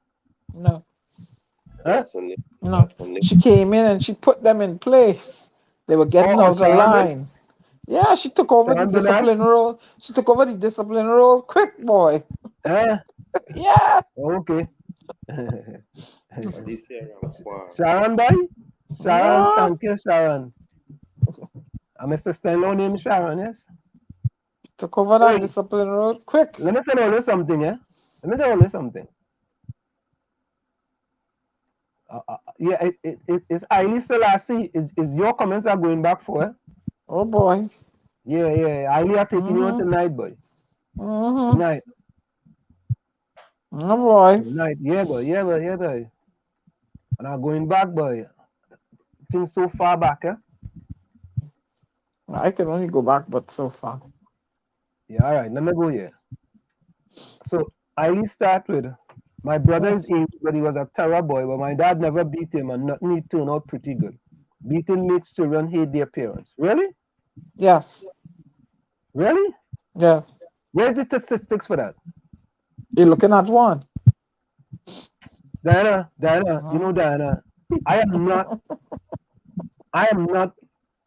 E: No,
F: Huh?
D: That's a name.
E: no.
D: That's a name.
E: She came in and she put them in place. They were getting
F: Oh,
E: out of
F: Sharon
E: line. Yeah, she took over the
F: Sharon Bernard?
E: discipline role. She took over the discipline role quick, boy.
F: Eh?
E: Yeah.
F: Okay.
D: Alicia Rampois.
F: Sharon, boy? Sharon,
E: Yeah.
F: thank you, Sharon. I'm a sister-in-law named Sharon, yes?
E: Took over that
F: Hey,
E: discipline role quick.
F: let me tell you something, yeah? Let me tell you something. Yeah, it's Haile Selassie. Is your comments are going back for it?
E: Oh boy.
F: Yeah. Haile are taking you on tonight, boy.
E: Mm-hmm.
F: Tonight.
E: Oh boy.
F: Tonight. Yeah, boy. And I'm going back, boy. Things so far back, eh?
E: I can only go back but so far.
F: Yeah, all right. Let me go here. So Haile start with my brother is 8, but he was a terror boy, but my dad never beat him and nothing he turned out pretty good. Beating makes children hate their parents. Really?
E: Yes.
F: Really?
E: Yes.
F: Where's the statistics for that?
E: You're looking at one.
F: Diana, you know, Diana, I am not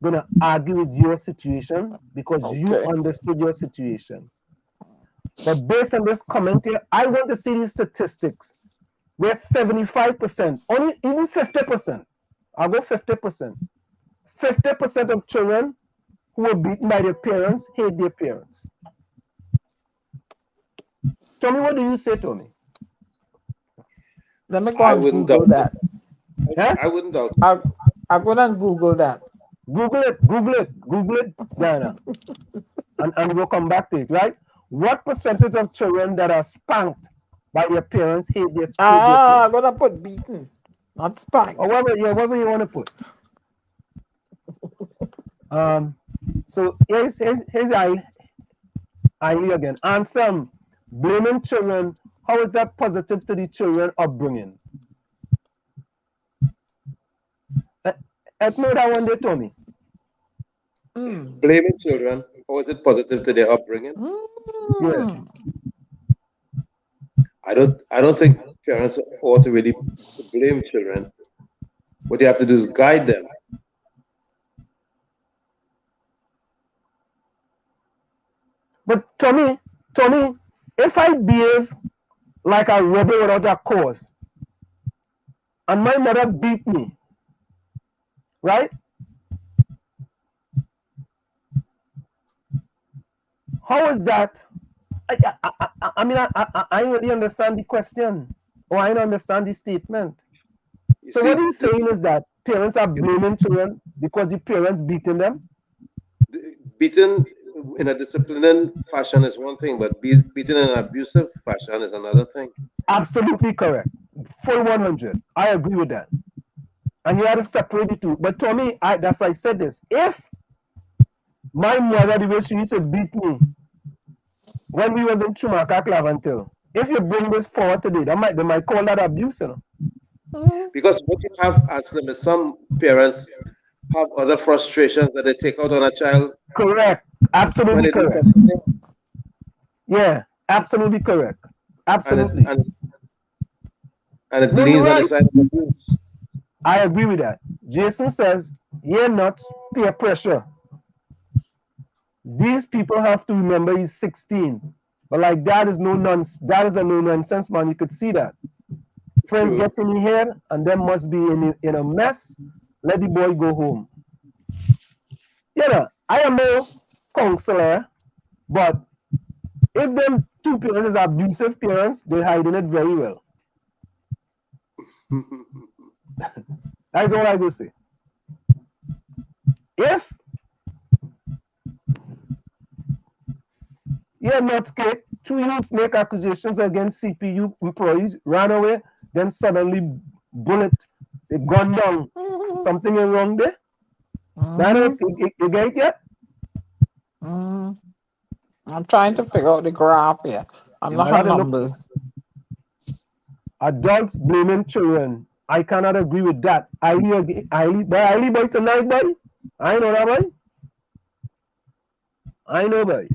F: gonna argue with your situation because you
E: Okay.
F: understood your situation. But based on this comment here, I want to see these statistics. Where 75%, only even 50%, I'll go 50%. 50% of children who were beaten by their parents hate their parents. Tommy, what do you say, Tommy?
E: Let me go
D: I
E: and
D: wouldn't
E: Google
D: doubt it.
E: that.
F: Huh?
D: I wouldn't doubt
E: I'll go and Google that.
F: Google it, Diana. And we'll come back to it, right? What percentage of children that are spanked by their parents hate their
E: I'm
F: parents?
E: gonna put beaten, not spank.
F: Or whatever you want to put. So here's Haile again. Answer, blaming children, how is that positive to the children upbringing? Help me with that one day, Tommy.
D: blaming children. How is it positive to their upbringing?
F: Yeah.
D: I don't think parents ought to really blame children. What you have to do is guide them.
F: But Tommy, if I behave like a rebel without a cause, and my mother beat me, right? How is that? I mean, I don't really understand the question, or I don't understand the statement.
D: You
F: So
D: see,
F: what he's saying is that parents are blaming children because the parents beating them?
D: beaten in a disciplining fashion is one thing, but beaten in an abusive fashion is another thing.
F: Absolutely correct. Full 100. I agree with that. And you have to separate the two. But Tommy, that's why I said this. If my mother, the way she used to beat me when we was in Chumaka Clavantil, if you bring this forward today, they might call that abuse, you know.
D: Because what you have, Aslam, is some parents have other frustrations that they take out on a child
F: Correct.
D: when
F: Absolutely
D: they do
F: correct.
D: something wrong.
F: Yeah, absolutely correct.
D: And
F: Absolutely.
D: it
F: No, you're
D: leans on the
F: right.
D: side of abuse.
F: I agree with that. Jason says, you're not peer pressure. These people have to remember he's 16. But like that is that is a no nonsense man. You could see that. Friends
D: True.
F: get in here and them must be in a mess. Let the boy go home. You know, I am no counselor, but if them two parents are abusive parents, they're hiding it very well. That's all I will say. If you're not scared, two youths make accusations against CPU employees, ran away, then suddenly bullet, they gone down. Something is wrong there. You get it yet?
E: I'm trying to figure out the graph here. I'm
F: You
E: not
F: might have
E: her
F: to look.
E: numbers.
F: Adults blaming children. I cannot agree with that. Highly boy tonight, boy. I know that, boy. I know, boy.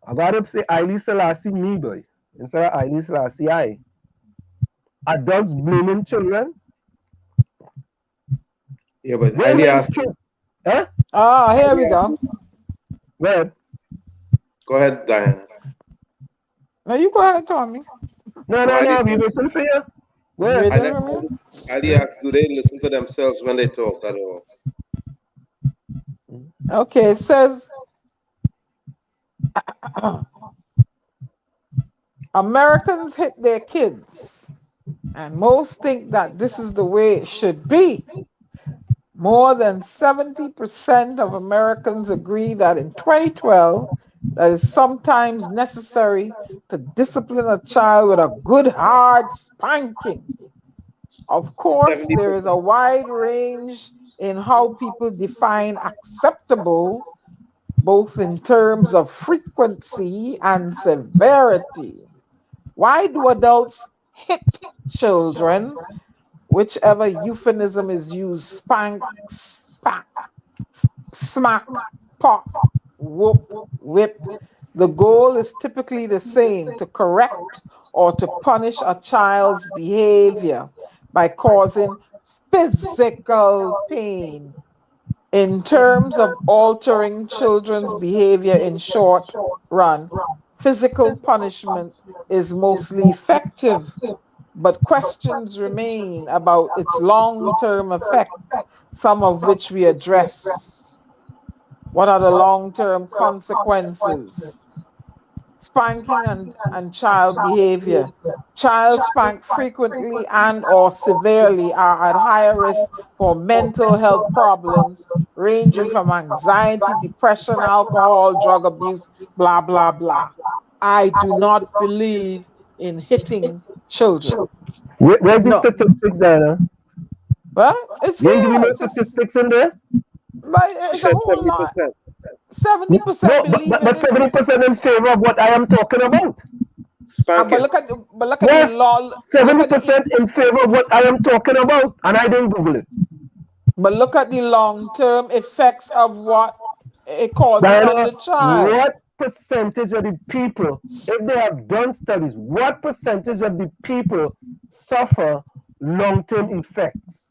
F: I gotta say Haile Selassie me, boy. Instead of Haile Selassie I. Adults blaming children.
D: Yeah, but
F: When
D: Haile
F: when
D: asked.
F: kids, huh?
E: Ah, here we go.
F: Well,
D: Go ahead, Diana.
E: Now you go ahead, Tommy.
F: no,
D: No,
F: no,
D: Haile
F: no. We
D: said.
F: waiting for you. Go
E: You
F: ahead.
E: waiting
D: Haile,
E: for me?
D: Haile asked, do they listen to themselves when they talk at all?
E: Okay, it says Americans hit their kids, and most think that this is the way it should be. More than 70% of Americans agree that in 2012, that is sometimes necessary to discipline a child with a good hard spanking. Of course, there is a
D: 70%.
E: wide range in how people define acceptable, both in terms of frequency and severity. Why do adults hit children? Whichever euphemism is used, spank, spank, smack, pop, whoop, whip. The goal is typically the same: to correct or to punish a child's behavior by causing physical pain. In terms of altering children's behavior in short run, physical punishment is mostly effective, but questions remain about its long-term effect, some of which we address. What are the long-term consequences? Spanking and child behavior. Child spanked frequently and or severely are at higher risk for mental health problems ranging from anxiety, depression, alcohol, drug abuse, blah, blah, blah. I do not believe in hitting children.
F: Where's the
E: No.
F: statistics, Diana?
E: Well, it's
F: You ain't give me
E: here.
F: no statistics in there?
E: But
D: She
E: it's a
D: said
E: whole lot.
D: 70%.
E: 70%
F: No,
E: believe
F: but
E: in it.
F: 70% in favor of what I am talking about.
E: But
D: Spanking.
E: look at the
F: Yes,
E: law. Look at the
F: 70% in favor of what I am talking about, and I didn't Google it.
E: but look at the long-term effects of what it causes on
F: Diana,
E: the child.
F: what percentage of the people, if they have done studies, what percentage of the people suffer long-term effects?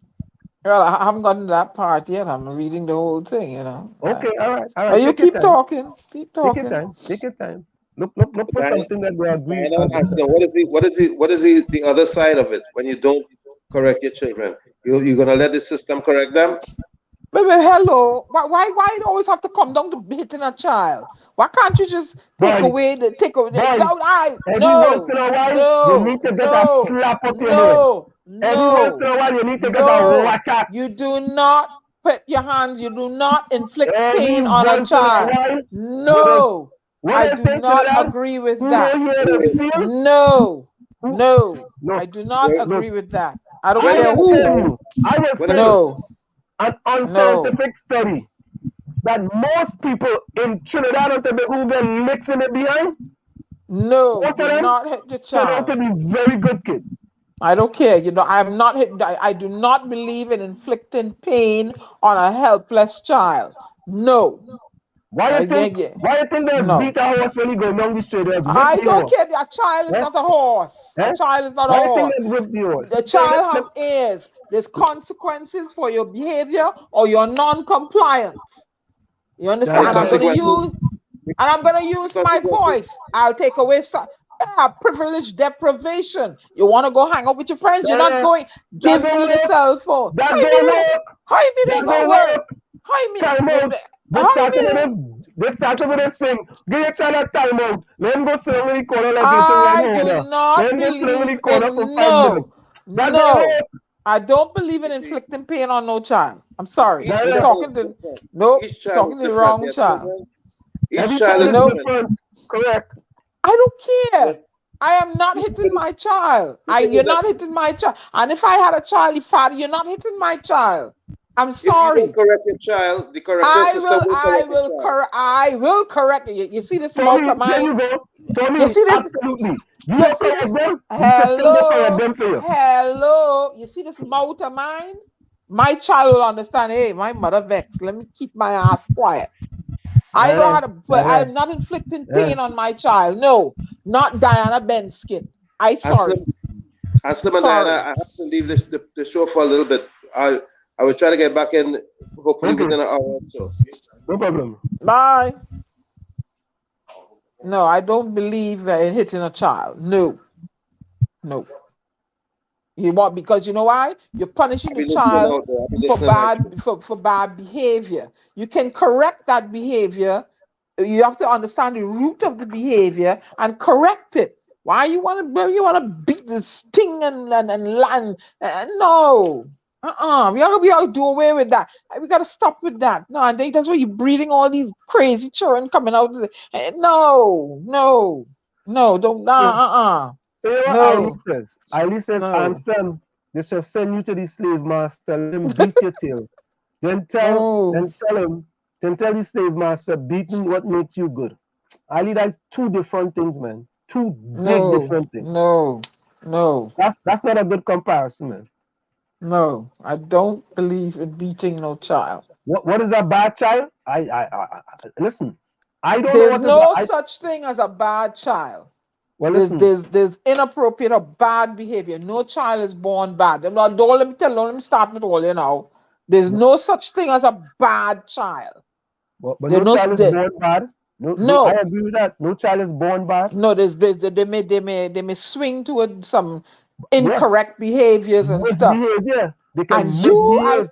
E: Well, I haven't gotten to that part yet. I'm reading the whole thing, you know.
F: Okay, all
E: But
F: right.
E: you
F: Take your
E: keep
F: time.
E: talking. Keep
F: Take your
E: talking.
F: time. Take your time. Look for
D: Diana,
F: something that we agree.
D: Diana asked them, what is the other side of it when you don't correct your children? You're gonna let the system correct them?
E: Baby, hello. Why you always have to come down to hitting a child? Why can't you just take
F: Boy,
E: away the take away the
F: boy,
E: no, I
F: every once
E: no
F: in a while, you
E: no
F: need to get a
E: no
F: slap up your head.
E: no
F: Every once in
E: no
F: a while, you need to get a
E: no.
F: whack at.
E: You do not put your hands, you do not inflict
F: Every
E: pain on a
F: once in a
E: child.
F: while, you just,
E: No,
F: what
E: I
F: I
E: do
F: say,
E: not
F: Trinidad,
E: agree with
F: who
E: that.
F: don't hear us feel,
E: No,
F: who,
E: no, I
F: look,
E: do not
F: look,
E: agree with that. I don't
D: When
F: I
E: care
D: a
F: will
E: who.
F: tell
D: child,
F: you, I will
D: when a,
F: say this,
E: No,
F: an
E: no.
F: unscientific study that most people in Trinidad and Tobago who get licks in the behind,
E: No,
F: most of
E: do
F: them
E: not hit your
F: turn out to
E: child.
F: be very good kids.
E: I don't care. You know, I'm not hit. I do not believe in inflicting pain on a helpless child. No.
F: Why you think?
E: Yeah.
F: Why you think there's
E: No.
F: beat a horse when you go down the street? There's whip
E: I
F: the
E: don't
F: horse.
E: care. A child is
F: Eh?
E: not a horse. A
F: Eh?
E: child is not a
F: Why you think
E: horse.
F: there's whip the horse?
E: The child have ears. There's consequences for your behavior or your non-compliance. You understand?
D: what
E: And
D: consequences?
E: I'm gonna use my voice. I'll take away some privilege deprivation. You want to go hang out with your friends? You're not going.
F: That
E: Give
F: don't
E: me the
F: work.
E: cell phone.
F: That
E: How you
F: don't
E: mean it?
F: work.
E: How you mean
F: That
E: it
F: don't
E: gonna work?
F: work.
E: How you mean?
F: Time out. They
E: How you
F: started
E: mean
F: with
E: it?
F: this. They started with this thing. Give your child a time out. Let him go sit in the corner like little
E: I
F: red
E: do
F: Honda. Let
E: not
F: him go sit in the
E: believe
F: corner for
E: in
F: 5 minutes. That don't
E: no.
F: work.
E: I don't believe in inflicting pain on no child. I'm sorry.
D: Each
E: You're
D: child is
E: talking to
D: different.
E: nope,
D: Each child is
E: talking to the
D: different.
E: wrong
D: Their
E: child.
D: children. Each
F: Every
D: child
F: child
D: is
F: is
E: Nope.
D: different.
F: different. Correct.
E: I don't care.
D: But
E: I am not hitting my child.
D: the thing
E: You're
D: is that
E: not hitting my child. And if I had a child, father, you're not hitting my child. I'm
D: If you
E: sorry.
D: don't correct your child, the correction system will correct your child.
E: I will correct you. You see this mouth
F: Tommy,
E: of
F: there
E: mine?
F: you go.
E: You
F: Tommy,
E: see this?
F: absolutely. You
E: You
F: don't
E: see
F: correct
E: this?
F: them, the system will correct
E: Hello,
F: them for you.
E: hello. You see this mouth of mine? My child will understand. Hey, my mother vexed. Let me keep my ass quiet. I know how to, but
F: Uh-huh.
E: I'm not inflicting
F: Uh,
E: pain on my child. No, not Diana Benskin. I
D: And
E: sorry.
D: Slim, and Slim and Diana,
E: Sorry.
D: I have to leave the show for a little bit. I will try to get back in hopefully
F: okay,
D: within an hour or so.
F: no problem.
E: Bye. No, I don't believe in hitting a child. No, no. You want, because you know why? You're punishing
D: I'll
E: the
D: be listening
E: child
D: out there. I'll be
E: for
D: listening out
E: for bad behavior. You can correct that behavior. You have to understand the root of the behavior and correct it. Why you want to beat the sting and land? No. We gotta do away with that. We gotta stop with that. No, and that's why you're breeding all these crazy children coming out. No, no, no, don't.
F: So, so you know what
E: No,
F: Eileen says,
E: no,
F: Ansem, they shall send you to the slave master, let him beat your tail.
E: no,
F: Then tell the slave master, beating what makes you good. Eileen, that's two different things, man. Two big
E: no,
F: different things.
E: no, no,
F: That's not a good comparison, man.
E: no. I don't believe in beating no child.
F: What is a bad child? Listen. I don't know
E: There's
F: what is
E: no such thing as a bad child.
F: well.
E: There's
F: Listen.
E: there's there's inappropriate or bad behavior. No child is born bad. Don't let me tell. Don't let me start with all you know. There's no such thing as a bad child.
F: But
E: There
F: no
E: no
F: child is born bad. I
E: no
F: agree with that. No child is born bad.
E: no. They may swing toward some
F: Yes,
E: incorrect behaviors and stuff.
F: misbehavior. They
E: And
F: can misbehave.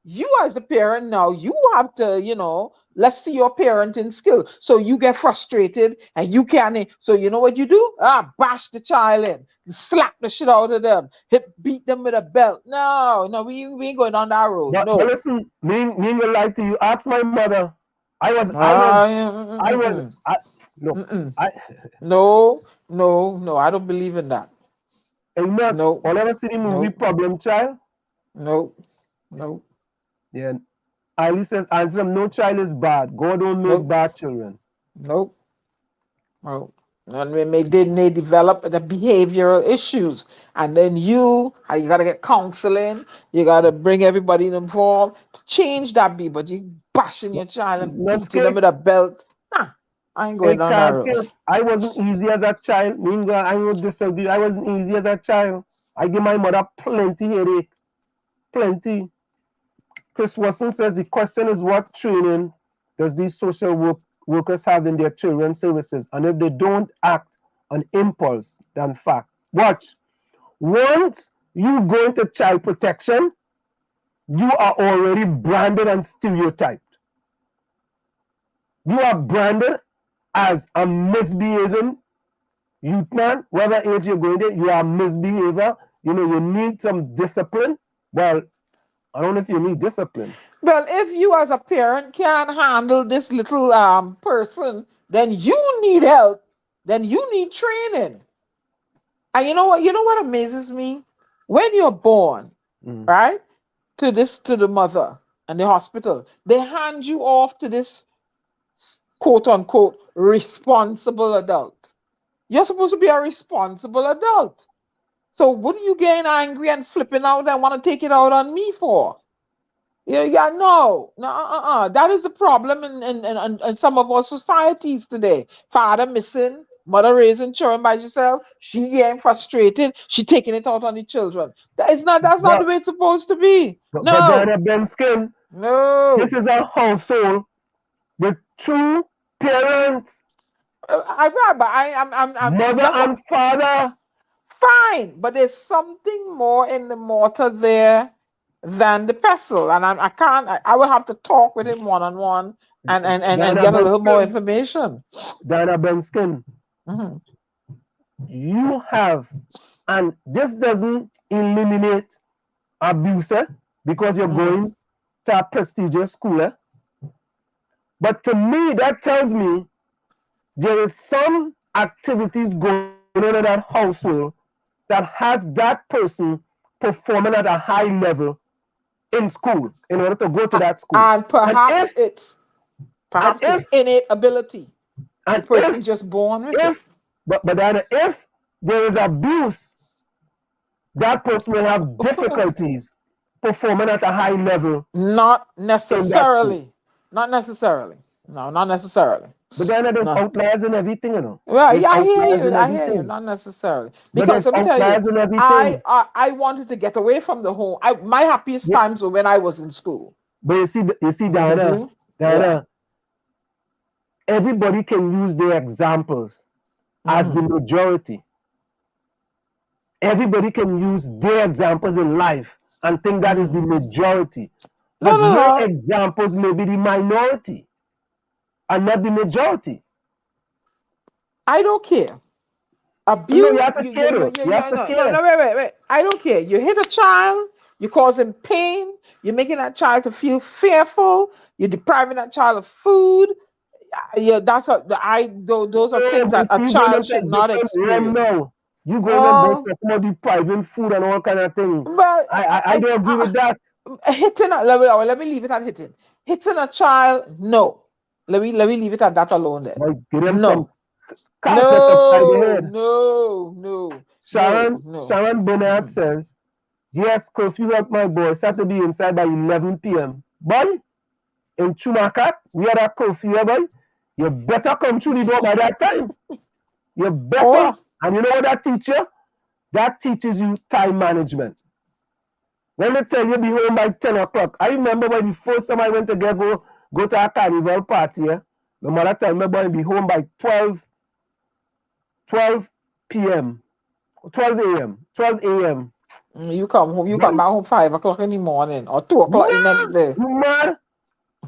E: you as the parent now, you have to, let's see your parenting skill. So you get frustrated and you can't. So you know what you do? Bash the child in, slap the shit out of them, beat them with a belt. No, no, we ain't going down that road.
F: But
E: No.
F: listen, me will lie to you. Ask my mother. I was.
E: Mm-mm,
F: Look.
E: mm-mm.
F: I
E: No, no, no. I don't believe in that.
F: am not.
E: No,
F: All ever see the movie
E: no,
F: Problem Child?
E: no, no,
F: Yeah. Ali says, answer them. No child is bad. God don't make
E: no,
F: bad children.
E: no. Well, and they develop the behavioral issues, and then you got to get counseling. You got to bring everybody involved to change that. But you bashing your child and
F: Not
E: beating them
F: scared.
E: with a belt. Nah, I ain't going
F: It
E: down that
F: can't
E: road.
F: kill. I wasn't easy as a child. Meanwhile, I would disagree. I wasn't easy as a child. I give my mother plenty headache. Plenty. Chris Watson says the question is what training does these workers have in their children's services? And if they don't act on impulse than facts. Watch. Once you go into child protection, you are already branded and stereotyped. You are branded as a misbehaving youth man, whatever age you're going to, you are a misbehavior. You need some discipline. Well, I don't know if you need discipline.
E: Well, if you as a parent can't handle this little person, then you need help. Then you need training. And you know what? You know what amazes me? When you're born,
F: Mm.
E: right, to the mother and the hospital, they hand you off to this quote unquote responsible adult. You're supposed to be a responsible adult. So what are you getting angry and flipping out and want to take it out on me for? Yeah, no, no, That is the problem in some of our societies today. Father missing, mother raising children by herself. She getting frustrated. She taking it out on the children. That's not the
F: But
E: way it's supposed to be.
F: but
E: No,
F: Diana Ben Skin, this
E: no.
F: is a household with two parents,
E: I'm
F: mother
E: that's
F: and father.
E: fine, but there's something more in the mortar there than the pestle, and I can't. I will have to talk with him one on one and
F: Diana
E: get a
F: Ben
E: little more
F: Skin,
E: information.
F: Diana Ben Skin,
E: Mhm.
F: you have, and this doesn't eliminate abuse because you're
E: Mhm.
F: going to a prestigious school. But to me, that tells me there is some activities going on in that household that has that person performing at a high level in school in order to go to that school.
E: And perhaps
F: if,
E: it's innate ability. The person just born with it.
F: But then if there is abuse, that person will have difficulties performing at a high level.
E: Not necessarily. Not necessarily. No, not necessarily.
F: But then there's outliers and everything, you know.
E: Well, yeah, I hear you. Not necessarily. Because let me tell you, I wanted to get away from the home. My happiest times were when I was in school.
F: But you see, Diana, everybody can use their examples as the majority. Everybody can use their examples in life and think that is the majority. But your examples may be the minority and not the majority.
E: I don't care. Abuse.
F: No, you have to care.
E: No, wait. I don't care. You hit a child, you cause him pain, you're making that child to feel fearful, you're depriving that child of food. Yeah, those are things that a child should not experience.
F: No. You go and talk about depriving food and all kind of things. But I don't agree with that.
E: Hitting let me leave it at hitting. Hitting a child, no. Let me leave it at that alone there.
F: No. Sharon Bernard says, yes, curfew help my boys had to be inside by 11 p.m. Boy, in Chumakat, we had a curfew, boy. You better come through the door by that time. You better. And you know what that teaches you? That teaches you time management. When they tell you be home by 10 o'clock. I remember when the first time I went to go to a carnival party, my mother told me boy be home by 12 p.m. 12 a.m.
E: You come back home 5 o'clock in the morning or 2 o'clock the next day.
F: Man,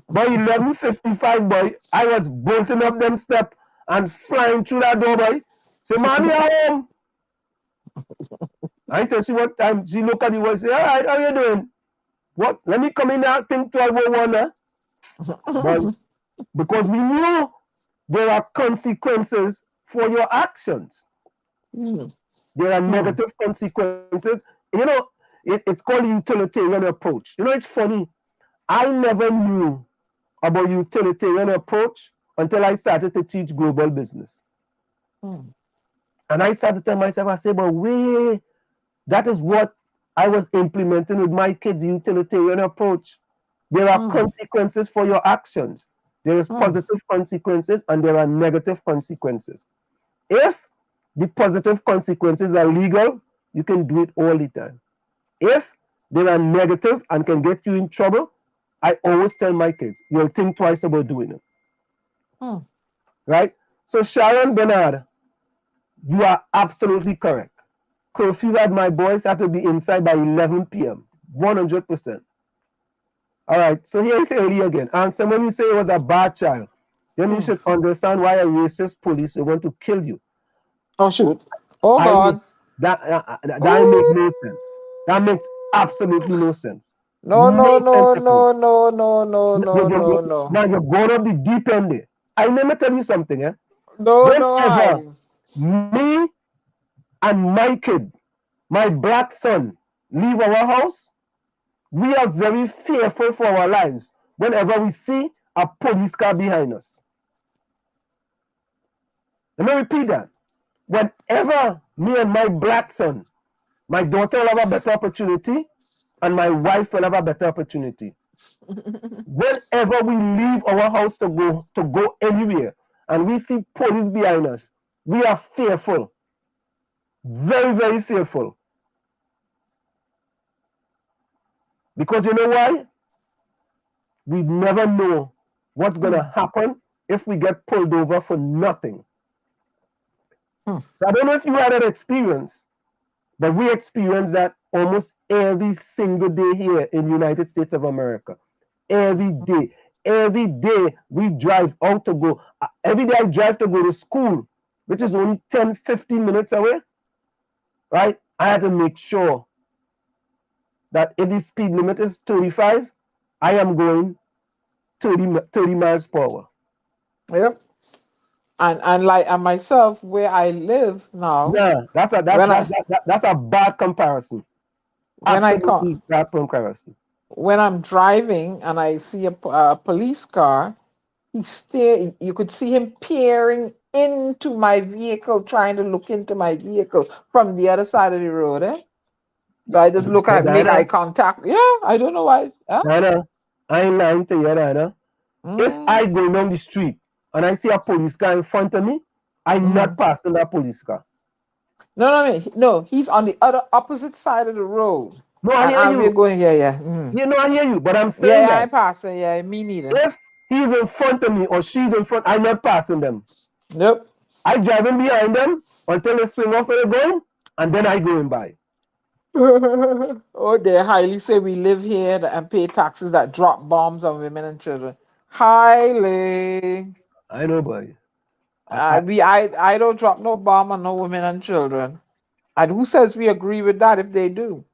F: by 11:55, boy, I was bolting up them steps and flying through that door, boy. Say, mommy, I'm home. I tell she what time. She look at the watch, say, all right, how you doing? What? Let me come in now, think 12:01. But because we know there are consequences for your actions. There are negative consequences. You know, it's called a utilitarian approach. You know, it's funny. I never knew about utilitarian approach until I started to teach global business. And I started to tell myself, I say, but wait, that is what I was implementing with my kids, the utilitarian approach. There are consequences for your actions. There is positive consequences and there are negative consequences. If the positive consequences are legal, you can do it all the time. If they are negative and can get you in trouble, I always tell my kids, you'll think twice about doing it. Right? So Sharon Bernard, you are absolutely correct. Curfew had my boys have to be inside by 11 p.m. 100%. All right, so here is early again. And someone you say it was a bad child, then you should understand why a racist police will want to kill you.
E: Oh, shoot. Oh, God.
F: That makes no sense. That makes absolutely no sense.
E: No.
F: Now you're going up the deep end there. I never tell you something, eh?
E: No.
F: Me and my kid, my black son, leave our house, we are very fearful for our lives whenever we see a police car behind us. Let me repeat that. Whenever me and my black son, my daughter will have a better opportunity and my wife will have a better opportunity. Whenever we leave our house to go anywhere and we see police behind us, we are fearful. Very, very fearful. Because you know why? We never know what's going to happen if we get pulled over for nothing. So I don't know if you had that experience, but we experience that almost every single day here in the United States of America. Every day. Every day we drive out to go. Every day I drive to go to school, which is only 10, 15 minutes away. Right? I had to make sure that if the speed limit is 35, I am going 30 miles per hour.
E: Yep. And myself, where I live now.
F: Yeah, that's a bad comparison.
E: When I come,
F: bad comparison.
E: when I'm driving and I see a police car, you could see him peering into my vehicle, trying to look into my vehicle from the other side of the road. So I just look
F: But
E: at, make eye
F: Diana,
E: contact. Yeah, I don't know why. Huh?
F: Diana, I ain't lying to you, Diana. If
E: Mm,
F: I go down the street and I see a police car in front of me, I'm not
E: mm.
F: passing that police car.
E: No. He's on the other opposite side of the road,
F: No, I hear
E: and we're
F: you.
E: going. Yeah. Mm.
F: You know, I hear you. But I'm
E: Yeah,
F: saying
E: yeah, I
F: that
E: pass. Yeah, me neither.
F: if he's in front of me or she's in front, I'm not passing them.
E: Nope.
F: I driving behind them until they swing off where they're going, and then I going by.
E: Oh, they highly say we live here and pay taxes that drop bombs on women and children. Highly.
F: I know, boy. I,
E: I don't drop no bomb on no women and children. And who says we agree with that if they do?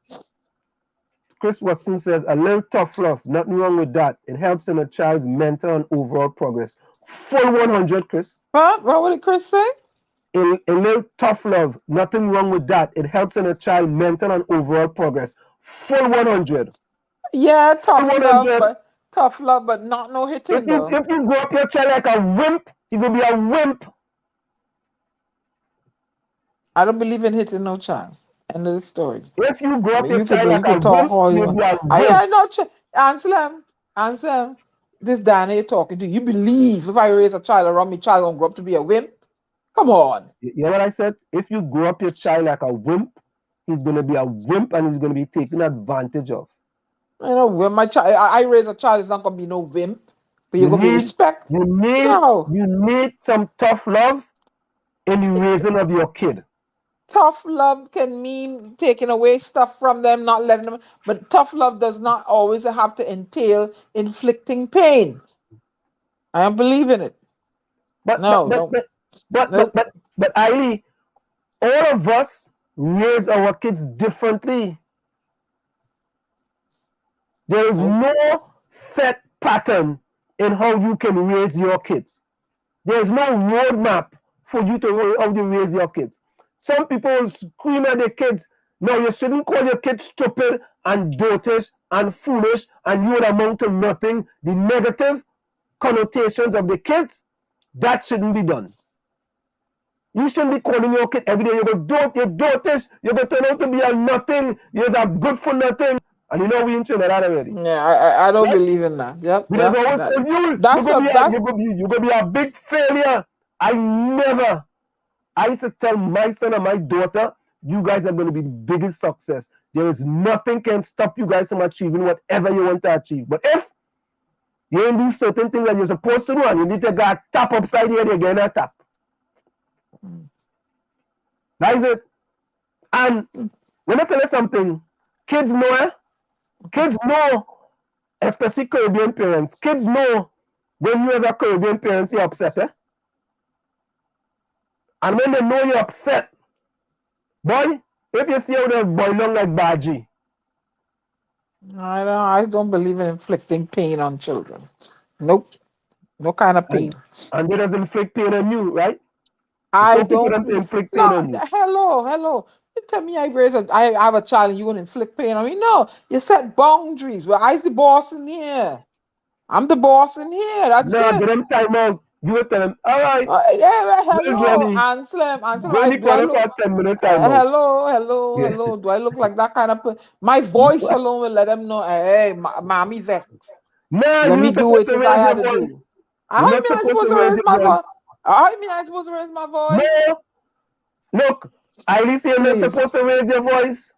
F: Chris Watson says, a little tough love, nothing wrong with that. It helps in a child's mental and overall progress. Full 100, Chris.
E: Huh? What did Chris say?
F: A little tough love, nothing wrong with that. It helps in a child's mental and overall progress. Full 100.
E: Yeah,
F: Full 100.
E: tough love, but not no hitting though.
F: If you grow up your child like a wimp, you're going to be a wimp.
E: I don't believe in hitting no child. End of the story.
F: If you grow
E: I
F: up
E: mean,
F: your child
E: you
F: like a
E: could talk
F: wimp,
E: all you
F: you'll
E: want.
F: be a
E: I
F: wimp.
E: not answer him. This Danny you're talking to. You believe if I raise a child around me, child gonna grow up to be a wimp? Come on.
F: You know what I said? If you grow up your child like a wimp, he's going to be a wimp and he's going to be taken advantage of.
E: You know, when my child, I raise a child, it's not gonna be no wimp, but you're
F: You
E: gonna be
F: need,
E: respect. No,
F: you need some tough love in the raising of your kid.
E: tough love can mean taking away stuff from them, not letting them. But tough love does not always have to entail inflicting pain. I don't believe in it.
F: But
E: No, no, no.
F: Eileen, all of us raise our kids differently. There is
E: Nope.
F: no set pattern in how you can raise your kids. There's no roadmap for you to how you raise your kids. Some people will scream at their kids. No, you shouldn't call your kids stupid and dotish and foolish and you would amount to nothing. The negative connotations of the kids, that shouldn't be done. You shouldn't be calling your kid every day. You're dotish, you're going to turn out to be a nothing, you're good for nothing. And you know we ain't that already.
E: Yeah, I don't
F: Right?
E: believe in that. Yep.
F: Because I always tell you, you're gonna be a big failure. I used to tell my son and my daughter, you guys are gonna be the biggest success. There is nothing can stop you guys from achieving whatever you want to achieve. But if you ain't do certain things that you're supposed to do and you need to go tap upside here, you're gonna tap. That is it. And when I tell you something, kids know, especially Caribbean parents, kids know when you as a Caribbean parent you're upset, and when they know you're upset, boy, if you see how they're boiling like Baji.
E: I don't believe in inflicting pain on children. Nope. No kind of pain.
F: And they doesn't inflict pain on you, right?
E: I
F: Some people
E: don't.
F: don't inflict pain
E: No,
F: on you.
E: hello. You tell me I have a child and you gonna inflict pain on me? No, you set boundaries. Well, I's the boss in here. I'm the boss in here. That's
F: No,
E: it.
F: give them time out. You will tell them, all right,
E: Hello,
F: Johnny,
E: Anselm.
F: go in the
E: Do I
F: corner for
E: look?
F: a 10-minute time out.
E: Hello. Do I look like that kind of? My voice alone will let them know. Hey, mommy vex.
F: No,
E: Let
F: you're
E: me
F: not
E: do
F: supposed
E: it
F: to
E: as I
F: raise
E: had
F: your
E: to
F: voice.
E: do.
F: You're
E: I
F: not
E: mean, I'm
F: supposed
E: supposed
F: to
E: to
F: raise
E: raise
F: your
E: my
F: voice.
E: voice. I mean, I'm supposed to raise my voice.
F: No, look, I say you're not supposed
E: Please.
F: to raise your voice.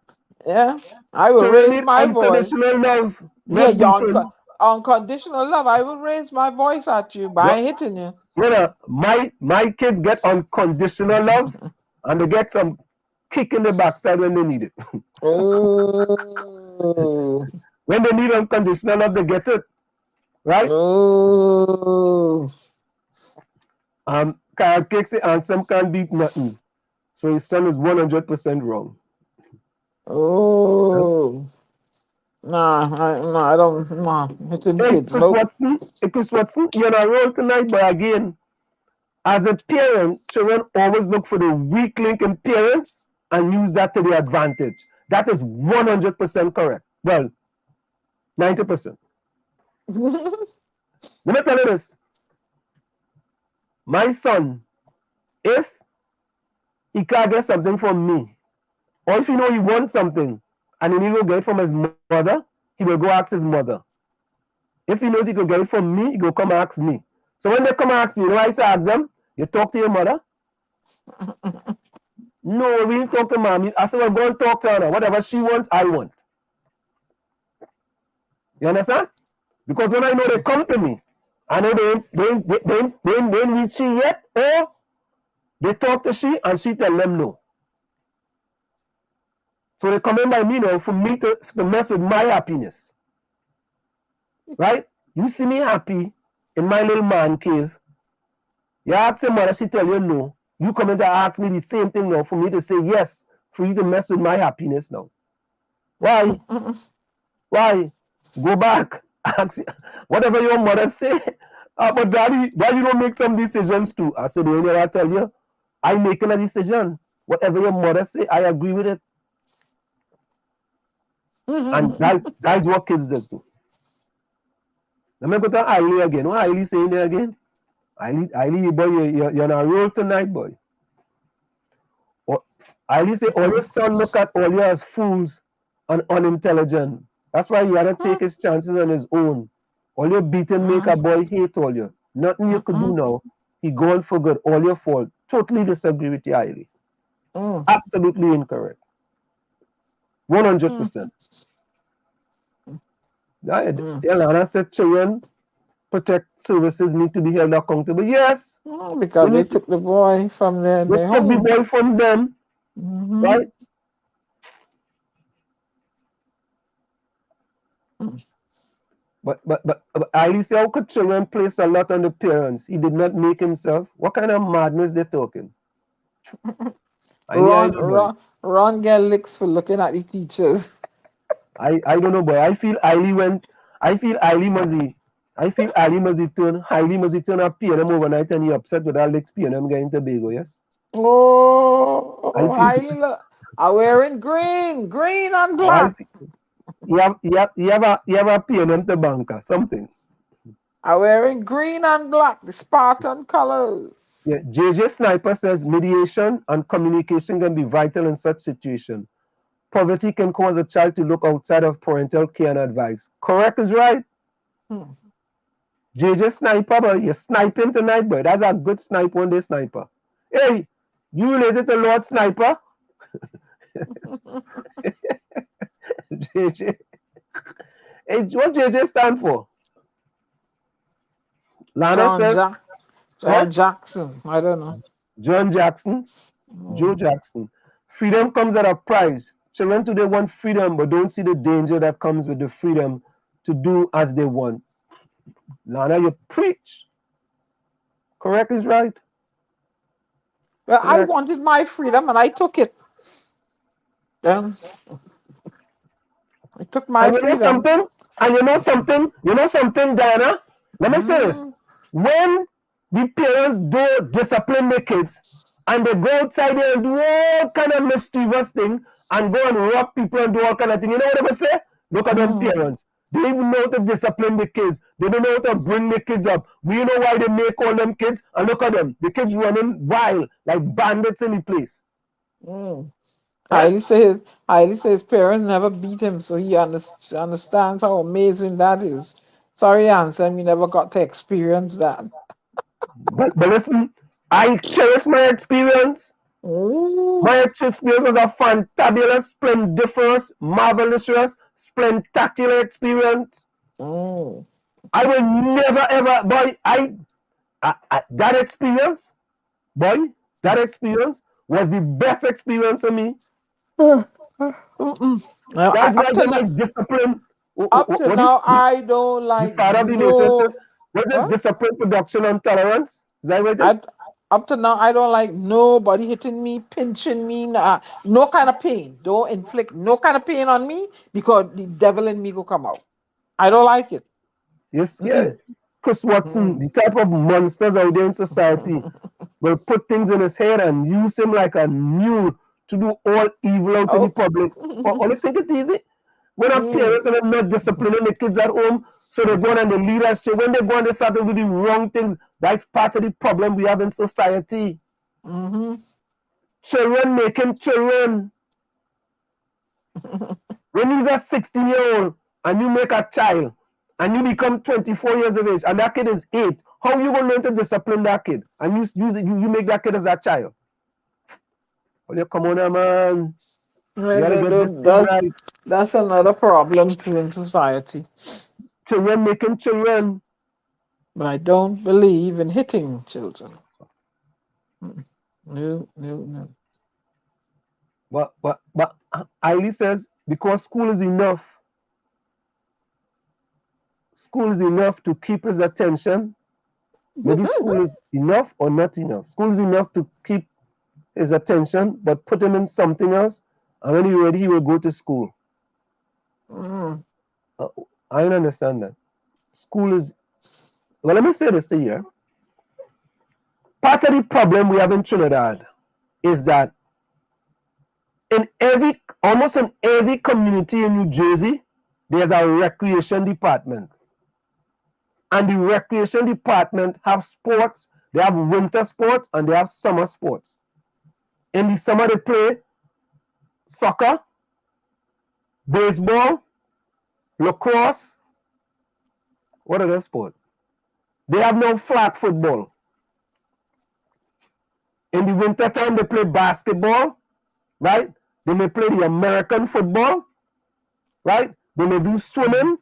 E: Yeah, I will
F: Children
E: raise
F: need
E: my voice.
F: unconditional love,
E: Yeah,
F: not beating.
E: unconditional love. I will raise my voice at you by hitting you.
F: You know, my kids get unconditional love and they get some kick in the backside when they need it.
E: Oh.
F: When they need unconditional love, they get it. Right?
E: Oh.
F: Carl Cake say Ansem can't beat nothing. So his son is 100% wrong.
E: Oh. Nah, I don't. Nah, hitting
F: Hey,
E: kids. Nope.
F: Chris Watson, you're on a roll tonight, but again, as a parent, children always look for the weak link in parents and use that to their advantage. That is 100% correct. Well, 90%. Let me tell you this. My son, if he can't get something from me, or if he know he wants something and he need to get it from his mother, he will go ask his mother. If he knows he could get it from me, he go come ask me. So when they come ask me, you know I say ask them, you talk to your mother? No, we didn't talk to mommy. I said, well, go and talk to her now. Whatever she wants, I want. You understand? Because when I know they come to me, I know they ain't reach she yet, or they talk to she and she tell them no. So they come in by me now for me to mess with my happiness. Right? You see me happy in my little man cave. You ask your mother, she tell you no. You come in to ask me the same thing now for me to say yes, for you to mess with my happiness now. Why? Why? Go back. Ask, whatever your mother say. But daddy, why you don't make some decisions too? I said, you know, I tell you, I'm making a decision. Whatever your mother say, I agree with it. And that's what kids just do. Let me go to Ailey again. What Ailey saying there again? Ailey, boy, you're on a roll tonight, boy. Ailey say, all your son look at all you as fools and unintelligent. That's why you gotta take his chances on his own. All your beating make a boy hate all you. Nothing you could do now. He going for good. All your fault. Totally disagree with you, Ailey. Absolutely incorrect. 100%. Elana said children protect services need to be held accountable. Yes.
E: Because they took the boy from their home.
F: They took the boy from them. Right? But I say, how could children place a lot on the parents? He did not make himself. What kind of madness they talking?
E: Ron get licks for looking at the teachers.
F: I don't know, boy. I feel Hailey must turn up PNM overnight and he upset with that licks PNM getting Tobago, yes?
E: Oh, Hailey are wearing green and black.
F: You have a PNM to banker, something.
E: Are wearing green and black, the Spartan colors.
F: Yeah, JJ Sniper says mediation and communication can be vital in such situation. Poverty can cause a child to look outside of parental care and advice. Correct is right. JJ Sniper, boy, you're sniping tonight, boy. That's a good snipe one day sniper. Hey, you related to Lord Sniper? JJ. Hey, what JJ stand for? Lana said,
E: John Jackson. I don't know.
F: John Jackson. Joe Jackson. Freedom comes at a price. Children today want freedom, but don't see the danger that comes with the freedom to do as they want. Lana, you preach. Correct is right.
E: Well, correct. I wanted my freedom and I took it. I took my freedom.
F: You know something, Diana? Let me say this. When the parents do discipline their kids and they go outside there and do all kind of mischievous thing and go and rob people and do all kind of thing, you know what they say? Look at them parents. They don't even know how to discipline the kids. They don't know how to bring the kids up. We know why they make all them kids, and look at them. The kids running wild like bandits in the place.
E: Hailey says his parents never beat him, so he understands how amazing that is. Sorry, Anselm, you never got to experience that.
F: But listen, I cherish my experience. My experience was a fantabulous, splendiferous, marvelous, spectacular experience. I will never ever, boy, that experience was the best experience for me. That's why my discipline.
E: Up to now, I don't like.
F: The father of the relationship was it discipline, production, and tolerance? Is that what it is?
E: Up to now, I don't like nobody hitting me, pinching me, no kind of pain. Don't inflict no kind of pain on me because the devil in me will come out. I don't like it.
F: Yes, yeah. Chris Watson, the type of monsters out there in society will put things in his head and use him like a mule to do all evil out in the public. Or you think it's easy? When a parent are not disciplining the kids at home, so they go on and they lead us. When they go on, they start to do the wrong things. That's part of the problem we have in society. Children making children. When he's a 16-year-old and you make a child and you become 24 years of age and that kid is 8, how you going to learn to discipline that kid? And you make that kid as a child? Well, you come on, man. You gotta get this thing right.
E: That's another problem too in society.
F: Children making children.
E: But I don't believe in hitting children. No.
F: But Eiley says because school is enough to keep his attention. Maybe school is enough or not enough. School is enough to keep his attention, but put him in something else, and when he's ready, he will go to school. I don't understand that. School is, well, let me say this to you. Part of the problem we have in Trinidad is that almost in every community in New Jersey, there's a recreation department. And the recreation department have sports. They have winter sports and they have summer sports. In the summer, they play soccer, baseball, lacrosse. What other sport? They have no flag football. In the winter time, they play basketball, right? They may play the American football, right? They may do swimming,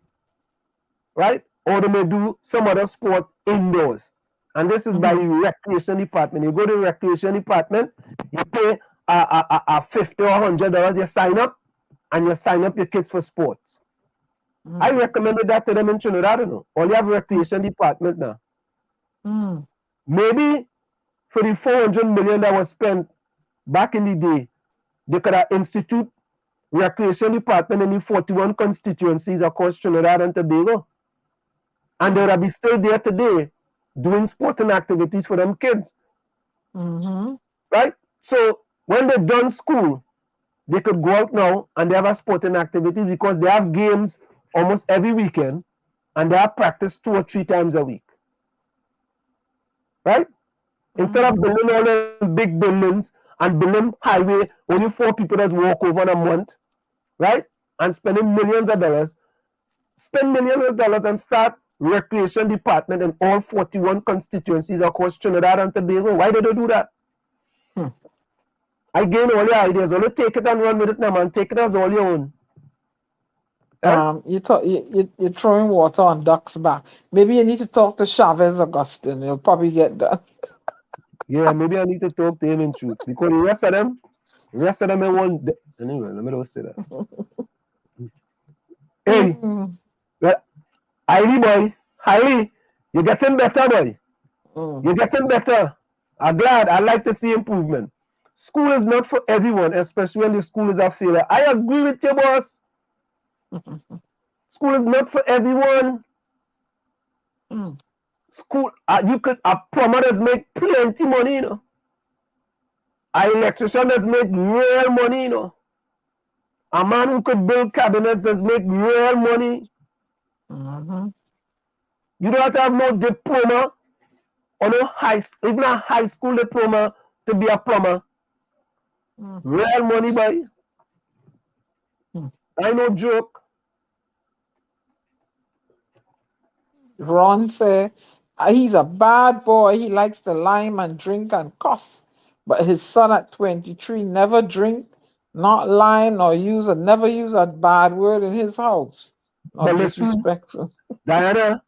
F: right? Or they may do some other sport indoors. And this is by the recreation department. You go to the recreation department, you pay a $50 or $100, you sign up, and you sign up your kids for sports. I recommended that to them in Trinidad. I don't know. All you have a recreation department now. Maybe for the $400 million that was spent back in the day, they could have institute recreation department in the 41 constituencies across Trinidad and Tobago. And they would be still there today doing sporting activities for them kids. Right? So when they're done school, they could go out now and they have a sporting activity because they have games almost every weekend and they have practice 2 or 3 times a week. Right? Instead of building all the big buildings and building highway, only 4 people just walk over in a month, right? And spending millions of dollars, spend millions of dollars and start recreation department in all 41 constituencies across Trinidad and Tobago. Why did they do that? I gain all your ideas. Only take it and run with it now, man. Take it as all your own.
E: You're throwing water on ducks' back. Maybe you need to talk to Chavez Augustine. You'll probably get that.
F: Yeah, maybe I need to talk to him in truth. Because the rest of them I want. Anyway, let me not say that. Hey, Hailey, you're getting better, boy. You're getting better. I'm glad. I like to see improvement. School is not for everyone, especially when the school is a failure. I agree with you, boss. School is not for everyone. School, a plumber does make plenty money, you know. An electrician does make real money, you know. A man who could build cabinets does make real money. You don't have to have no diploma or no even a high school diploma to be a plumber. Real money, boy. I no joke.
E: Ron said he's a bad boy. He likes to lime and drink and cuss. But his son at 23 never drink, not lie, nor never use a bad word in his house. Not disrespectful.
F: Diana,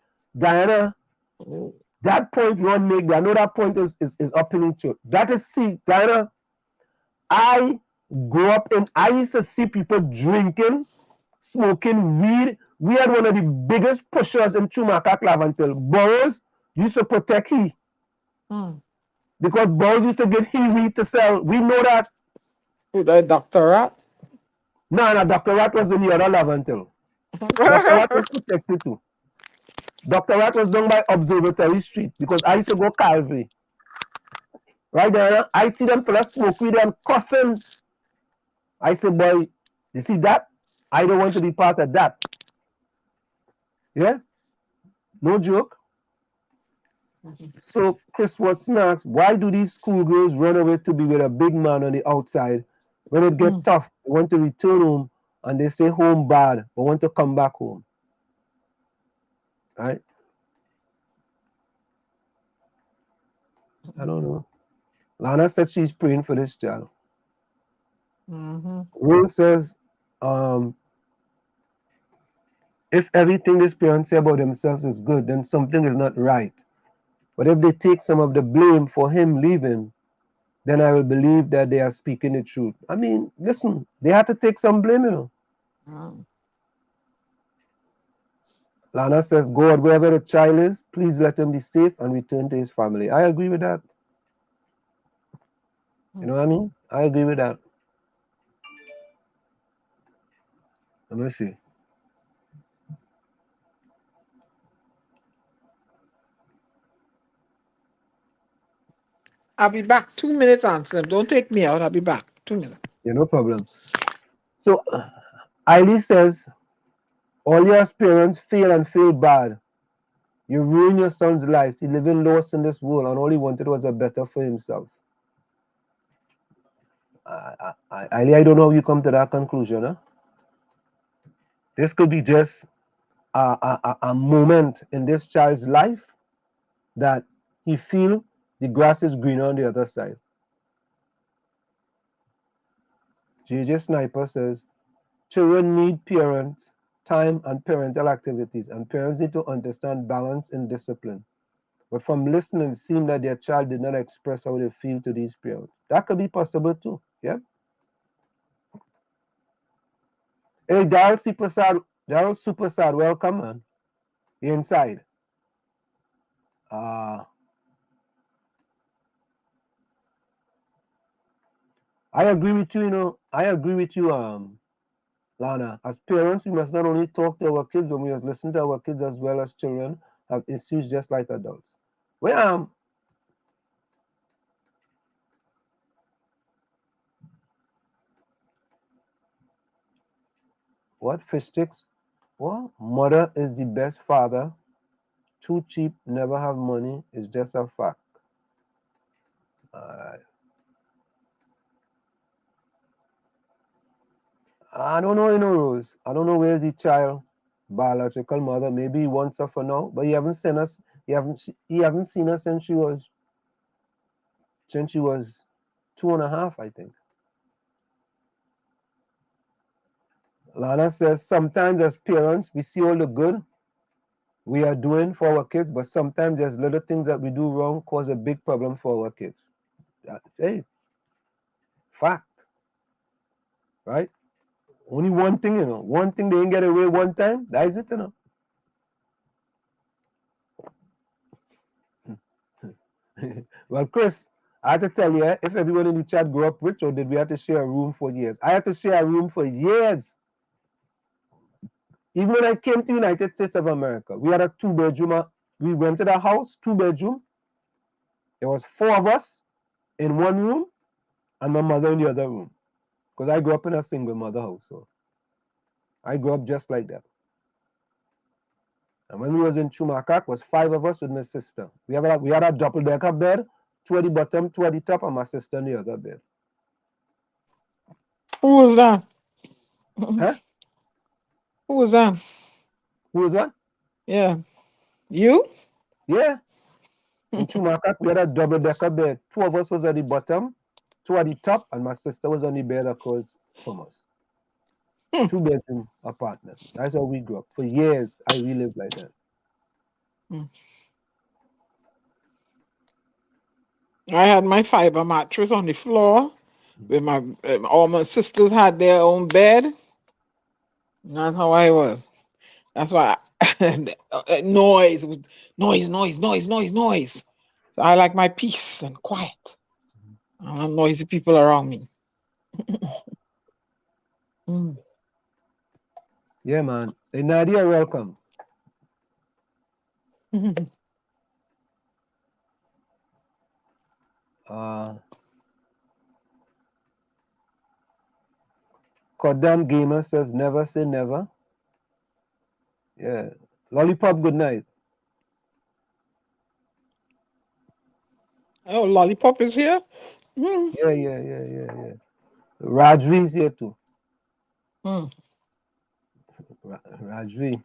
F: that point Ron made, I know that point is appealing to. That is, see, Diana, I used to see people drinking, smoking weed. We had one of the biggest pushers in Chumaka Clavantil. Burroughs used to protect he. Because Burroughs used to give he weed to sell. We know that.
E: Who, that Dr. Rat?
F: No, Dr. Rat was in the other Lavantil. Dr. Rat was protected too. Dr. Rat was done by Observatory Street because I used to go Calvary. Right there, I see them full of smoke weed and cussing. I say, boy, you see that? I don't want to be part of that. Yeah? No joke. So Chris Watson asks, why do these schoolgirls run away to be with a big man on the outside? When it gets tough, they want to return home and they say home bad, but want to come back home. Right? I don't know. Lana said she's praying for this child. Rose says, if everything these parents say about themselves is good, then something is not right. But if they take some of the blame for him leaving, then I will believe that they are speaking the truth. I mean, listen, they have to take some blame, you know. Lana says, God, wherever the child is, please let him be safe and return to his family. I agree with that. You know what I mean? I agree with that. Let me see.
E: I'll be back 2 minutes, Anselm. Don't take me out. I'll be back. 2 minutes.
F: Yeah, no problem. So, Eileen says, all your parents fail and fail bad. You ruin your son's life. He living lost in this world, and all he wanted was a better for himself. I don't know how you come to that conclusion. Huh? This could be just a moment in this child's life that he feel the grass is greener on the other side. JJ Sniper says, children need parents, time, and parental activities, and parents need to understand balance and discipline. But from listening, it seemed that their child did not express how they feel to these parents. That could be possible too. Yeah. Hey, Daryl Supersad, welcome, man. You inside. I agree with you, you know. I agree with you, Lana. As parents, we must not only talk to our kids, but we must listen to our kids as well as children have issues just like adults. Well, what fish sticks? Well, mother is the best father. Too cheap, never have money. It's just a fact. I don't know, you know, Rose. I don't know where's the child biological mother. Maybe he wants her for now, but he haven't seen us. He haven't seen her since she was 2.5, I think. Lana says sometimes as parents we see all the good we are doing for our kids, but sometimes there's little things that we do wrong cause a big problem for our kids. Hey, fact, right? Only one thing, you know. One thing they didn't get away one time. That is it, you know. Well, Chris, I had to tell you, if everyone in the chat grew up rich, or did we have to share a room for years? I had to share a room for years. Even when I came to United States of America, we had a 2-bedroom. We rented a house, 2-bedroom. There was 4 of us in one room, and my mother in the other room. Because I grew up in a single mother house, so I grew up just like that. And when we was in Chumakak, was 5 of us with my sister. We had a double-decker bed, 2 at the bottom, 2 at the top, and my sister in the other bed.
E: Who was that?
F: Huh?
E: Who was that?
F: Who was what?
E: Yeah. You?
F: Yeah. In Chumakak, we had a double-decker bed. 2 of us was at the bottom, 2 at the top, and my sister was on the bed across from us. 2-bedroom apartment. That's how we grew up. For years, we lived like that.
E: I had my fiber mattress on the floor. With my all my sisters had their own bed. That's how I was. That's why noise was noise. So I like my peace and quiet. I don't have noisy people around me.
F: Yeah, man. Hey, Nadia, welcome. Kodam Gamer says never say never. Yeah. Lollipop, good night.
E: Oh, Lollipop is here. Hmm.
F: Yeah. Rajvi's here too.
E: Hmm.
F: Rajvi.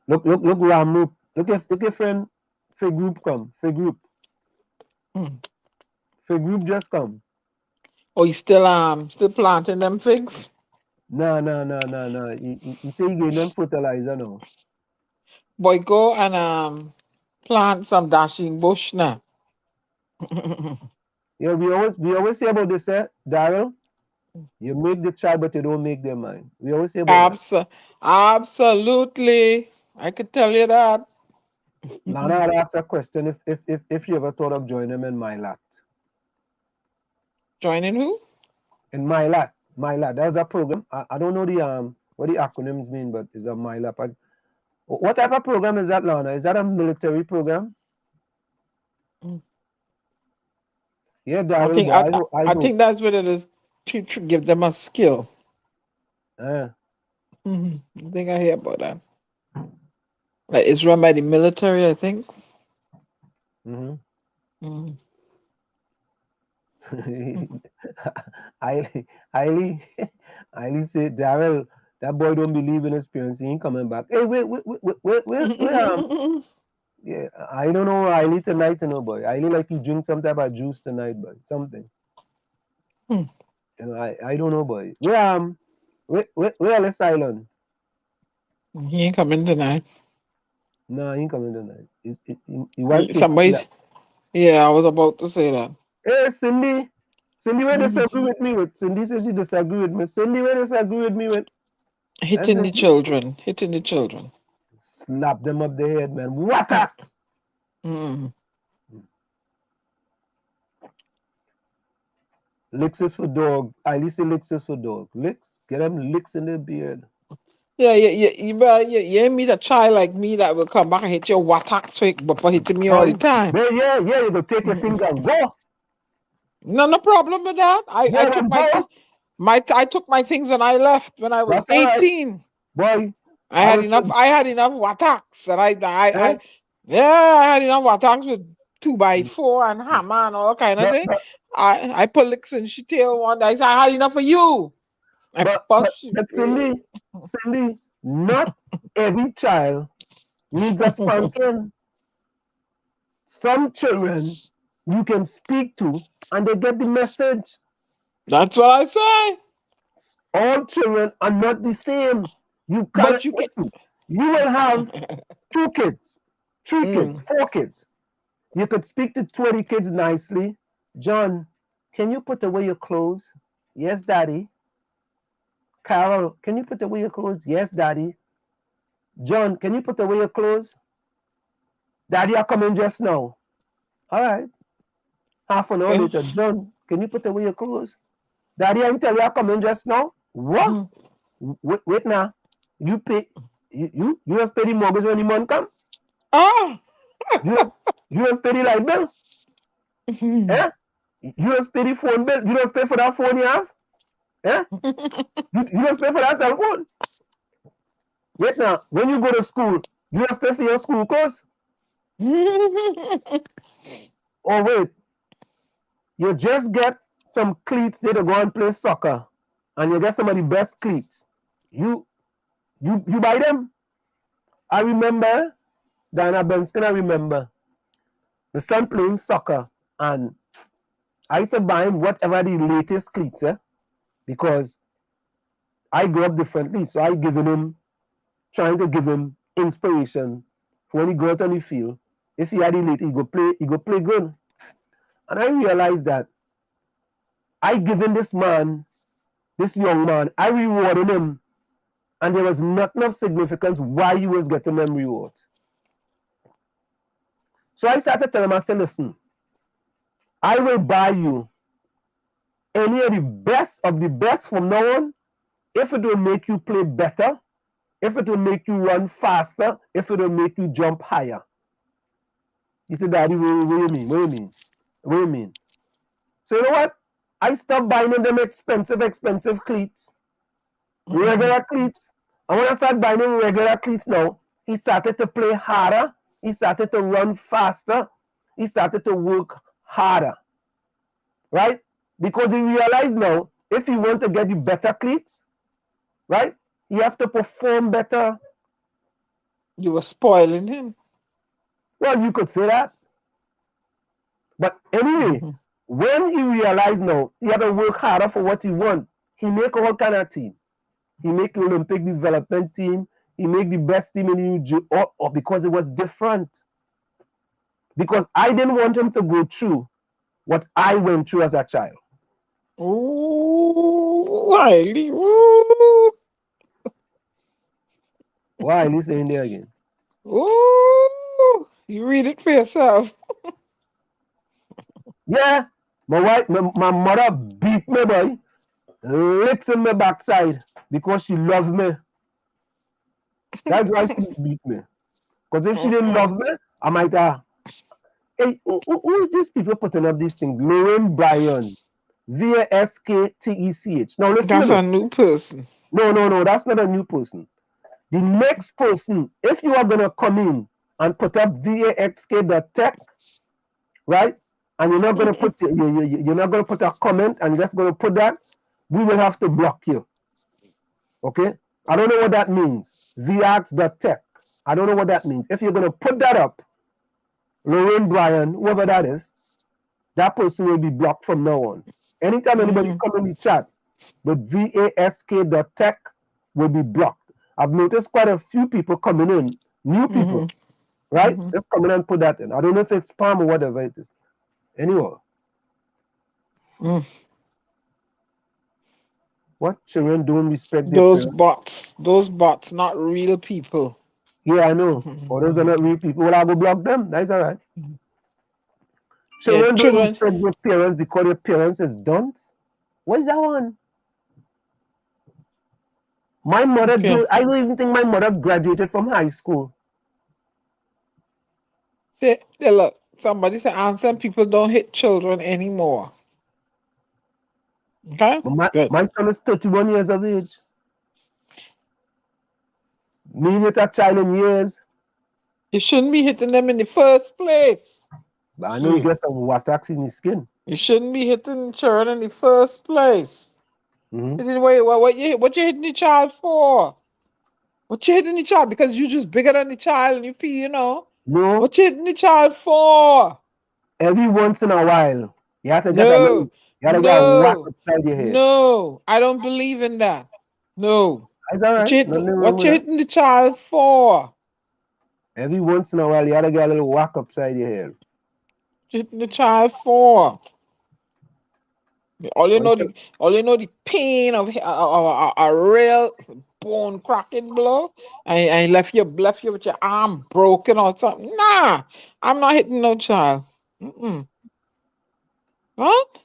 F: Look, Ramrup. Look your friend Fig Group come. Fig Group.
E: Hmm.
F: Fig Group just come.
E: Oh, he's still planting them figs.
F: No. He say he gave them fertilizer now.
E: Boy, go and plant some dashing bush now.
F: Yeah, we always say about this, Daryl. You make the child, but you don't make their mind. We always say about that.
E: Absolutely. I could tell you that.
F: Lana had asked a question if you ever thought of joining them in Mylat.
E: Joining who?
F: In Mylat. There's a program. I don't know the what the acronyms mean, but it's a Mylat. What type of program is that, Lana? Is that a military program?
E: Mm.
F: Yeah,
E: I
F: Daryl,
E: think
F: but
E: I think that's what it is to give them a skill.
F: Uh,
E: I think I hear about that. Like it's run by the military, I think.
F: mm-hmm.
E: Mm.
F: Highly say, Daryl, that boy don't believe in his parents. He ain't coming back. Hey, wait, yeah, I don't know Hailey tonight, boy. Hailey like he drink some type of juice tonight, boy. Something.
E: Hmm.
F: I don't know, boy. Where Ellis Island?
E: He ain't coming tonight.
F: No, he ain't coming tonight. He went to
E: Somebody, yeah, I was about to say that.
F: Hey, Cindy, where disagree with me with? Cindy says she disagree with me. Cindy, where disagree with me with?
E: Hitting the children.
F: Slap them up the head, man. What that?
E: Mm.
F: Licks is for dog. I say licks is for dog. Licks, get them licks in the beard.
E: Yeah. You ain't meet a child like me that will come back and hit your wattacks for hitting me all the time.
F: Yeah, you go take your things and go.
E: No problem with that. I took
F: go.
E: I took my things and I left when I was
F: That's
E: 18.
F: Boy,
E: I had enough wattacks and I had enough wattacks with 2x4 and hammer and all kind of thing. I put licks in she tail one day. I said I had enough of you.
F: But Cindy, not every child needs a spanking. Some children you can speak to and they get the message.
E: That's what I say.
F: All children are not the same. You
E: But
F: cannot listen. You will have 2 kids, 3 kids, 4 kids. You could speak to 20 kids nicely. John, can you put away your clothes? Yes, Daddy. Carol, can you put away your clothes? Yes, Daddy. John, can you put away your clothes? Daddy, I come in just now. All right. Half an hour later, John, can you put away your clothes? Daddy, I tell you I come in just now. What? Wait now. You pay you just pay the mortgage when the money come?
E: Ah.
F: You just pay the light bill? Eh? You just pay the phone bill? You just pay for that phone you have? Eh? you just pay for that cell phone? Wait now, when you go to school, you just pay for your school course? Oh wait, you just get some cleats there to go and play soccer, and you get some of the best cleats. You buy them? I remember, Diana Benskin, I remember the son playing soccer, and I used to buy him whatever the latest cleats, because I grew up differently, so I trying to give him inspiration for when he go out on the field. If he had the latest, he go play good. And I realized that I given this young man, I rewarded him, and there was nothing of significance why he was getting them rewards. So I started telling him, I said, listen, I will buy you any of the best from now on, if it will make you play better, if it will make you run faster, if it will make you jump higher. He said, Daddy, what do you mean? What do you mean? So you know what? I stopped buying them expensive cleats. regular cleats. And when I started buying him regular cleats now, he started to play harder. He started to run faster. He started to work harder. Right? Because he realized now, if he want to get the better cleats, right, he have to perform better.
E: You were spoiling him.
F: Well, you could say that. But anyway, when he realized now, he had to work harder for what he want, he make all kind of team. He make the Olympic development team. He make the best team in the New Jersey, or because it was different. Because I didn't want him to go through what I went through as a child.
E: Ooh, Wiley. Ooh.
F: Why are you saying there again?
E: Ooh. You read it for yourself.
F: Yeah, my mother beat me, boy. Licks in my backside because she loved me. That's why she beat me. Because if she didn't love me, I might have. Hey, who is these people putting up these things? Lorraine Bryan, VASKTECH. Now listen
E: That's
F: to
E: a
F: me.
E: new person.
F: No, that's not a new person. The next person, if you are gonna come in and put up VAXK.tech, right? And you're not gonna put you're not gonna put a comment and you're just gonna put that, we will have to block you. Okay? I don't know what that means. VAX.tech. I don't know what that means. If you're gonna put that up, Lorraine Bryan, whoever that is, that person will be blocked from now on. Anytime anybody come in the chat with VASK.tech will be blocked. I've noticed quite a few people coming in, new people, right? Just come in and put that in. I don't know if it's spam or whatever it is. Anyway. What children don't respect their parents?
E: Those bots, not real people.
F: Yeah, I know. Or those are not real people. Well, I go block them. That's all right.
E: Yeah,
F: Children don't
E: children.
F: respect their parents because their parents is dunce. What is that one? My mother I don't even think my mother graduated from high school.
E: Say, look, somebody said, some people don't hit children anymore. Okay?
F: My son is 31 years of age. Me hit a child in years.
E: You shouldn't be hitting them in the first place.
F: But I know he gets some wattacks in his skin.
E: You shouldn't be hitting children in the first place. What you hitting the child for? What you hitting the child? Because you're just bigger than the child and you feel, you know.
F: No.
E: What you hitting the child for?
F: Every once in a while, you have to get a little, you have to get a whack upside your head.
E: No, I don't believe in that. No.
F: That's all right.
E: What you hitting the child for?
F: Every once in a while, you have to get a little whack upside your head.
E: What you hitting the child for? All you know the pain of a real bone cracking blow, and left you with your arm broken or something. Nah, I'm not hitting no child. What?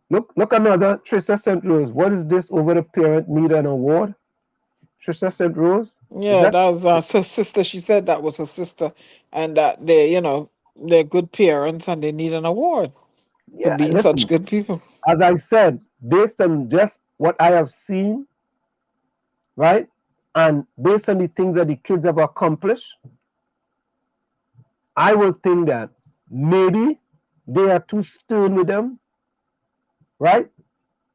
F: Look another Trisha St. Rose. What is this over the parent need an award? Trisha St. Rose?
E: Yeah, that was her sister. She said that was her sister, and that they're good parents and they need an award for being such good people.
F: As I said, based on just what I have seen, right, and based on the things that the kids have accomplished, I would think that maybe they are too stern with them, right,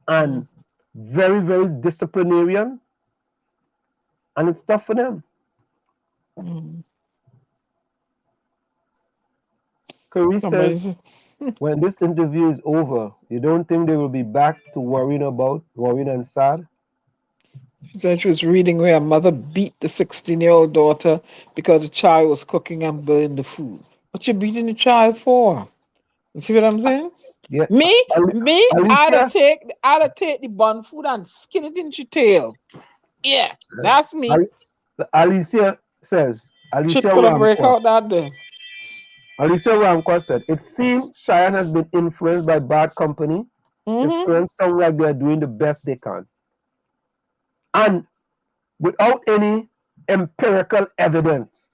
F: and very, very disciplinarian, and it's tough for them. Curry says, when this interview is over, you don't think they will be back to worrying and sad?
E: She said she was reading where her mother beat the 16-year-old daughter because the child was cooking and burning the food. What you beating the child for? You see what I'm saying?
F: Yeah.
E: Me, I'd take the bun food and skin it into your tail. Yeah, that's me.
F: Alicia says,
E: Should put a break out that day.
F: Alicia Ramko said, it seems Cheyenne has been influenced by bad company. His parents sound like they are doing the best they can. And without any empirical evidence.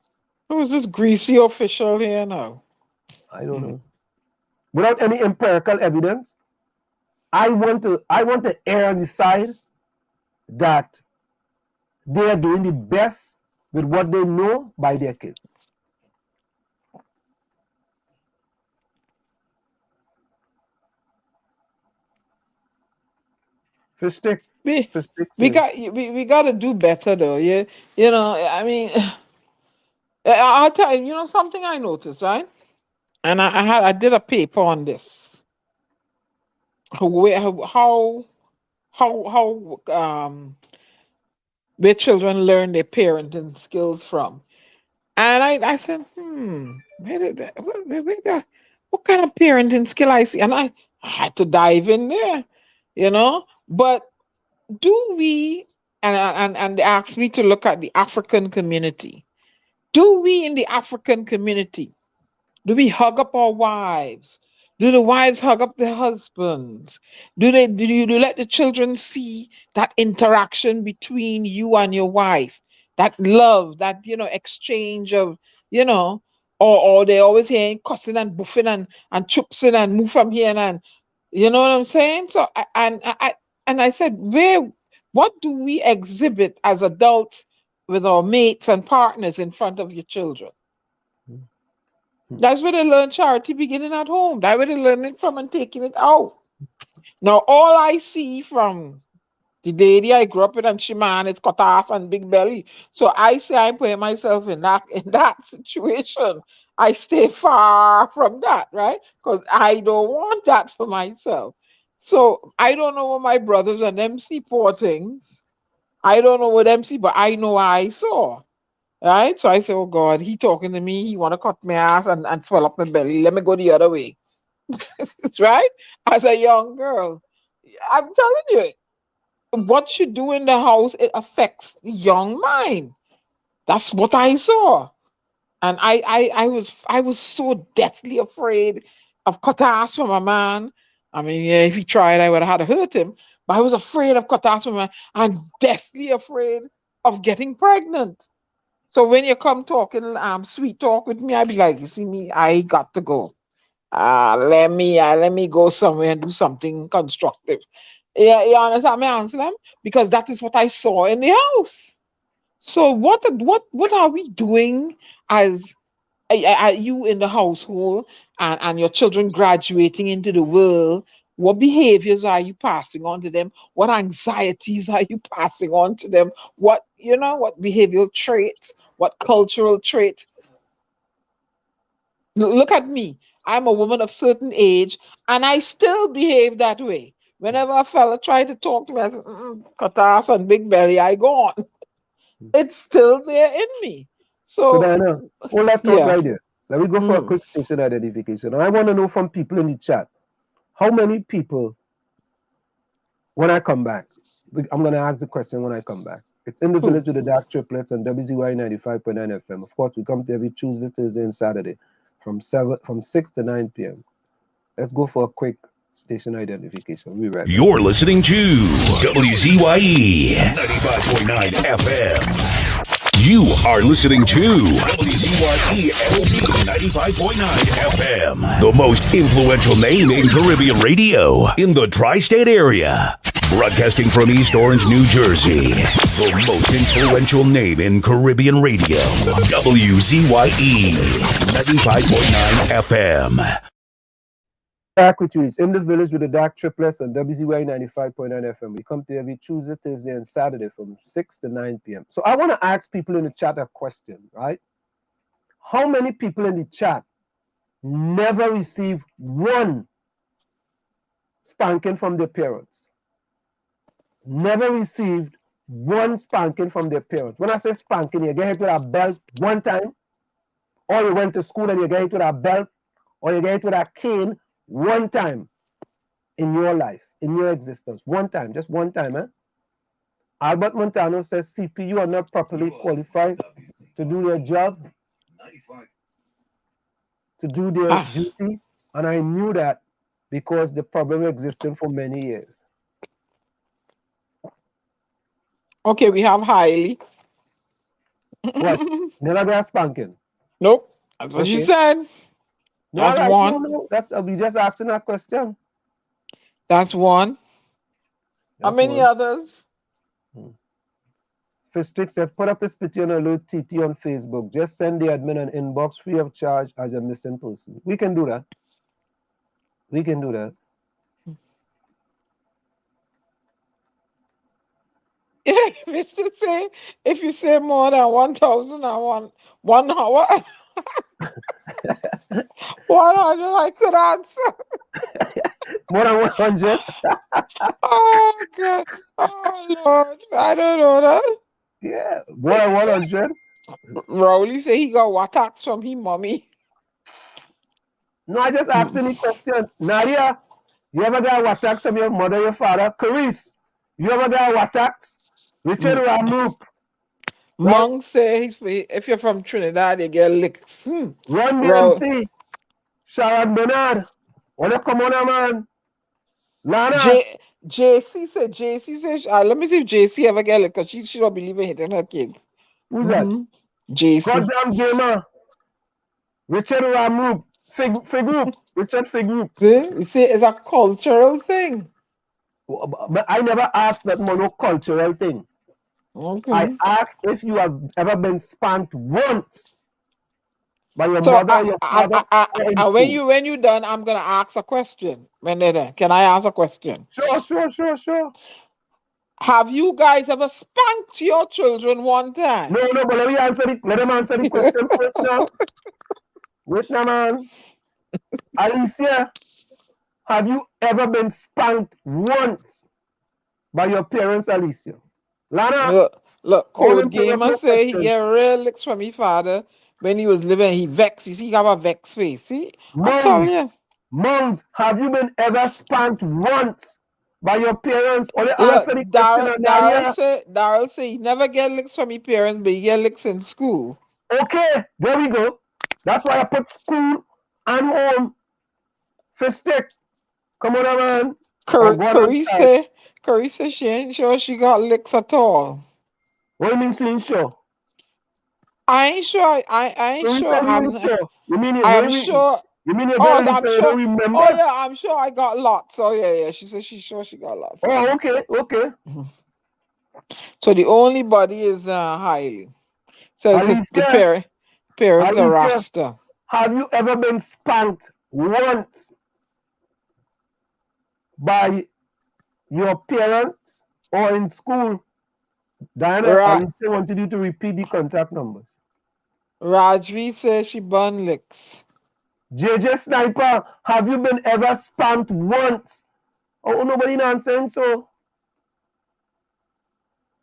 E: Who's this greasy official here now?
F: I don't know. Without any empirical evidence, I want to err on the side that they are doing the best with what they know by their kids. Fish stick.
E: We
F: Fish stick
E: we
F: says,
E: got to do better though. Yeah, you know. I mean, I'll tell you. You know something I noticed, right? And I did a paper on this. How where children learn their parenting skills from. And I said, where did that, what kind of parenting skill I see? And I had to dive in there, you know. But do we, and they asked me to look at the African community. Do we in the African community, do we hug up our wives? Do the wives hug up their husbands? Do you let the children see that interaction between you and your wife? That love, that exchange of, you know, or they always hearing cussing and buffing and chupsing and move from here and you know what I'm saying? So I said, what do we exhibit as adults with our mates and partners in front of your children? That's where they learn charity beginning at home. That's where they learn it from and taking it out. Now, all I see from the lady I grew up with and she man is cut ass and big belly. So I say I put myself in that situation. I stay far from that, right? Because I don't want that for myself. So I don't know what my brothers and them see poor things. I don't know what them see, but I know I saw. Right? So I say, oh God, he talking to me, he wanna cut my ass and swell up my belly. Let me go the other way. Right? As a young girl. I'm telling you, what you do in the house, it affects the young mind. That's what I saw. And I was so deathly afraid of cut ass from a man. I mean, yeah, if he tried, I would have had to hurt him. But I was afraid of cut ass from a man and deathly afraid of getting pregnant. So when you come talking sweet talk with me, I be like, you see me, I got to go. Let me go somewhere and do something constructive. Yeah, you understand me, Anselm? Because that is what I saw in the house. So what are we doing as are you in the household and your children graduating into the world? What behaviors are you passing on to them? What anxieties are you passing on to them? What behavioral traits, what cultural traits? Look at me. I'm a woman of certain age and I still behave that way. Whenever a fella try to talk to me, I say, cut ass and big belly, I go on. It's still there in me.
F: so
E: So,
F: Diana, hold that thought
E: yeah.
F: right there. Let me go for a
E: Mm.
F: quick station identification. I want to know from people in the chat, how many people, when I come back, I'm going to ask the question when I come back. It's in the
E: Who?
F: village with the DAG Triplets on WZYE 95.9 FM. Of course, we come to every Tuesday, Thursday, and Saturday from 6 to 9 p.m. Let's go for a quick station identification. We'll be right back.
A: You're listening to WZYE 95.9 FM. You are listening to WZYE LP 95.9 FM, the most influential name in Caribbean radio in the tri-state area. Broadcasting from East Orange, New Jersey, the most influential name in Caribbean radio, WZYE 95.9 FM.
F: Back with you. It's in the village with the DAG Triplets on WZYE 95.9 FM. We come to every Tuesday, Thursday, and Saturday from 6 to 9 p.m. So I want to ask people in the chat a question, right? How many people in the chat never receive one spanking from their parents? Never received one spanking from their parents. When I say spanking, you get hit with a belt one time, or you went to school and you get hit with a belt, or you get hit with a cane one time in your life, in your existence. One time, just one time, eh? Albert Montano says CPU are not properly qualified to do their job, to do their duty, and I knew that because the problem existed for many years.
E: Okay, we have Hailey.
F: What? Never get a spanking?
E: Nope. That's what you said.
F: No,
E: That's
F: right.
E: one.
F: No. That's we just asking that question.
E: That's one. How many others?
F: Fistrick said, put up his picture and alert TT on Facebook. Just send the admin an inbox free of charge as a missing person. We can do that. We can do that.
E: Mr. say, if you say more than 1,000 and 1 hour, 100 I could answer.
F: More than 100?
E: Oh, God. Oh, Lord. I don't know that.
F: Yeah, more than 100.
E: Rowley say he got WhatsApps from his mommy.
F: No, I just asked any question. Nadia, you ever got WhatsApps from your mother, your father? Carice, you ever got WhatsApps? Richard Ramoop.
E: Monk say if you're from Trinidad, you get licks.
F: Ron DMC. Sharon Bernard. Wanna come on, man? Lana.
E: JC said, let me see if JC ever get licked because she don't believe in hitting her kids.
F: Who's that?
E: JC.
F: Goddamn gamer. Richard Ramoop. Figroup. Richard Figroup.
E: See? You see, it's a cultural thing.
F: But I never asked that monocultural thing.
E: Okay.
F: I asked if you have ever been spanked once by your mother or your father.
E: And when you done, I'm gonna ask a question. When they're done, can I ask a question?
F: Sure.
E: Have you guys ever spanked your children one time?
F: No, but let them answer the question first now. Wait now, man. Alicia, have you ever been spanked once by your parents, Alicia? Lana?
E: Look, Code Gamer say he get real licks from his father when he was living. He vex. You see, he got a vex face. See? I tell you.
F: Moms, have you been ever spanked once by your parents? Or answer the question,
E: Daryl say he never get licks from his parents, but he get licks in school.
F: Okay, there we go. That's why I put school and home. Fistic. Come on, man.
E: Curry say she ain't sure she got licks at all.
F: What do you mean she ain't sure?
E: I ain't sure. I ain't sure.
F: You mean
E: I'm sure.
F: You mean you got licks and you don't remember?
E: Oh yeah, I'm sure I got lots. Oh yeah. She said she's sure she got lots.
F: Oh, okay.
E: So the only body is Hailey. Says the parents are Rasta.
F: Have you ever been spanked once by your parents or in school? Diana, Alicia wanted you to repeat the contact numbers.
E: Rajvi says she burn licks.
F: JJ Sniper, have you been ever spanked once? Oh, nobody answering, so.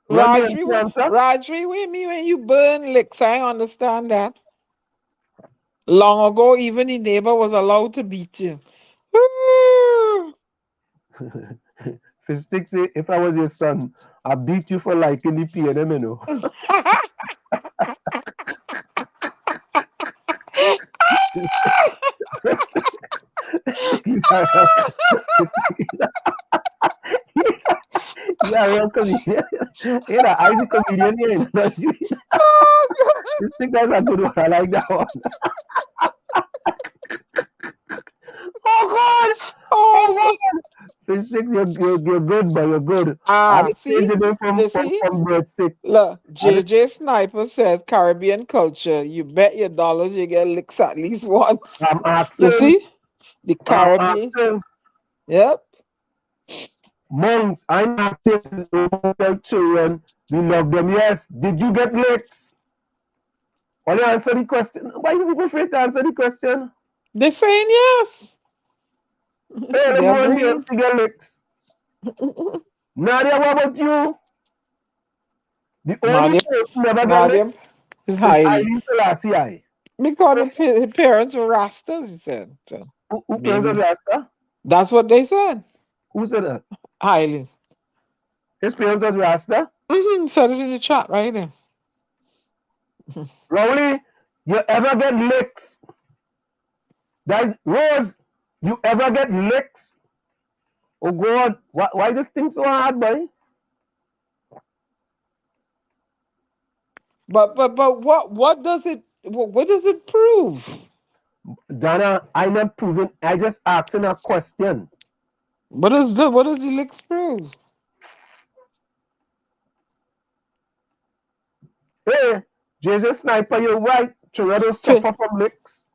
E: Rajvi, with me when you burn licks, I understand that. Long ago, even the neighbor was allowed to beat you.
F: Fistic say, if I was your son, I'd beat you for liking the PNM, you know. Yeah, real comedian. Yeah, I see comedian here. This thing is a good one. I like that one. Oh God! Fish you're good, but you're good.
E: See?
F: From breadstick.
E: Look, JJ Sniper says Caribbean culture. You bet your dollars you get licks at least once.
F: I'm asking.
E: You see? The Caribbean. Yep.
F: Monks, I'm active with children. We love them. Yes. Did you get licks? When you answer the question, why do people afraid to answer the question?
E: They're saying yes.
F: Hey, everyone here to get licks. Nadia, what about you? The only person never got licked is Hailey Selassie.
E: Because his parents were Rastas, he said. So
F: who parents are Rasta?
E: That's what they said.
F: Who said that?
E: Hailey.
F: His parents was Rasta?
E: Said it in the chat right there.
F: Rowley, you ever get licks? Guys, Rose, you ever get licks? Oh God, why this thing so hard, boy?
E: But what does it prove?
F: Donna, I'm not proving. I just asking a question.
E: What does the licks prove?
F: Hey, JJ Sniper, you're right. Children don't
E: Fish,
F: suffer from licks.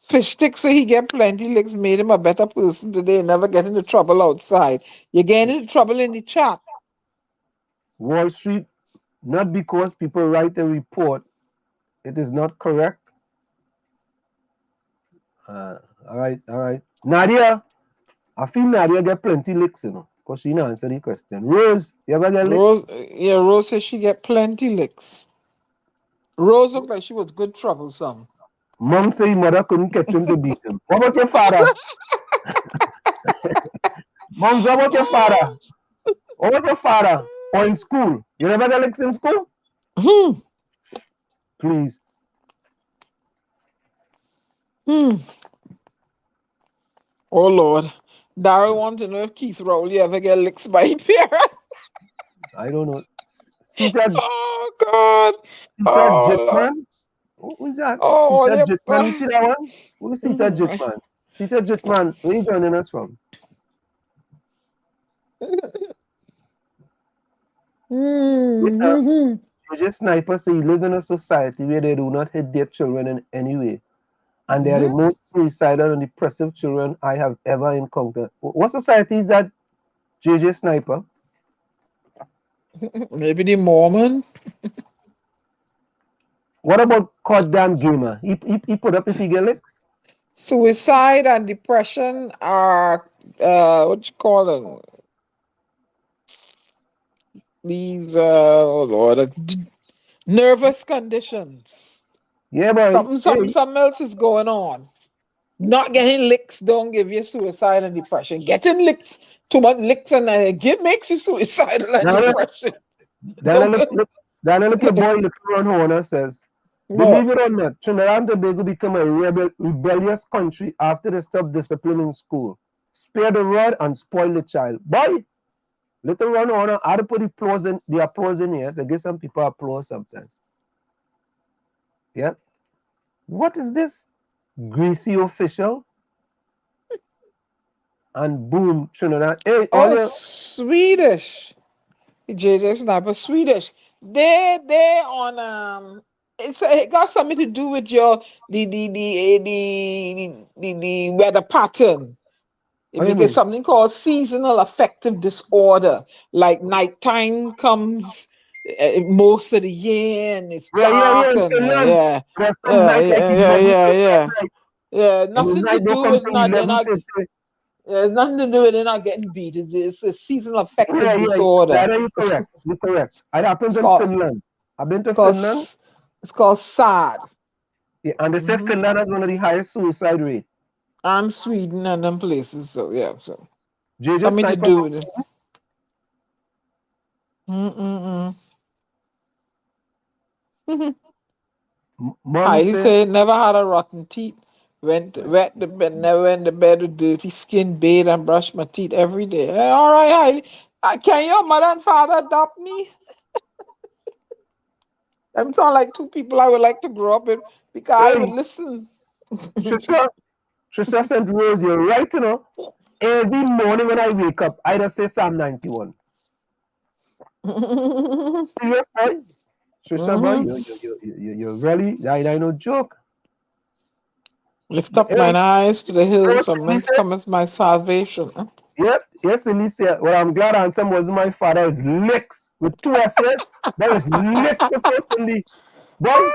E: fish stick, so he get plenty licks, made him a better person today. Never get into trouble outside. You get into trouble in the chat.
F: Wall Street, not because people write a report, it is not correct. All right, all right. Nadia, I feel Nadia get plenty licks, you know, because she didn't answer the question. Rose, you ever get
E: Rose,
F: licks?
E: yeah, Rose says she get plenty licks. Rose looked like she was good troublesome.
F: Mom say your mother couldn't catch him to beat him. What about your father? Moms, what about your father? What about your father? Or in school? You never get licks in school?
E: Hmm.
F: Please.
E: Hmm. Oh Lord. Daryl wants to know if Keith Rowley ever get licks by his parents.
F: I don't know. Sita
E: Oh God. Oh Lord.
F: Jitman? Who is that?
E: Oh, all
F: Sita
E: your
F: Jitman. You see that one? Who is Sita
E: Mhm.
F: Jitman? Sita Jitman, where you joining us from?
E: Mhm.
F: JJ Sniper say he live in a society where they do not hit their children in any way. And they are the
E: Mhm.
F: most suicidal and depressive children I have ever encountered. What society is that, JJ Sniper?
E: Maybe the Mormon.
F: What about goddamn gamer? He put up if he get licks?
E: Suicide and depression are what you call them? These oh Lord, nervous conditions.
F: Yeah, boy. Hey,
E: Something else is going on. Not getting licks don't give you suicide and depression. Getting licks, too much licks and it makes you suicidal and
F: now
E: depression.
F: Dana look boy looking around Horner says,
E: What?
F: believe it or not, Trinidad and Tobago become a rebellious country after they stop discipline in school. Spare the rod and spoil the child. Boy, little Ron Horner, I had to put the applause in here to give some people applause sometimes. Yeah. What is this? Greasy official? And boom, Trinidad. Hey,
E: Oh,
F: earlier,
E: Swedish. JJ Sniper, Swedish. They on it got something to do with your the weather pattern.
F: what do you
E: Because
F: mean?
E: something called seasonal affective disorder, like nighttime comes most of the year and it's
F: Yeah,
E: dark
F: in
E: and
F: Finland.
E: yeah,
F: There's some
E: yeah,
F: night like
E: yeah, yeah,
F: 11
E: yeah,
F: to
E: yeah,
F: midnight.
E: yeah.
F: And the
E: Nothing to
F: night don't
E: do
F: come
E: with
F: from
E: not they're
F: 11
E: not.
F: to
E: Nothing to do with they're not getting beat. It's a seasonal affective
F: yeah.
E: disorder.
F: That you're
E: It's,
F: correct. You're correct. It happens
E: it's
F: in
E: called
F: Finland. I've been to
E: called
F: Finland,
E: it's called SAD.
F: yeah, and they said
E: Hmm.
F: Finland has one of the highest suicide rate.
E: And Sweden and them places. So yeah, so
F: JJ
E: something to
F: Sniper,
E: do with it. Mm-mm-mm.
F: mom
E: Heidi
F: say,
E: said never had a rotten teeth. Wet the bed, never went to bed with dirty skin, bathe and brush my teeth every day. All right, Heidi. Can your mother and father adopt me? Them sound like two people I would like to grow up with because I would
F: hey,
E: listen.
F: Trisha, Trisha St. Rose, you're right, you know. Every morning when I wake up, I just say Psalm 91. Serious, boy? Trisha, boy,
E: Mhm.
F: you're really, I no joke.
E: Lift
F: But
E: up
F: hey,
E: mine eyes to the hills,
F: Rose,
E: from
F: he
E: whence
F: said,
E: cometh my salvation.
F: yep, yes, and he said, well, I'm glad Ansem was my father. It's licks with two S's, but it's licks so Cindy. Boy,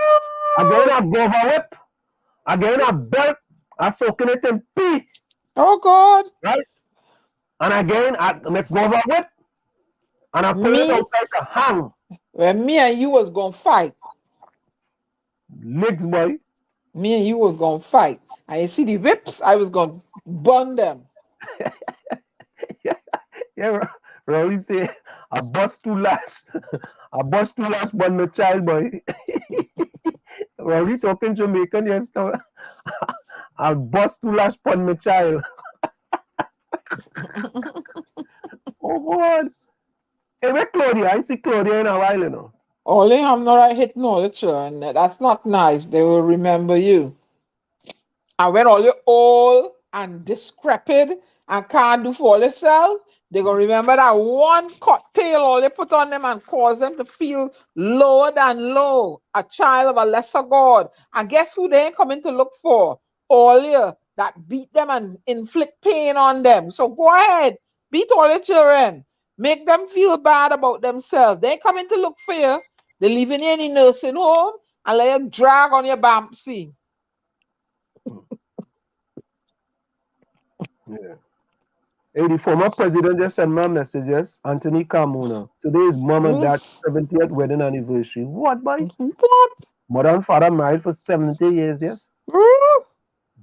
F: again a gova whip, again a belt, I soaking it in pee,
E: Oh God,
F: right? And again I make gova whip, and I put it
E: me
F: outside to hang.
E: when me and you was gonna fight.
F: Licks, boy.
E: Me and you was gonna fight. And you see the whips, I was gonna burn them.
F: Yeah, Rolly say, I bust two lash. I bust two lash, but my child, boy. Rolly talking Jamaican, yes, no. I bust two lash, but my child. Oh, God. Hey, where Claudia? I see Claudia in a while, you know.
E: Only I'm not right hit knowledge, and that's not nice. They will remember you. And when all you're old and decrepit and can't do for yourself, They're gonna remember that one cocktail all they put on them and cause them to feel lower than low, a child of a lesser God. And guess who they ain't coming to look for? All you that beat them and inflict pain on them. So go ahead, beat all your children, make them feel bad about themselves. They ain't coming to look for you. They're leaving you in the nursing home and let you drag on your Bampsy.
F: Yeah. Hey, the former president just sent me messages. Anthony Carmona. Today is mom and dad's 70th wedding anniversary. What, boy?
E: What?
F: Mother and father married for 70 years, yes?
E: Woo!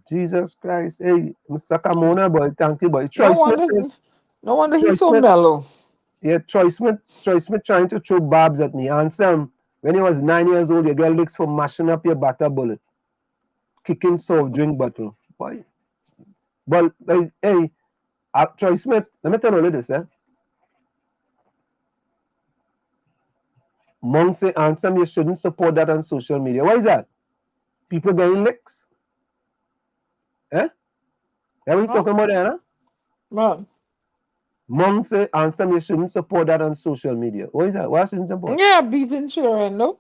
F: Jesus Christ. Hey, Mr. Carmona, boy, thank you, boy.
E: No
F: Troy Smith
E: wonder,
F: is,
E: no wonder
F: Troy
E: he's so
F: Smith,
E: mellow.
F: yeah, Troy Smith trying to throw barbs at me. Answer when he was 9 years old, you get licks for mashing up your butter bullet, kicking soft drink bottle. Boy. But, hey, Troy Smith, let me tell you this, eh? Monk say, Ansem, you shouldn't support that on social media. Why is that? People getting licks. Eh? That what you talking about there, huh?
E: Man.
F: Monk say, Ansem, you shouldn't support that on social media. Why is that? Why shouldn't you support?
E: Yeah, beating children, no?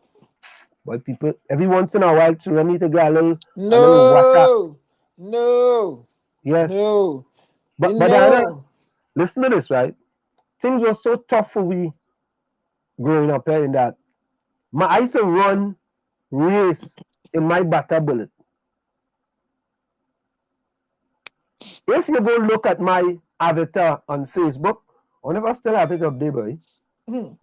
F: But people, every once in a while, children need to get a little
E: No. No.
F: Yes.
E: No.
F: But
E: No.
F: listen to this, right? Things were so tough for we growing up here in that. I used to run race in my butter bullet. If you go look at my avatar on Facebook, I never still have it up there, boy.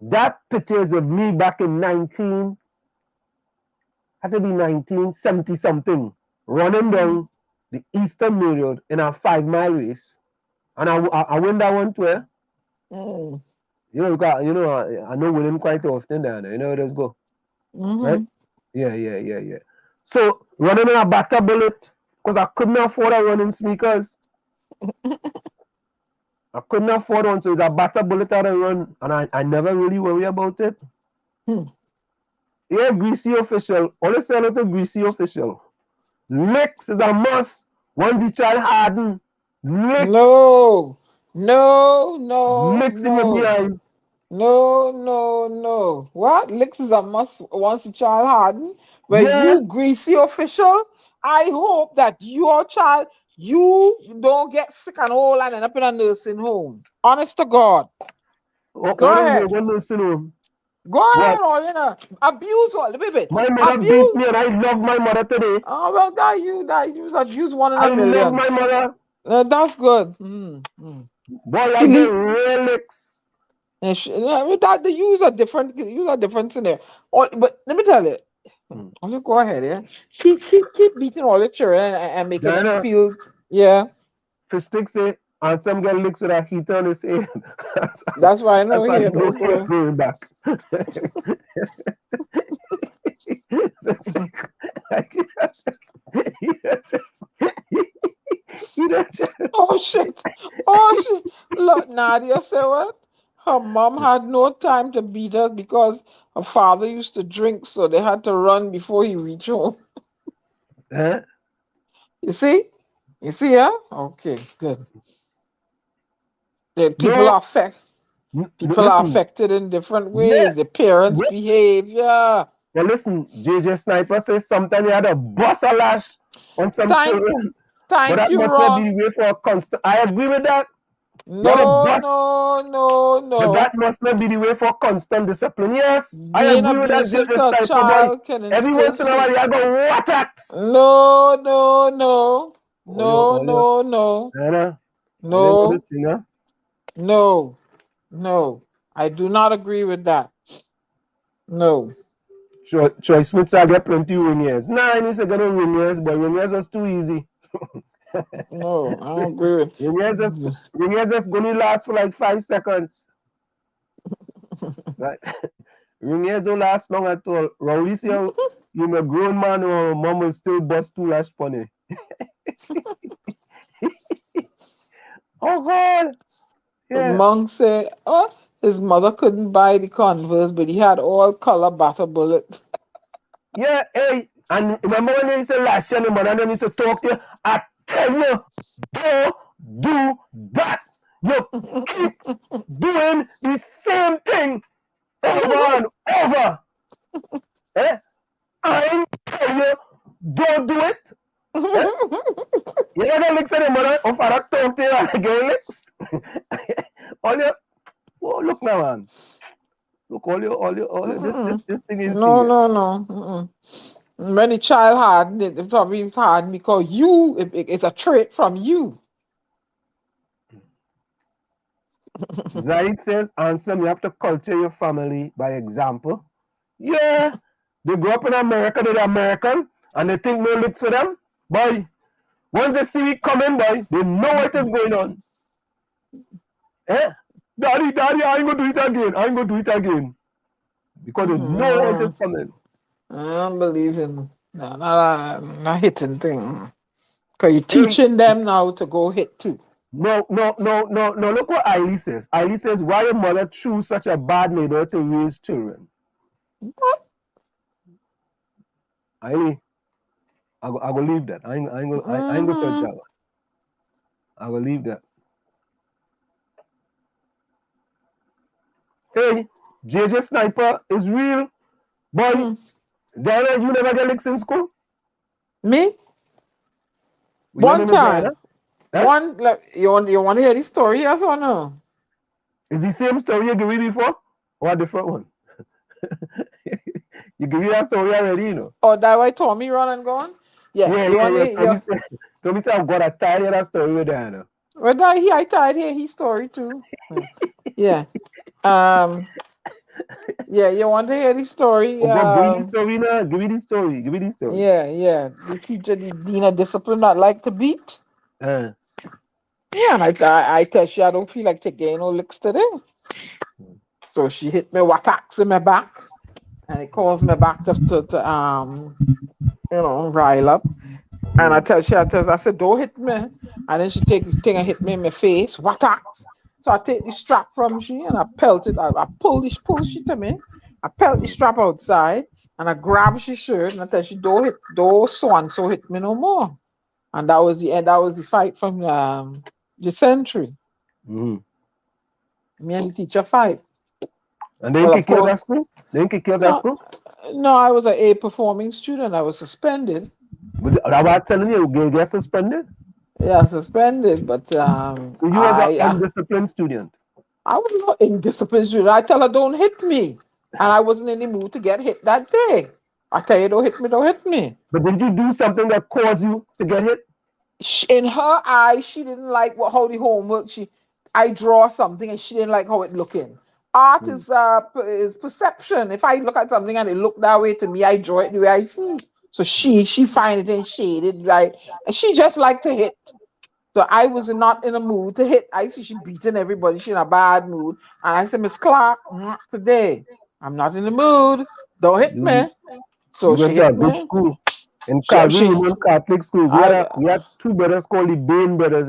F: That pictures of me back in 1970 something, running down the Eastern Main Road in a 5-mile race. And I win that one too. You know, I know winning quite often down there. You know how this go. Right? Yeah. So running in a butter bullet, because I couldn't afford a running sneakers. I couldn't afford one, so it's a butter bullet out of run, and I never really worry about it. Yeah, greasy official. Only sell it to greasy official. Licks is a must. Once the child harden. Licks.
E: No.
F: Licks in your behind.
E: No. What? Licks is a must once the child harden. But
F: Yeah.
E: you greasy official, I hope that your child, you don't get sick and all and end up in a nursing home. Honest to God. Go ahead.
F: One nursing home.
E: Go ahead, all you know. Abuse all the baby.
F: My mother beat me, and I love my mother today.
E: Oh well, that you abuse one in a
F: I
E: million.
F: love my mother.
E: That's good.
F: Boy, I get real licks.
E: That the use a different scenario. But let me tell you. Only go ahead, yeah. Keep beating all the children and making them feel, yeah.
F: Fistic say, and some get licks with a heater on his head.
E: That's why I know here.
F: Going back.
E: Oh shit! Look, Nadia said what? Her mom had no time to beat her because her father used to drink, so they had to run before he reached home.
F: Huh?
E: You see, yeah. Okay, good. People are affected in different ways. The parents' behavior.
F: Well, listen, JJ Sniper says sometimes you had a bust a lash on some children. But that must not be the way for a constant. I agree with that.
E: No.
F: But that must not be the way for constant discipline. Yes, I agree with that, JJ Sniper. Every once in a while, you have to watch it.
E: No. I do not agree with that. No.
F: Troy Smith said I get plenty win years. Nah, I need to get win years, but win years was too easy.
E: No, I don't agree with
F: win years just gonna last for like 5 seconds. Right? Win years don't last long at all. Rowley say you're a grown man or mom will still bust 2 lash funny. Oh God.
E: Yeah. Monk said, his mother couldn't buy the Converse, but he had all color butter bullets.
F: Yeah, hey, and remember when they used to last year, the mother used to talk to you, I tell you, don't do that. You keep doing the same thing over and over. Eh? I ain't tell you, don't do it. Eh? You never licks at the mother or father talk to you and get licks. All you, oh, look now, man. Look, all you, this thing is
E: No,
F: serious.
E: no, no. When the child hard, it probably hard because it's a trait from you.
F: Zaid says, Ansem, you have to culture your family by example. Yeah, they grew up in America, they're American, and they think no licks for them. Boy, once they see it coming, boy, they know what is going on. Eh? Daddy, I ain't gonna do it again. I ain't gonna do it again. Because they know what is coming.
E: I don't believe in not hitting thing. Because you're teaching them now to go hit too.
F: No. Look what Eileen says. Eileen says, why your mother choose such a bad neighborhood to raise children? Eileen, I go leave that. I ain't gonna touch that one. I will leave that. Hey, JJ Sniper is real. Boy, Diana, you never get licks in school?
E: Me?
F: You
E: One
F: never know Diana?
E: time.
F: Huh?
E: One, like, you want to hear the story, yes or no?
F: Is the same story you gave me before? Or a different one? You give me that story already, you know?
E: Oh, that why Tommy run and gone? Yeah. You want to hear?
F: Tommy said, I've got a tired of that story with Diana.
E: Well, I tired here his story too. Yeah. Yeah, you want to hear the story?
F: Oh, God, give me the story now. Give me the story. Give me the story.
E: Yeah. The teacher, the dean of discipline that like to beat.
F: Uh,
E: Yeah, and I tell she I don't feel like taking no licks today. So she hit me wattacks in my back. And it caused my back to rile up. And I said, don't hit me. And then she take the thing and hit me in my face. Wattacks. So I take the strap from she and I pelt it. I pull she to me. I pelt the strap outside and I grab she shirt and I tell she don't so hit me no more. And that was the end. That was the fight from the century. Me and the teacher fight.
F: And then kick you out of school?
E: No, I was an A performing student. I was suspended.
F: But I was telling you get suspended?
E: Yeah, suspended, but
F: so you was an undisciplined student?
E: I was not indisciplined student. I tell her, don't hit me. And I wasn't in the mood to get hit that day. I tell you, don't hit me.
F: But did you do something that caused you to get hit?
E: In her eyes, she didn't like how the homework, I draw something and she didn't like how it looking. Art is perception. If I look at something and it look that way to me, I draw it the way I see. So she find it and shaded, right? And she just liked to hit. So I was not in a mood to hit. I see she beating everybody. She in a bad mood. And I said, Miss Clark, today, I'm not in the mood. Don't hit me. So she hit me.
F: Good school. In Calvary Catholic school, we had two brothers called the Bain brothers,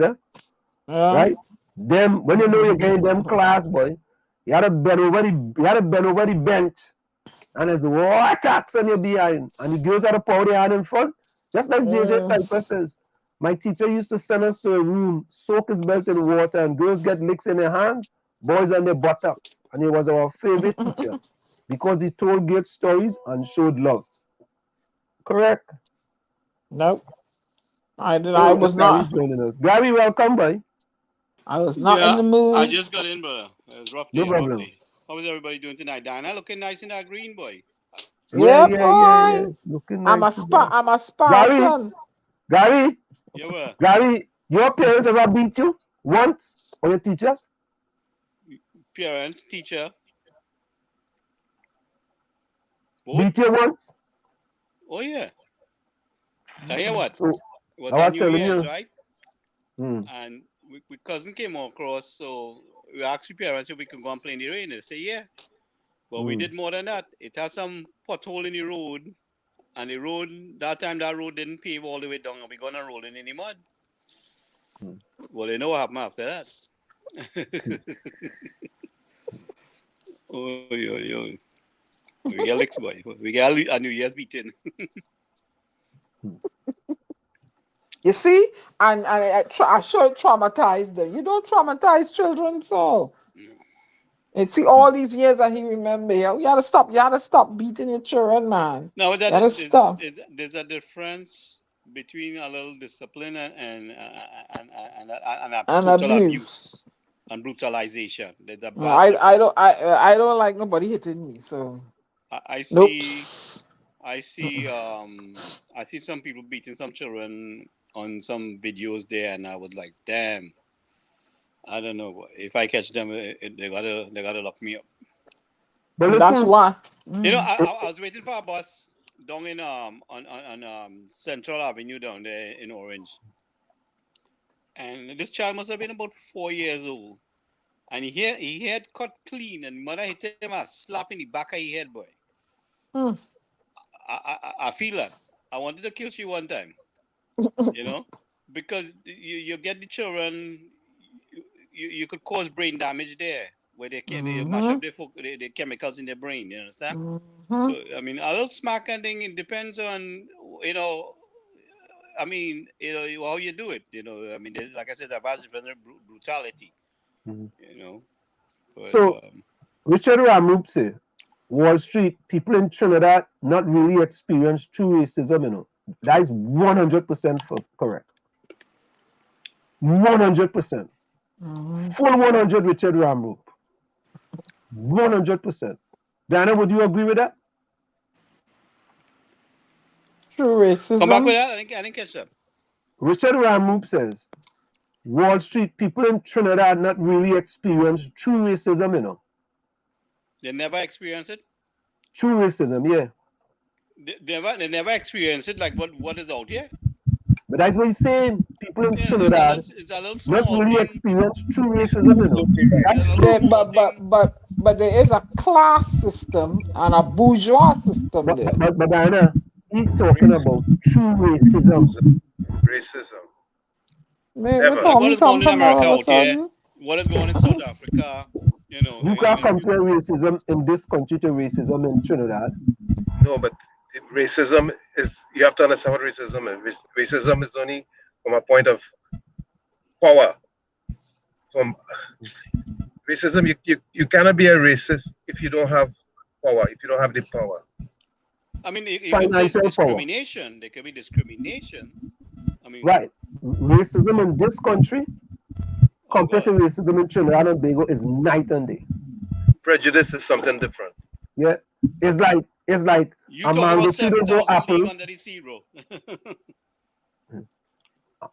F: right? Them, when you know you're getting them class, boy, you had to bend over the bench, and there's war attacks on your behind, and the girls had to power their hand in front, just like JJ Sniper says. My teacher used to send us to a room, soak his belt in water, and girls get licks in their hands, boys on their buttocks, and he was our favorite teacher because he told great stories and showed love. Correct?
E: Nope. I was not.
F: Gary, welcome, boy.
E: I was not in the mood.
I: I just got in, brother. It was rough day.
F: No problem.
I: How is everybody doing tonight, Diana? Looking nice in that green, boy.
F: Yeah. Looking nice.
E: I'm a Spartan.
F: Gary.
I: Yeah,
F: Gary, your parents ever beat you once, or your teachers?
I: Parents, teacher.
F: Beat you once?
I: Oh yeah. I hear what?
F: So,
I: was on New Year's, right? And we cousin came across, so we asked the parents if we could go and play in the rain. They say yeah. But we did more than that. It has some pothole in the road, and the road that road didn't pave all the way down, and we're gonna roll in the mud. Well, you know what happened after that. Oh. We get licks, boy. We get a New Year's beating.
E: You see, and I sure it traumatized them. You don't traumatize children, so. And see, all these years that he remember, you gotta stop. You gotta stop beating your children, man.
I: No,
E: You gotta stop.
I: there's a difference between a little discipline and a
E: And
I: total
E: abuse.
I: abuse and brutalization. There's a vast
E: I
I: difference.
E: don't like nobody hitting me. So
I: I
E: nope.
I: see I see some people beating some children on some videos there, and I was like, damn. I don't know if I catch them, they gotta lock me up.
F: But
E: That's
F: listen,
E: why.
I: You know, I was waiting for a bus down in on Central Avenue down there in Orange, and this child must have been about 4 years old, and he had cut clean, and mother hit him a slap in the back of his head, boy.
E: Mm.
I: I feel that. I wanted to kill she one time, you know, because you get the children, you could cause brain damage there where they mash up the chemicals in their brain. You understand? So I mean, a little smack and thing. It depends on you know. I mean, you know how you do it. You know, I mean, like I said, a vast difference in brutality. You know, but,
F: so Richard Ramoop say, Wall Street, people in Trinidad not really experience true racism, you know. That is 100% correct. 100%. Full 100 Richard Ramoop. 100%. Diana, would you agree with that?
E: True racism.
I: come back with that. I didn't catch that.
F: Richard Ramoop says, Wall Street, people in Trinidad not really experience true racism, you know.
I: They never experienced it.
F: True racism, yeah.
I: They never experienced it like what is out here.
F: But that's what he's saying. People in Trinidad
I: It's a little
F: not
I: small
F: really
I: thing.
F: experience true racism, you know. That's
I: It's a
F: true.
I: little small thing.
E: But there is a class system and a bourgeois system there.
F: But Diana, he's talking about true racism.
D: Racism. Never.
I: Like what is going in America
E: all of a
I: out here?
E: sudden.
I: What is going in South Africa? You know,
F: You can't compare racism in this country to racism in Trinidad.
D: No, but racism is, you have to understand what racism is. Racism is only from a point of power. From racism, you cannot be a racist if you don't have power, if you don't have the power.
I: I mean, you could say discrimination. Power. There could be discrimination. I mean,
F: right. Racism in this country compared to racism in Trinidad and Tobago is night and day.
D: Prejudice is something different.
F: Yeah, it's like
I: you a mango tree don't grow apples. Under the sea, bro.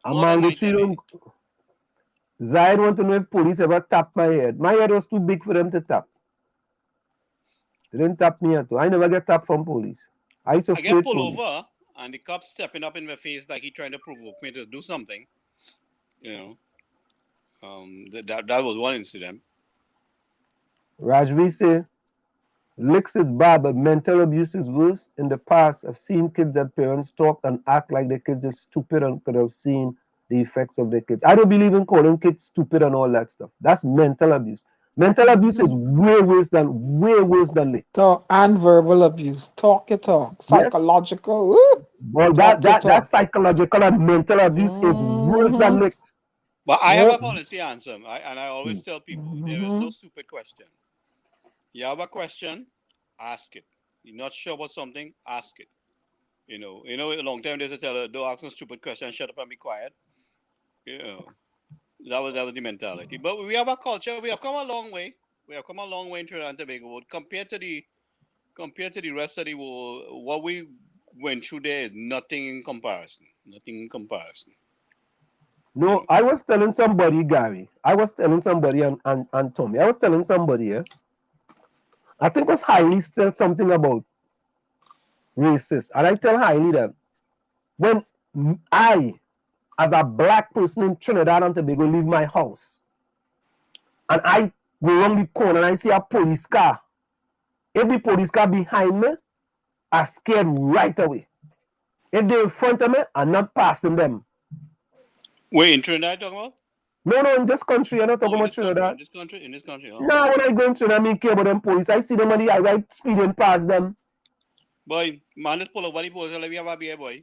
F: A mango tree don't. Zaid want to know if police ever tapped my head. My head was too big for them to tap. They didn't tap me at all. I never get tapped from police. I used to
I: get pulled over and the cop stepping up in my face like he trying to provoke me to do something. You know, that was one incident.
F: Rajvi say, licks is bad, but mental abuse is worse. In the past, I've seen kids that parents talk and act like their kids are stupid and could have seen the effects of their kids. I don't believe in calling kids stupid and all that stuff. That's mental abuse. Mental abuse is way worse than licks.
E: Talk and verbal abuse. Talk your talk. Psychological.
F: Yes. Well, that psychological and mental abuse is worse than licks.
I: But I have a policy answer, and I always tell people there is no stupid question. You have a question, ask it. You're not sure about something, ask it. You know, a long time there's a teller, don't ask a stupid question, shut up and be quiet. You know, that was the mentality. But we have a culture. We have come a long way. We have come a long way in Trinidad and Tobago. Compared to the rest of the world, what we went through there is nothing in comparison. Nothing in comparison.
F: No, you know? I was telling somebody, Gary. I was telling somebody and Tommy. I was telling somebody here. I think it was Hailey said something about racist. And I tell Hailey that when I, as a black person in Trinidad and Tobago, leave my house and I go around the corner and I see a police car, if the police car behind me, I'm scared right away. If they're in front of me, I'm not passing them.
I: Wait, in Trinidad talking about?
F: No, in this country, I'm not talking about Trinidad.
I: In this country. Oh.
F: No, when I go in Trinidad, I mean care about them police. I see them on the highway speeding past them.
I: Boy, man, let's pull up. What he pulls, let me have a beer, boy.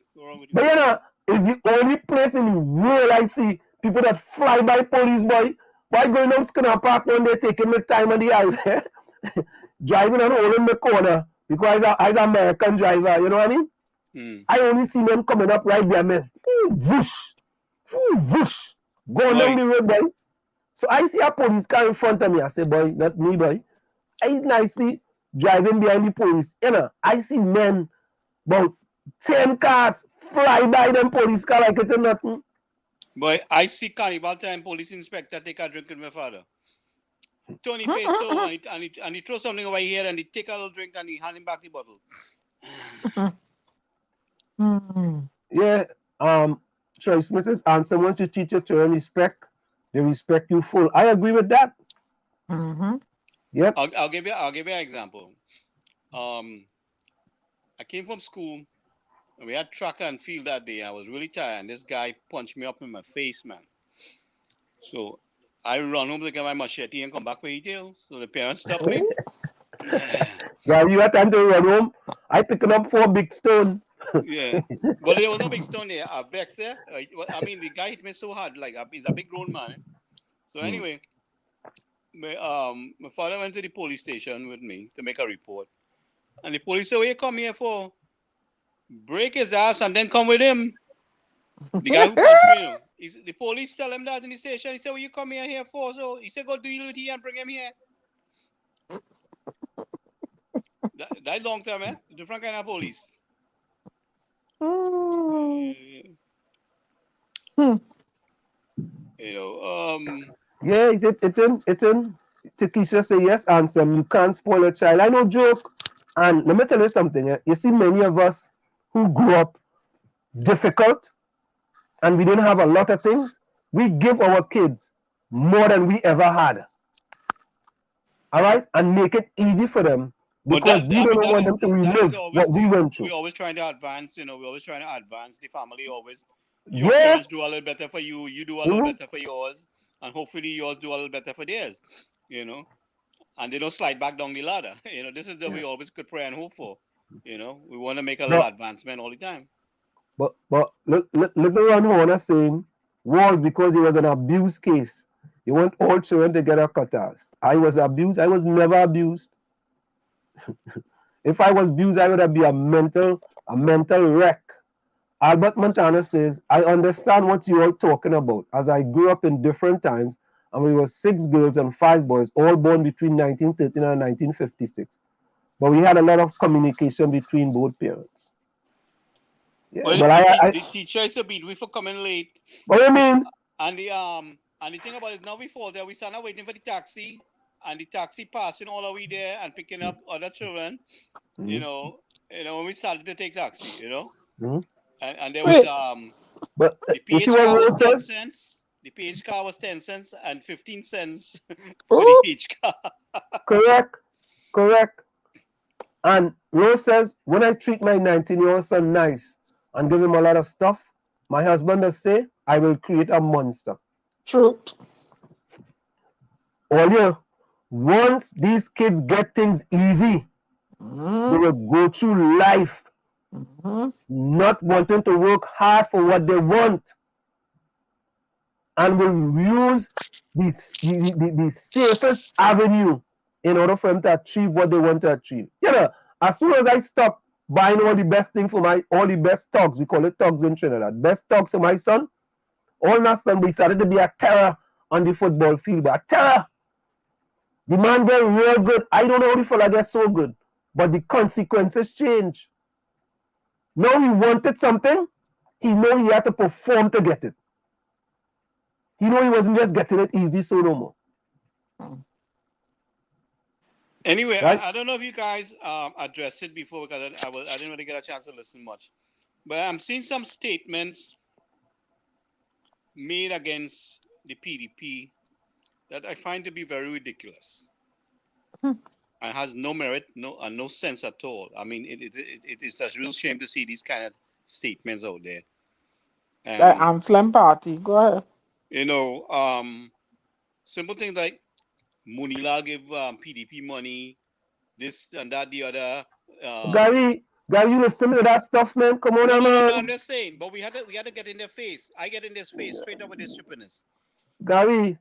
F: But you know, is the only place in the world I see people that fly by police, boy. Why going down Skinner Park one day taking my time on the highway, driving and holding the corner because I'm an American driver, you know what I mean? I only see them coming up right there, man. Whoosh, whoosh, going down the road, boy. So I see a police car in front of me. I say, boy, not me, boy. I nicely driving behind the police. You know, I see men, about 10 cars fly by them police car like it's nothing.
I: Boy, I see carnival time police inspector take a drink with my father. Tony face so and he throw something over here and he take a little drink and he hand him back the bottle.
F: Yeah, Troy Smith's answer, once you teach your children respect, they respect you full. I agree with that. Yep.
I: I'll give you an example. I came from school and we had track and field that day. I was really tired and this guy punched me up in my face, man. So I run home to get my machete and come back for detail. So the parents stopped me.
F: Yeah, you had time to run home. I picking up 4 big stone.
I: Yeah, but there was no big stone there. A vex there. I mean, the guy hit me so hard. Like he's a big grown man. So anyway, my father went to the police station with me to make a report, and the police said, "What you come here for? Break his ass and then come with him." The guy who punched me, the police tell him that in the station. He said, "What you come here for?" So he said, "Go deal with him and bring him here." That long time, eh? Different kind of police. You know,
F: yeah, it's in Takesha say yes, answer. You can't spoil a child. I know joke. And let me tell you something. You see, many of us who grew up difficult and we didn't have a lot of things, we give our kids more than we ever had. All right? And make it easy for them because we don't want them to relive what we went through.
I: We're always trying to advance, we're always trying to advance the family always. Your parents do a little better for you, you do a little better for yours, and hopefully yours do a little better for theirs, and they don't slide back down the ladder. This is what we always could pray and hope for. We want to make a little advancement all the time.
F: But little Ron Horner saying was because he was an abuse case. You want all children to get a cutters. I was abused. I was never abused. If I was abused, I would be a mental wreck. Albert Montana says, I understand what you are talking about, as I grew up in different times, and we were 6 girls and 5 boys, all born between 1939 and 1956. But we had a lot of communication between both parents. Yeah,
I: well,
F: but
I: the teacher is a beat we for coming late.
F: What do you mean?
I: And the thing about it, now before that, we started waiting for the taxi, and the taxi passing all the way there and picking up other children. When we started to take taxi, and there was
F: but
I: the PH car was 10 cents. The PH car was 10 cents and 15 cents for the PH car.
F: Correct. And Rose says, when I treat my 19-year-old son nice and give him a lot of stuff, my husband does say, I will create a monster.
E: True.
F: Once these kids get things easy, they will go through life not wanting to work hard for what they want, and will use the safest avenue in order for them to achieve what they want to achieve. As soon as I stop buying all the best things for all the best togs, we call it togs in Trinidad, best togs for my son, all that son, we started to be a terror on the football field, but a terror. The man get real good. I don't know how the fella gets so good, but the consequences change. Now he wanted something, he know he had to perform to get it. He know he wasn't just getting it easy, so no more.
I: Anyway, right? I don't know if you guys addressed it before because I didn't really get a chance to listen much. But I'm seeing some statements made against the PDP that I find to be very ridiculous. And has no merit, no sense at all. I mean, it is a real shame to see these kind of statements out there.
E: The Amslam party, go ahead.
I: Simple things like Munila give PDP money, this and that, the other.
F: Gary, Gary, you listen to that stuff, man. Come on,
I: No,
F: man.
I: I'm just saying. But we had to get in their face. I get in their face straight up with this stupidness.
F: Gary,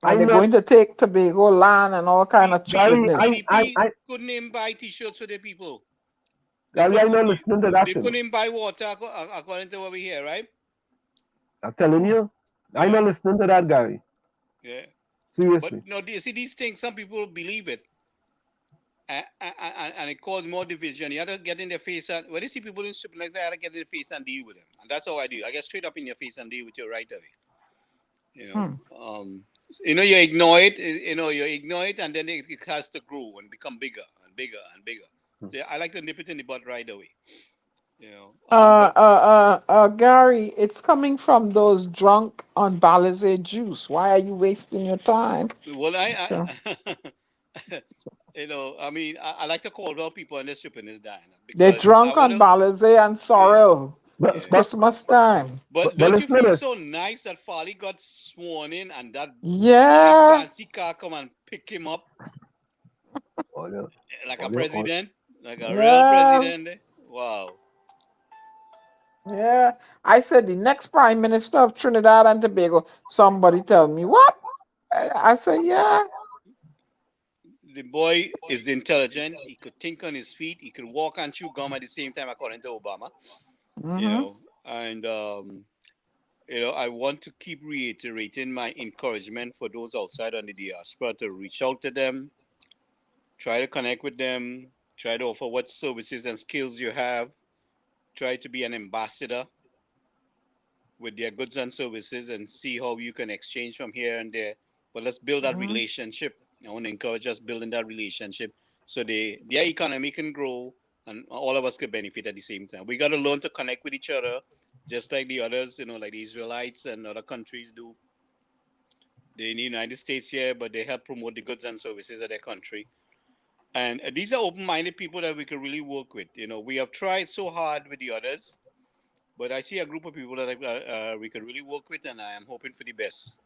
E: And
F: I'm
E: they're
F: not.
E: going to take Tobago land and all kind of
F: Gary,
E: chickedness.
I: PDP couldn't even buy T-shirts for their people.
F: Gary, I'm not listening to that.
I: They couldn't even buy water according to what we hear, right?
F: I'm telling you, I'm not listening to that, Gary.
I: Yeah.
F: Seriously.
I: But no, you see these things. Some people believe it, and it causes more division. You have to get in their face, and when you see people in stupid like that, I have to get in their face and deal with them. And that's how I do. I get straight up in your face and deal with you right away. You ignore it. You ignore it, and then it has to grow and become bigger and bigger and bigger. So I like to nip it in the bud right away.
E: Gary, it's coming from those drunk on Balizé juice. Why are you wasting your time?
I: Well, I mean, I like to call out people and their stupidness, Diana.
E: They're drunk on Balizé and sorrel. It's Christmas time.
I: But don't you feel so nice that Farley got sworn in and that nice fancy car come and pick him up like a president, like a real president? Wow.
E: Yeah, I said the next prime minister of Trinidad and Tobago. Somebody tell me what? I said, yeah.
I: The boy is intelligent. He could think on his feet. He could walk and chew gum at the same time, according to Obama. And I want to keep reiterating my encouragement for those outside on the diaspora to reach out to them, try to connect with them, try to offer what services and skills you have, try to be an ambassador with their goods and services and see how you can exchange from here and there. But let's build that relationship. I want to encourage us building that relationship so their economy can grow and all of us can benefit at the same time. We got to learn to connect with each other, just like the others, like the Israelites and other countries do. They're in the United States here, but they help promote the goods and services of their country. And these are open-minded people that we can really work with. We have tried so hard with the others, but I see a group of people that we can really work with, and I am hoping for the best.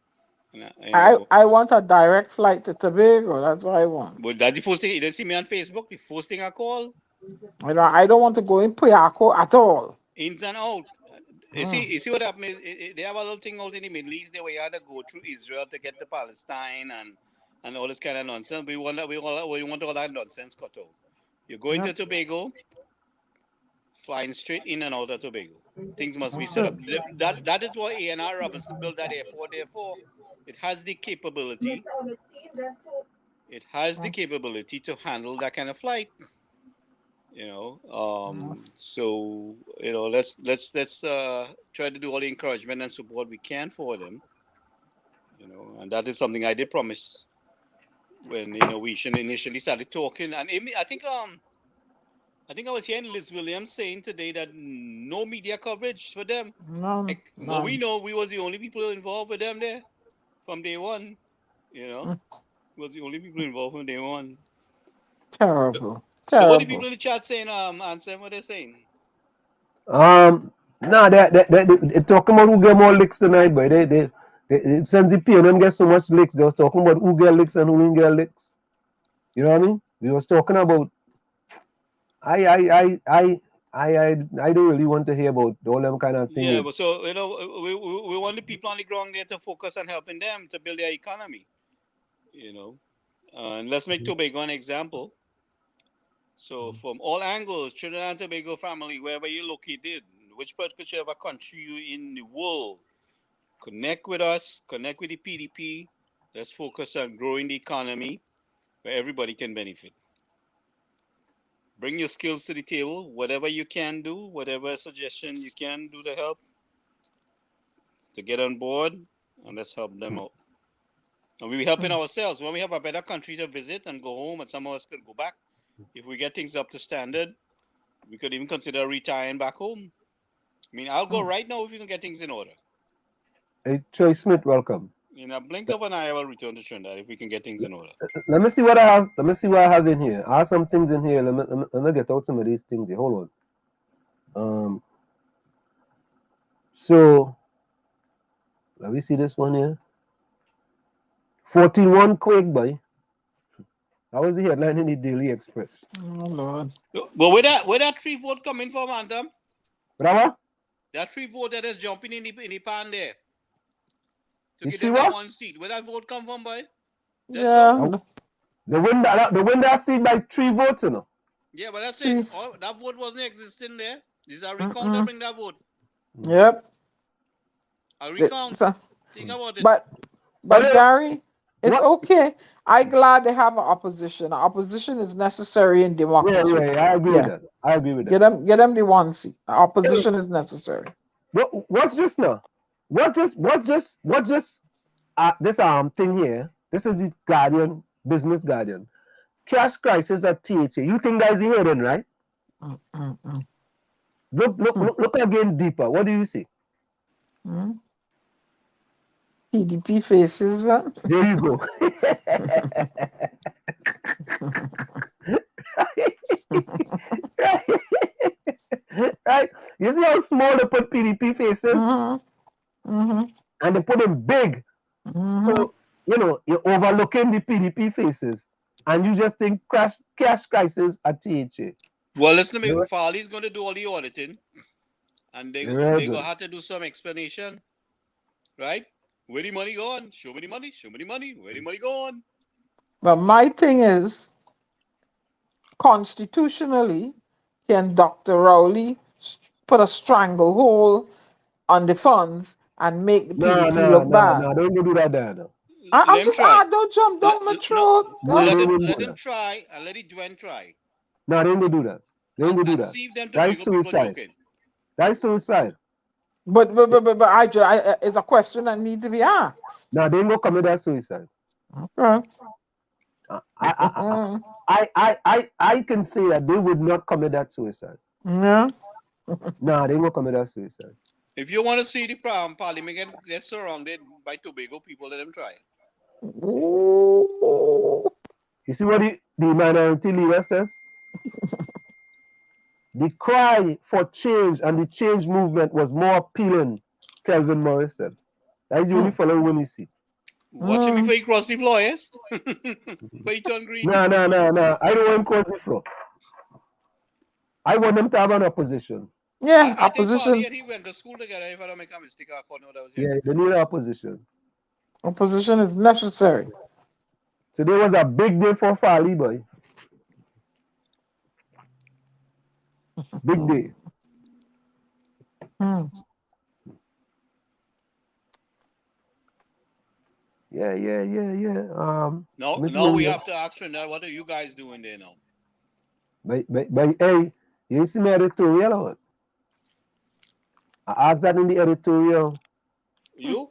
E: I want a direct flight to Tobago. That's what I want.
I: But that's the first thing. You didn't see me on Facebook. The first thing I call.
E: I don't want to go in Puyako at all.
I: Ins and out. You see what happened? They have a little thing out in the Middle East there where you had to go through Israel to get to Palestine and all this kind of nonsense. We want all that nonsense cut out. You're going to Tobago, flying straight in and out of Tobago. Things must be set up. That is what A&R Robinson built that airport there for. It has the capability. It has the capability to handle that kind of flight. So let's try to do all the encouragement and support we can for them. And that is something I did promise when we initially started talking. And I think I was hearing Liz Williams saying today that no media coverage for them. But we know we was the only people involved with them there from day one. We was the only people involved from day one.
E: Terrible.
I: So what are the people in the chat saying? Answer what they're saying.
F: They're talking about who get more licks tonight, but they since the PNM get so much licks, they was talking about who get licks and who didn't get licks. You know what I mean? We was talking about. I don't really want to hear about all them kind of things.
I: Yeah, but so we want the people on the ground there to focus on helping them to build their economy. And let's make Tobago an example. So from all angles, Trinidad and Tobago family, wherever you're located, which particular country you're in the world, connect with us, connect with the PDP. Let's focus on growing the economy where everybody can benefit. Bring your skills to the table, whatever you can do, whatever suggestion you can do to help, to get on board, and let's help them out. And we'll be helping ourselves. When we have a better country to visit and go home, and some of us could go back, if we get things up to standard, we could even consider retiring back home. I mean, I'll go right now if we can get things in order.
F: Hey, Troy Smith, welcome.
I: In a blink of an eye, I will return to Trinidad if we can get things in order.
F: Let me see what I have. Let me see what I have in here. I have some things in here. Let me get out some of these things here. Hold on. So let me see this one here. 14-1 quake, boy. That was the headline in the Daily Express.
E: Oh, Lord.
I: But where that 3 vote coming from, Anthem?
F: Bravo?
I: That 3 vote that is jumping in the pan there to
F: The
I: give
F: three
I: them that
F: what?
I: 1 seat. Where that vote come from, boy? That's so.
E: Yeah.
F: The win that seat by 3 votes, you know.
I: Yeah, but that's
E: Three.
I: it. That vote wasn't existing there. This is a recount that bring that vote.
E: Yep.
I: A recount.
E: So,
I: Think about it.
E: but Gary, it's
F: What?
E: okay. I'm glad they have an opposition. Opposition is necessary in democracy.
F: Yeah, I agree with that. I agree with that.
E: Get them the 1 seat. Opposition is necessary.
F: What's this now? What just this thing here? This is the Guardian, Business Guardian. Cash crisis at THA. You think that is the heading, right? Look again deeper. What do you see?
E: PDP faces, man.
F: There you go. Right? You see how small they put PDP faces? And they put them big. So, you're overlooking the PDP faces. And you just think cash crisis at THA.
I: Well, listen to me. Farley's going to do all the auditing. And they going to have to do some explanation. Right? Where the money gone? Show me the money. Show me the money. Where the money gone?
E: But my thing is, constitutionally, can Dr. Rowley put a stranglehold on the funds and make the PDP look bad?
F: No, don't do that there. No.
E: I'm just, don't jump down my throat.
I: Let him try and let it Dwayne try.
F: No, they ain't gonna do that. They ain't gonna do that.
I: See them
F: That's suicide. That's suicide.
E: But it's a question that needs to be asked.
F: No, they ain't gonna commit that suicide.
E: Okay.
F: I can say that they would not commit that suicide.
E: Yeah.
F: No, they ain't gonna commit that suicide.
I: If you want to see the parliament get surrounded by Tobago people, let them try it.
F: You see what the minority leader says? The cry for change and the change movement was more appealing, Kelvin Morris said. That is the only fellow when you see.
I: Watch him before he cross the floor, yes? Before he turn green.
F: No. I don't want him cross the floor. I want them to have an opposition.
E: Yeah,
I: I
E: opposition.
I: think he went to school together, if I don't make a mistake.
F: Yeah, they need an opposition.
E: Opposition is necessary.
F: Today was a big day for Farley, boy. Big day. Yeah.
I: Now we have to ask her, what are you guys doing there now?
F: But hey, you see my editorial or what? I asked that in the editorial.
I: You?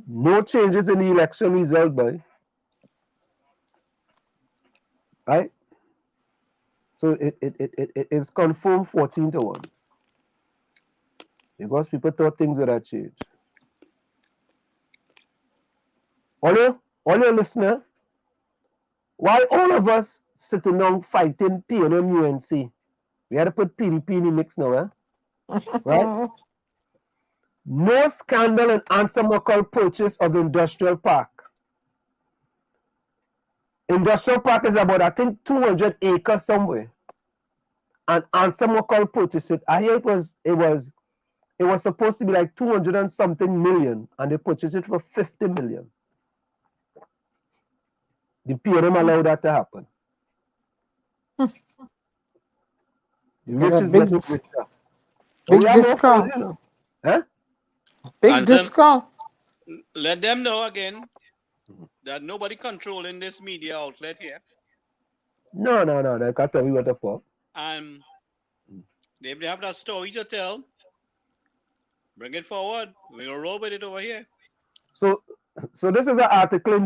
F: No changes in the election result, boy. Right? So it is confirmed 14-1. Because people thought things would have changed. All your listener, why all of us sitting down fighting PNM UNC? We had to put PDP in the mix now, eh? Right? No scandal in Ansamokal purchase of industrial park. Industrial park is about, I think, 200 acres somewhere. And Ansamokal purchased it. I hear it was supposed to be like 200 and something million, and they purchased it for 50 million. The PNM allowed that to happen. The rich is getting richer.
E: Big discount.
F: Huh?
E: Big discount.
I: Let them know again that nobody controlling this media outlet here.
F: No. They can't tell me what the fuck.
I: And if they have that story to tell, bring it forward. We're gonna roll with it over here.
F: So this is an article in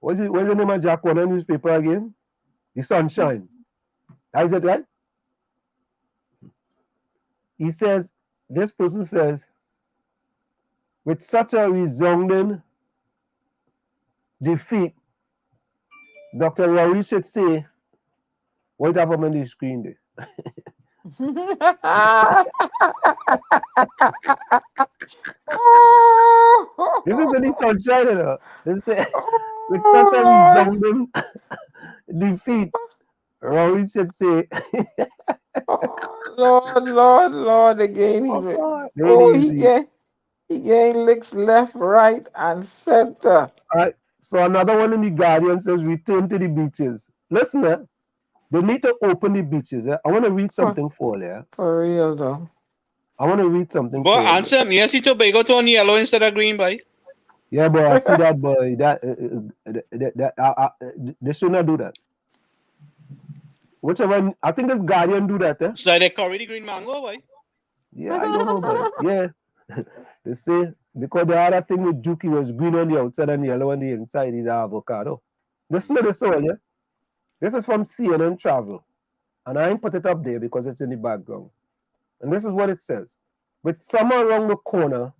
F: what's the name of Jack Warner newspaper again? The Sunshine. Is it right? This person says, with such a resounding defeat, Dr. Rowley should say, what have on the screen there? This is in the sunshine, you know. This is with such a resounding defeat. Rory should say,
E: Lord, again. He gain licks left, right, and center.
F: All right. So another one in the Guardian says, return to the beaches. Listen, they need to open the beaches. I want to read something for you.
E: For real, though.
F: I want to read something
I: But
F: for you.
I: answer me, yes, Tobago turn yellow instead of green, boy.
F: Yeah, boy, I see that, boy. They should not do that. Whichever, I think this Guardian do that, eh?
I: So they curry the green mango, boy.
F: Yeah, I don't know, boy. Yeah. They say, because the other thing with Juki was green on the outside and yellow on the inside is avocado. Listen to this one, yeah? This is from CNN Travel. And I ain't put it up there because it's in the background. And this is what it says. With summer around the corner,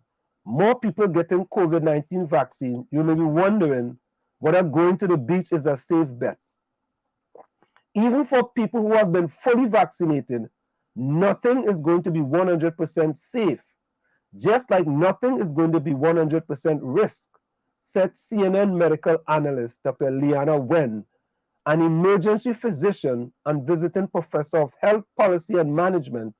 F: more people getting COVID-19 vaccine, you may be wondering whether going to the beach is a safe bet. Even for people who have been fully vaccinated, nothing is going to be 100% safe, just like nothing is going to be 100% risk, said CNN medical analyst Dr. Liana Wen, an emergency physician and visiting professor of health policy and management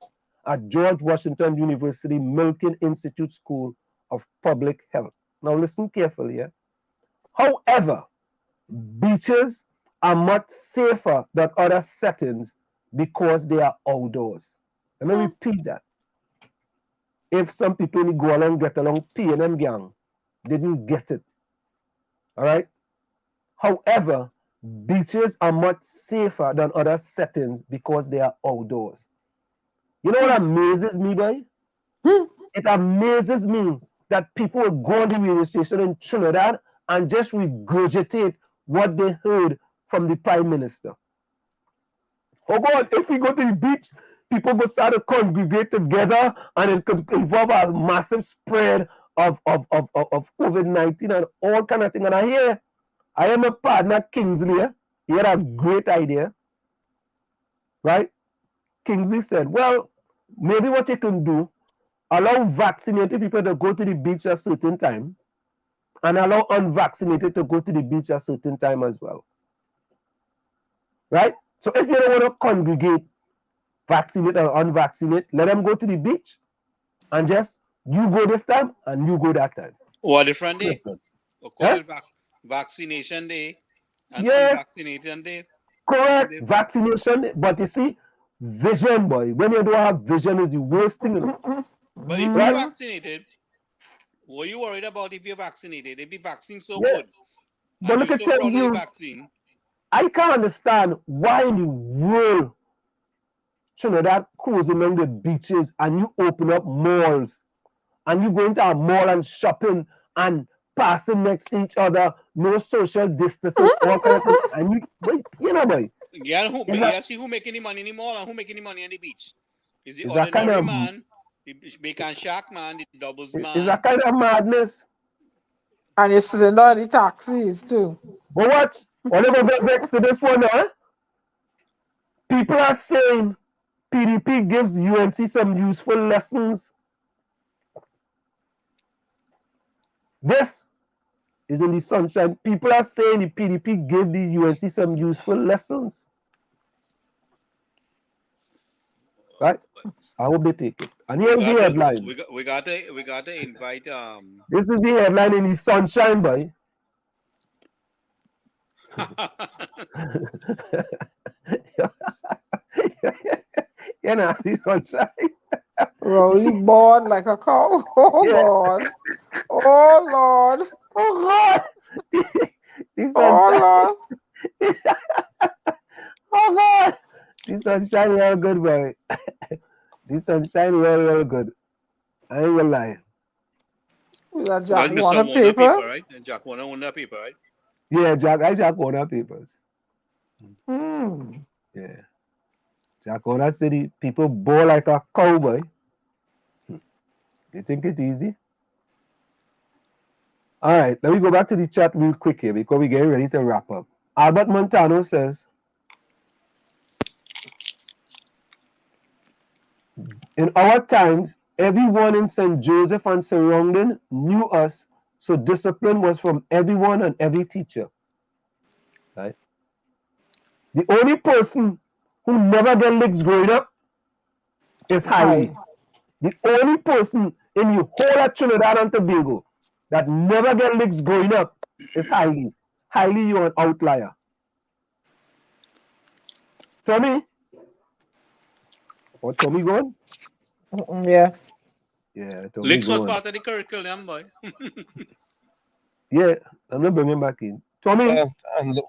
F: at George Washington University Milken Institute School of Public Health. Now listen carefully. Yeah? However, beaches are much safer than other settings because they are outdoors. Let me repeat that. If some people go along, get along, P&M gang, didn't get it. All right? However, beaches are much safer than other settings because they are outdoors. You know what amazes me, boy? It amazes me that people will go on the radio station in Trinidad and just regurgitate what they heard from the Prime Minister. Oh God, if we go to the beach, people will start to congregate together and it could involve a massive spread of COVID-19 and all kind of thing. And I am a partner, Kingsley. He had a great idea, right? Kingsley said, well, maybe what you can do, allow vaccinated people to go to the beach at a certain time and allow unvaccinated to go to the beach at a certain time as well. Right? So if you don't want to congregate, vaccinate or unvaccinate, let them go to the beach and just you go this time and you go that time.
I: Or different day. Or call it vaccination day and unvaccination day.
F: Correct. Vaccination, but you see, vision, boy. When you don't have vision is the worst thing.
I: But if you're vaccinated, what are you worried about if you're vaccinated? If the vaccine's so good,
F: but look at you,
I: vaccine.
F: I can't understand why in the world Trinidad cruising along the beaches and you open up malls and you go into a mall and shopping and passing next to each other, no social distancing, all kind of things. And you know, boy.
I: Yeah, see who making the money in the mall and who making the money on the beach? Is the ordinary man, the bacon shack man, the doubles man.
F: Is that kind of madness?
E: And you're sitting on the taxis too.
F: But what? Whatever get vexed to this one, huh? People are saying PDP gives UNC some useful lessons. This is in the sunshine. People are saying the PDP gave the UNC some useful lessons. Right? I hope they take it. And here's the headline.
I: We got to invite
F: This is the headline in the sunshine, boy. You know, the sunshine.
E: Rolling bored like a cow. Oh Lord. Oh Lord.
F: Oh God. The sunshine. Oh God. The sunshine real good, boy. The sunshine real good. I ain't gonna lie.
E: That Jack Warner paper,
I: right? Jack Warner own that paper, right?
F: Yeah, Jack Warner papers. Yeah. Jack Warner City, people bore like a cowboy. You think it's easy? All right, let me go back to the chat real quick here because we're getting ready to wrap up. Albert Montano says, In our times, everyone in St. Joseph and surrounding knew us, so discipline was from everyone and every teacher. Right? The only person who never get licks growing up is Hailey. The only person in the whole of Trinidad and Tobago that never get licks growing up is Hailey. Hailey, you're an outlier. Tommy? Or Tommy gone?
E: Yeah.
F: Yeah, Tommy
I: Licks was
F: gone.
I: part of the curriculum, boy.
F: Yeah, I'm not bringing him back in. Tommy?
D: And look,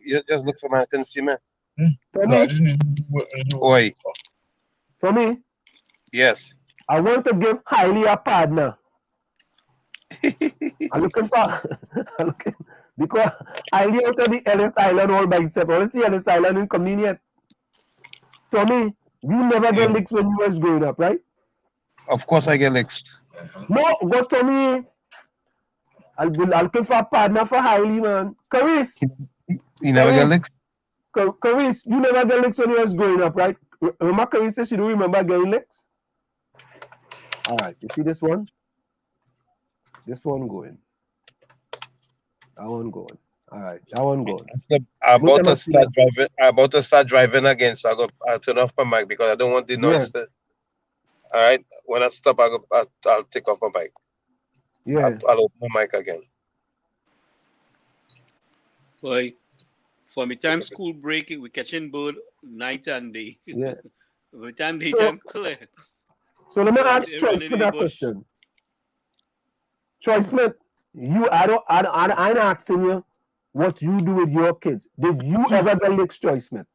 D: you just look for my consumer.
F: Tommy?
D: Oi,
F: Tommy?
D: yes.
F: I want to give Hailey a partner. I'm looking for because Hailey out of the Ellis Island all by himself. I want to see Ellis Island inconvenient. Tommy, you never get licks when you was growing up, right?
D: Of course I get licks.
F: No, go Tommy. I'll looking for a partner for Hailey, man. Caris.
D: You never get licks?
F: Caris, you never get licks when you was growing up, right? Remember Caris said she don't remember getting licks? All right, you see this one? This one going. That one going. All right, that one going.
D: I'm about to start driving again, so I'll turn off my mic because I don't want the noise to. All right, when I stop, I'll take off my mic.
F: Yeah.
D: I'll open my mic again.
I: Boy, for me time school break, we catching bird night and day.
F: Yeah.
I: Every time daytime clear.
F: So let me ask Troy Smith that question. Troy Smith, I'm asking you what you do with your kids. Did you ever get licks, Troy Smith?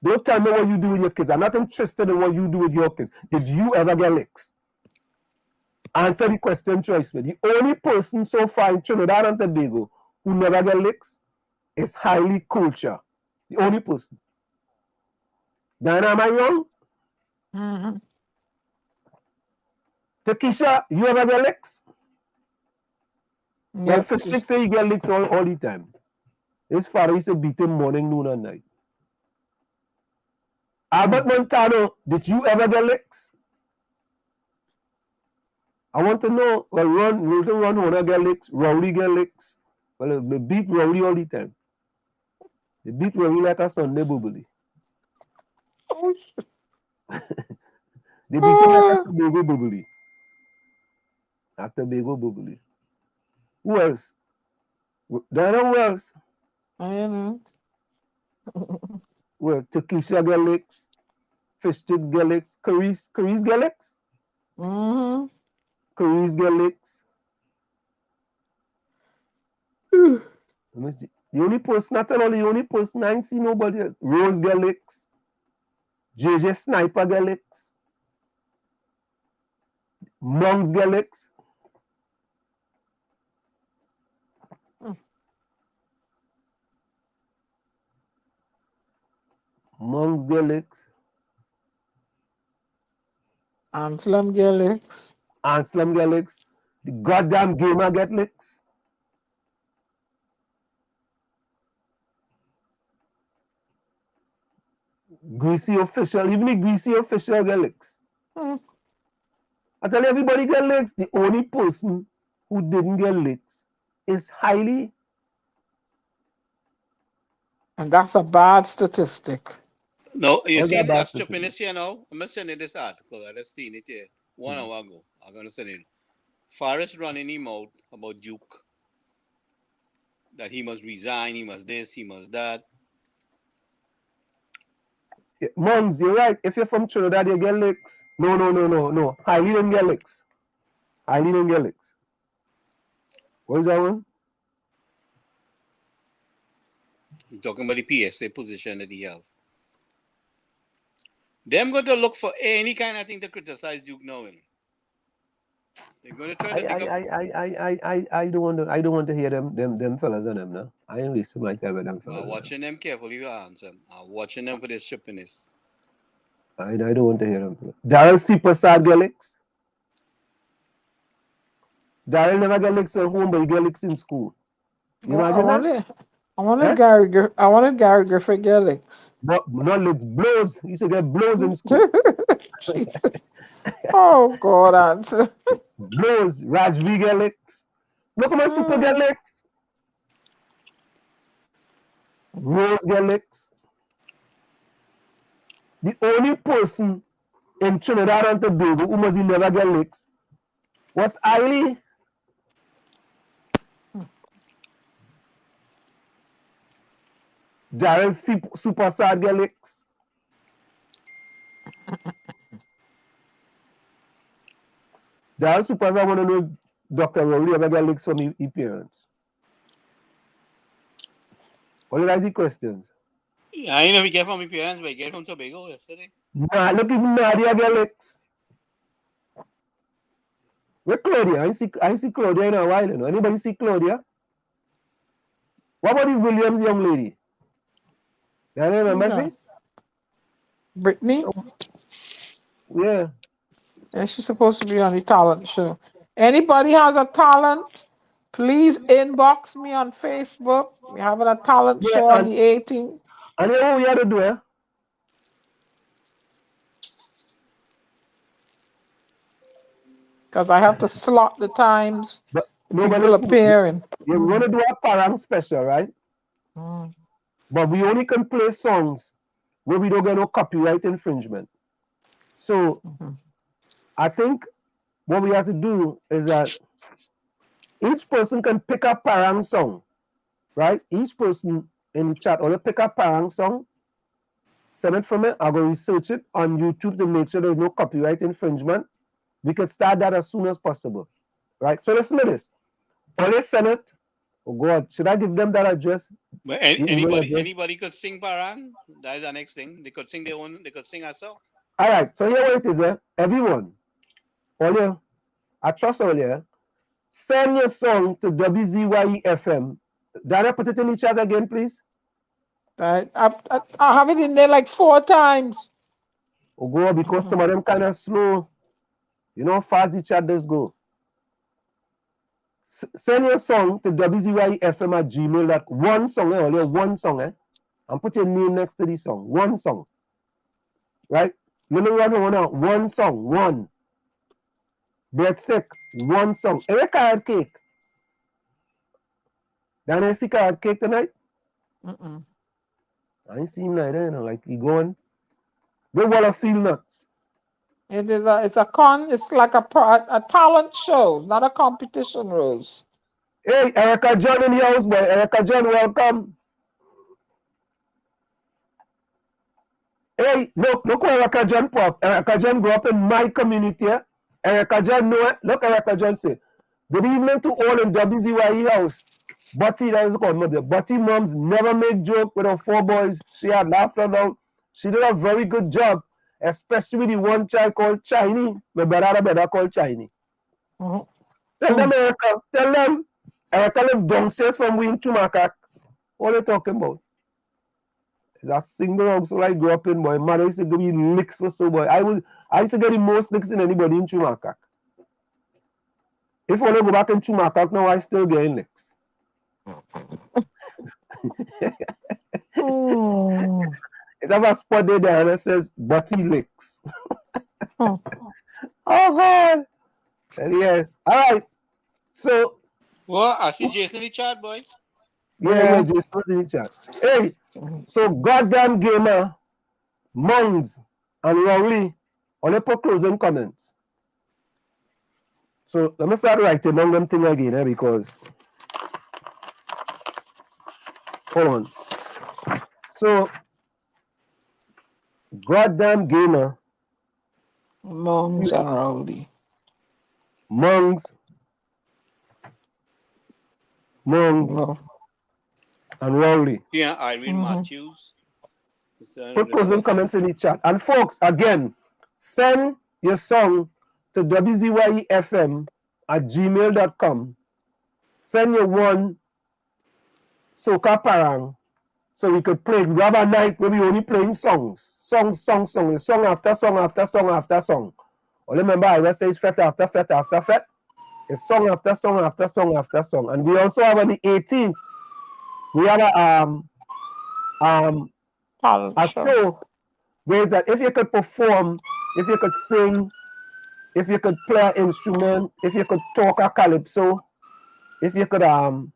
F: Don't tell me what you do with your kids. I'm not interested in what you do with your kids. Did you ever get licks? Answer the question, Troy Smith. The only person so far in Trinidad and Tobago who never get licks is Hailey Culture. The only person. Diana, am I wrong?
E: Mm-hmm.
F: Takesha, you ever get licks?
E: Yeah.
F: Well, Fistick say he get licks all the time. His father used to beat him morning, noon, and night. Albert Montano, did you ever get licks? I want to know. Well, Milton Ron wanna get licks. Rowley get licks. Well, they beat Rowley all the time. They beat Rowley like a Sunday bubbly. They beat him like a Tobago bubbly. A Tobago bubbly. Who else? Diana, who else?
E: I know.
F: Well, Takesha get licks. Fishsticks get licks. Caris get licks.
E: Mm-hmm.
F: Caris get licks. The only person, not all the only person I ain't see nobody else. Rose get licks. JJ Sniper get licks. Monks get licks. Monks get licks.
E: Anselm get licks.
F: Anselm get licks. The goddamn gamer get licks. Greasy official, even the greasy official get licks. I tell you, everybody get licks. The only person who didn't get licks is Hailey.
E: And that's a bad statistic.
I: No, you see that's stupidness here now. I'm sending this article. I just seen it here 1 hour ago. I'm gonna send it. Forrest running him out about Duke. That he must resign, he must this, he must that.
F: Yeah, Monks, you're right. If you're from Trinidad, you get licks. No. Hailey didn't get licks. Hailey didn't get licks. What is that one?
I: You're talking about the PSA position that he have. Them going to look for any kind of thing to criticize Duke now. They're going to try to
F: I don't want to hear them fellas on them now. I ain't listen my time with them fellas.
I: Watching them carefully, you answer. I'm watching them for their stupidness.
F: I don't want to hear them. Daryl C. Prasad get licks. Daryl never get licks at home, but he get licks in school. You imagine that?
E: I wanted Gary Griffith get licks.
F: Not licks, blows. You used to get blows in school.
E: Oh God, answer.
F: Blows. Rajvi get licks. Look at my super get licks. Rose get licks. The only person in Trinidad and Tobago who must never get licks was Eiley. Darren super sad get licks. Darren super sad want to know Dr. Rowley ever get licks from his parents. What did I see questions?
I: Yeah, I know we get from my parents, but I get from Tobago yesterday.
F: Nah, look even Nadia get licks. Where Claudia? I see Claudia in a while, you know. Anybody see Claudia? What about the Williams young lady? You remember she?
E: Brittany?
F: Yeah.
E: Yeah, she's supposed to be on the talent show. Anybody has a talent, please inbox me on Facebook. We're having a talent show on the 18th.
F: And you know what we have to do, eh?
E: Because I have to slot the times.
F: But
E: people appearing.
F: Yeah, we're going to do a Parang special, right? But we only can play songs where we don't get no copyright infringement. So I think what we have to do is that each person can pick a Parang song, right? Each person in the chat or pick a Parang song, send it from it. I'll go research it on YouTube to make sure there's no copyright infringement. We could start that as soon as possible, right? So listen to this. Always send it. Oh God, should I give them that address?
I: But anybody could sing Parang. That is the next thing. They could sing their own. They could sing a song.
F: All right. So here what it is, everyone. Earlier, I trust earlier. Send your song to WZYE FM. Dana, put it in the chat again, please.
E: I have it in there like 4 times.
F: Oh God, because some of them kind of slow. You know how fast the chat does go. Send your song to WZYFM@gmail.com. One song, only one song, and put your name next to the song. One song. Right? Little one song, one. Breadstick, one song. Any carrot cake? Then I see carrot cake tonight? I ain't seen that, you know, like he going. They want to feel nuts.
E: It's like a talent show, not a competition, Rose.
F: Hey, Erica John in the house, boy. Erica John, welcome. Hey, look where Erica John pop. Erica John grew up in my community. Erica John know it. Look, Erica John say, good evening to all in WZYE house. Butty, that is called mother. Butty moms never make joke with her 4 boys. She had laughed about. She did a very good job, especially with the one child called Chinese. My brother called Chinese. Tell them, Erica. Tell them. Erica live downstairs from we in Chumakak. What are you talking about? It's a single house I grew up in, boy. Mother used to give me licks for so, boy. I used to get the most licks than anybody in Chumakak. If I want to go back in Chumakak now, I still getting licks. It have a spot there and it says Butty Licks. Oh God. And yes. All right. So
I: well, I see Jason in the chat, boy.
F: Yeah, Jason's in the chat. Hey, so goddamn gamer, Mongs and Rowley, only put closing comments. So let me start writing down them thing again, because hold on. So goddamn gamer,
E: Mongs and Rowley.
F: Mongs and Rowley.
I: Yeah, Irene Matthews.
F: Put closing comments in the chat. And folks, again, send your song to WZYEFM@gmail.com. Send your one Soca Parang so we could play. We have a night where we only playing songs. Song after song after song after song. Or remember, I always say it's fet after fet after fet. It's song after song after song after song. And we also have on the 18th we have a
E: Culture.
F: show where is that if you could perform, if you could sing, if you could play an instrument, if you could talk a calypso, if you could hum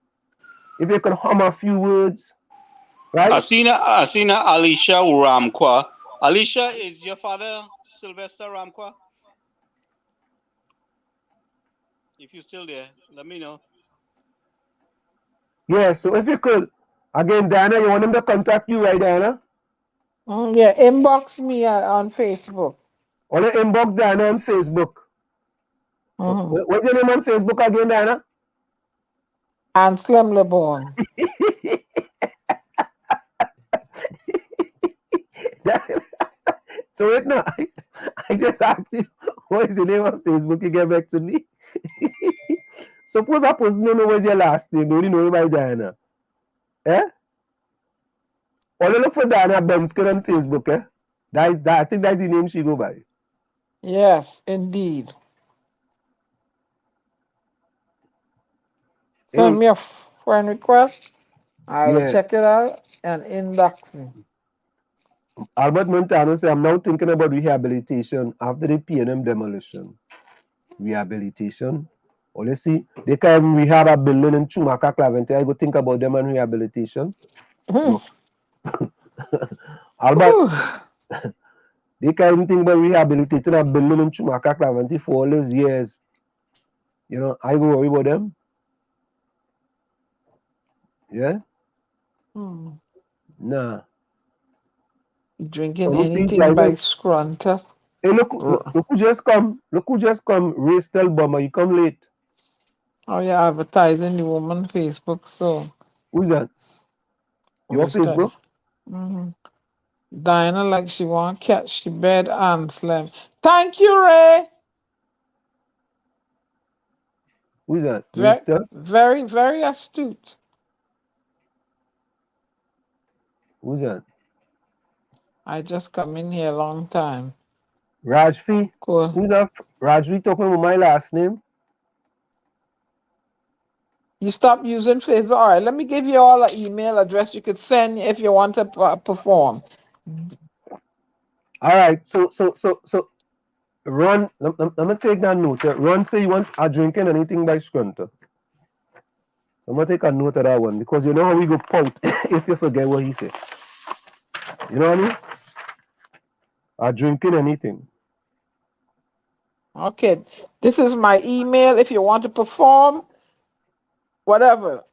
F: a few words, right?
I: Asina Alicia Ramkwa. Alicia, is your father Sylvester Ramkwa? If you're still there, let me know.
F: Yeah, so if you could, again, Diana, you want him to contact you, right, Diana?
E: Yeah, inbox me on Facebook.
F: Or the inbox Diana on Facebook. What's your name on Facebook again, Diana?
E: Anselm LeBon.
F: So wait now, I just asked you, what is the name of Facebook? You get back to me. Suppose that person don't know what's your last name, don't you know by Diana? Eh? Only look for Diana Benskin on Facebook, eh? I think that's the name she go by.
E: Yes, indeed. Send me a friend request. I will check it out and inbox me.
F: Albert Montano said, I'm now thinking about rehabilitation after the P&M demolition. Rehabilitation. Or let's see, they can rehab a building in Chumaka Clavente. I go think about them and rehabilitation. No. Albert, they can't think about rehabilitating a building in Chumaka Clavente for all those years. You know, I go worry about them. Yeah? Nah.
E: Drinking anything by Scrunter.
F: Hey, look who just come. Look who just come. Ray Stelbummer, you come late.
E: Oh, yeah, advertising the woman Facebook, so.
F: Who's that? Your Facebook?
E: Diana like she want catch the bed and slam. Thank you, Ray.
F: Who's that?
E: Very, very astute.
F: Who's that?
E: I just come in here a long time.
F: Rajvi?
E: Cool.
F: Who's that? Rajvi talking about my last name?
E: You stop using Facebook. All right, let me give you all an email address you could send if you want to perform.
F: All right, so Ron, let me take that note. Ron say you want a drinking anything by Scrunter. I'm gonna take a note of that one because you know how we go pout if you forget what he said. You know what I mean? A drinking anything.
E: Okay, this is my email if you want to perform. Whatever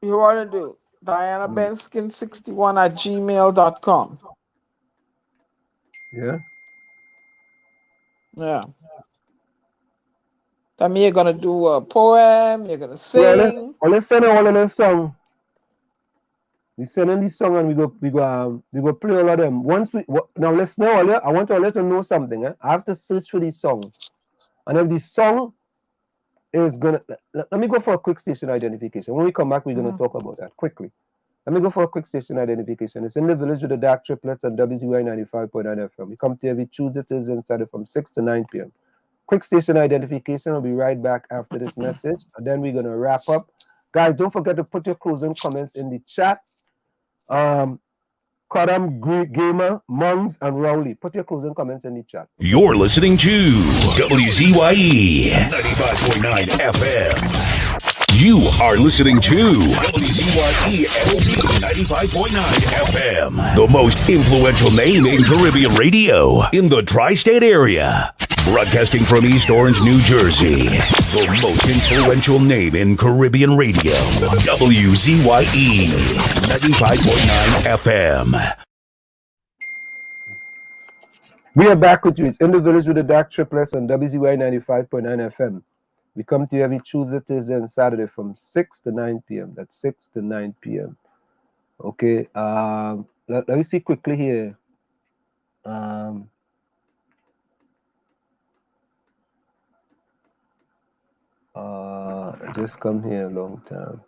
E: you want to do. DianaBenskin61@gmail.com.
F: Yeah.
E: Yeah. That means you're gonna do a poem, you're gonna sing.
F: Well, let's send all of the song. We send in this song and we go play all of them. Once we now listen all I want to let you know something. I have to search for this song. And if the song is gonna let me go for a quick station identification. When we come back, we're gonna talk about that quickly. Let me go for a quick station identification. It's in the village with the DAG Triplets and WZYE 95.9 FM. We come to every Tuesday, Thursday, and Saturday from 6 to 9 p.m. Quick station identification. I'll be right back after this message. And then we're going to wrap up. Guys, don't forget to put your closing comments in the chat. Kodam, Gamer, Mungs, and Rowley. Put your closing comments in the chat.
A: You're listening to WZYE 95.9 FM. You are listening to WZYE LP 95.9 FM, the most influential name in Caribbean radio in the tri-state area. Broadcasting from East Orange, New Jersey, the most influential name in Caribbean radio, WZYE 95.9 FM.
F: We are back with you. It's in the village with the DAG Triplets on WZYE 95.9 FM. We come to you every Tuesday, Thursday, and Saturday from 6 to 9 p.m. That's 6 to 9 p.m. Okay. Let me see quickly here. I just come here a long time.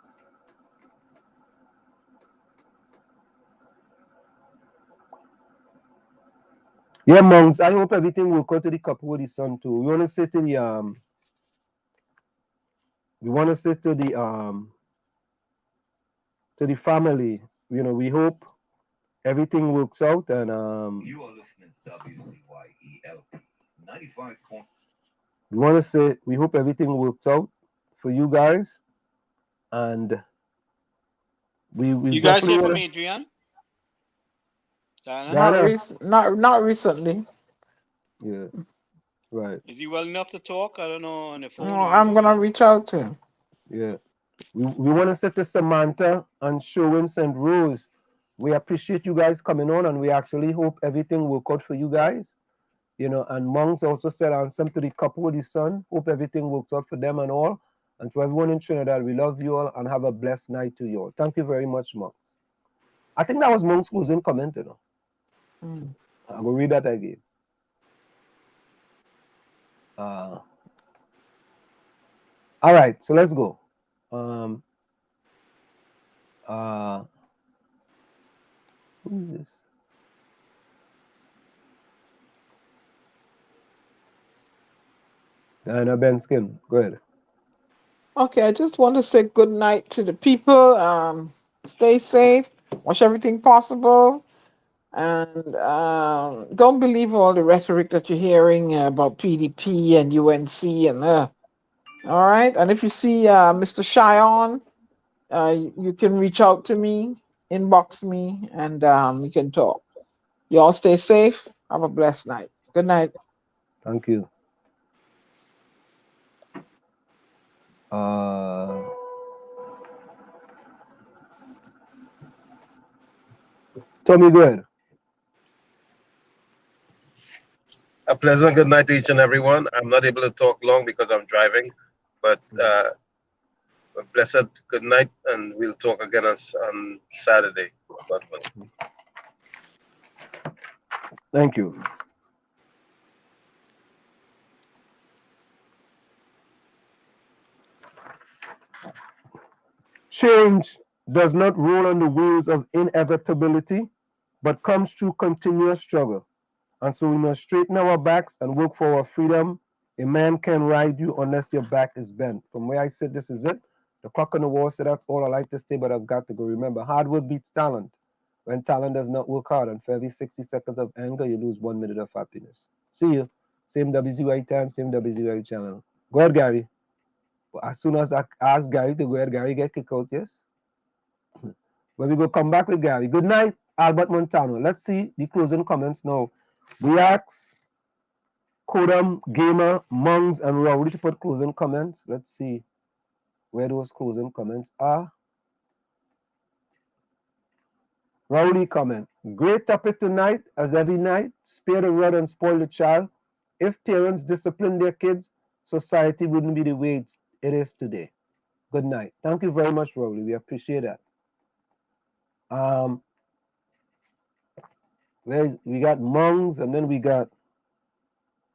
F: Yeah, monks. I hope everything will go to the couple with the son too. We want to say to the to the family. We hope everything works out, and
A: You are listening to WZYE 95.
F: we want to say we hope everything works out for you guys, and we
I: You guys
F: definitely
I: hear
F: want
I: from
F: to.
I: Adrian? Diana?
E: Not
F: Diana,
E: not recently.
F: yeah, right,
I: Is he well enough to talk? I don't know on the
E: Oh,
I: phone or
E: I'm
I: email.
E: gonna reach out to him.
F: yeah. We want to say to Samantha and Sherwin St. Rose, we appreciate you guys coming on, and we actually hope everything work out for you guys. And Monks also said answer to the couple with his son. Hope everything works out for them and all. And to everyone in Trinidad, we love you all and have a blessed night to you all. Thank you very much, Monks. I think that was Monks' closing comment.
E: Mm.
F: I will read that again. All right, so let's go. Who is this? Diana Benskin, go ahead.
E: Okay, I just want to say good night to the people. Stay safe. Watch everything possible. And don't believe all the rhetoric that you're hearing about PDP and UNC and all right. And if you see Mr. Cheyenne, you can reach out to me, inbox me, and we can talk. You all stay safe. Have a blessed night. Good night.
F: Thank you. Tommy, go ahead.
D: A pleasant good night to each and everyone. I'm not able to talk long because I'm driving, but a blessed good night, and we'll talk again on Saturday. God willing.
F: Thank you. Change does not roll on the wheels of inevitability, but comes through continuous struggle. And so we must straighten our backs and work for our freedom. A man can ride you unless your back is bent. From where I sit, this is it. The clock on the wall said that's all I like to say, but I've got to go. Remember, hard work beats talent. When talent does not work hard, and for every 60 seconds of anger, you lose 1 minute of happiness. See you. Same WZYE time, same WZYE channel. Go ahead, Gary. As soon as I ask Gary to go ahead, Gary get kicked out, yes? But we go come back with Gary. Good night, Albert Montano. Let's see the closing comments now. We ask Kodam, Gamer, Mungs, and Rowdy to put closing comments. Let's see where those closing comments are. Rowdy comment. Great topic tonight, as every night. Spare the rod and spoil the child. If parents discipline their kids, society wouldn't be the way it is today. Good night. Thank you very much, Rowdy. We appreciate that. We got Mungs, and then we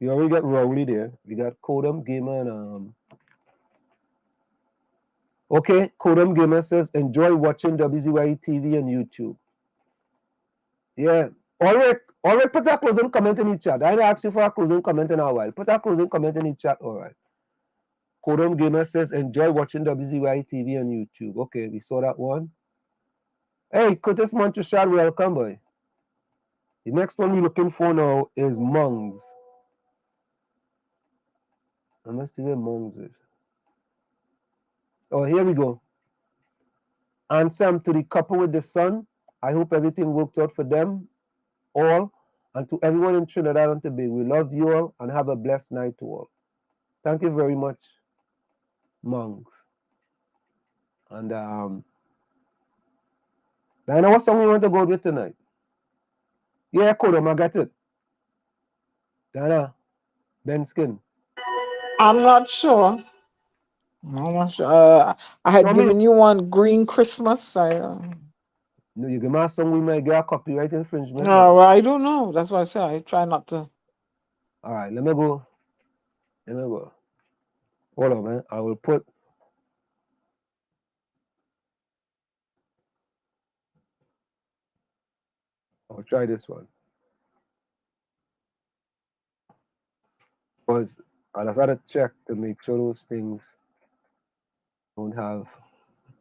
F: already got Rowley there. We got Kodam Gamer and okay, Kodam Gamer says enjoy watching WZYE TV and YouTube. Yeah. Alright, put a closing comment in the chat. I didn't ask you for a closing comment in a while. Put a closing comment in the chat, alright. Kodam Gamer says enjoy watching WZYE TV and YouTube. Okay, we saw that one. Hey, Curtis Montresal, welcome, boy. The next one we're looking for now is Mungs. I must see where Mungs is. Oh, here we go. Answer to the couple with the son. I hope everything works out for them all. And to everyone in Trinidad and Tobago, we love you all and have a blessed night to all. Thank you very much, Monks. And Diana, what song we want to go with tonight? Yeah, Kodam, I got it. Diana, Ben Skin.
E: I'm not sure. I'm not sure. I had given you one, Green Christmas.
F: No, you give me a song, we might get a copyright infringement.
E: No, well, I don't know. That's why I say I try not to.
F: All right, let me go. Hold on, man. I will put. I'll try this one. Because I just had to check to make sure those things don't have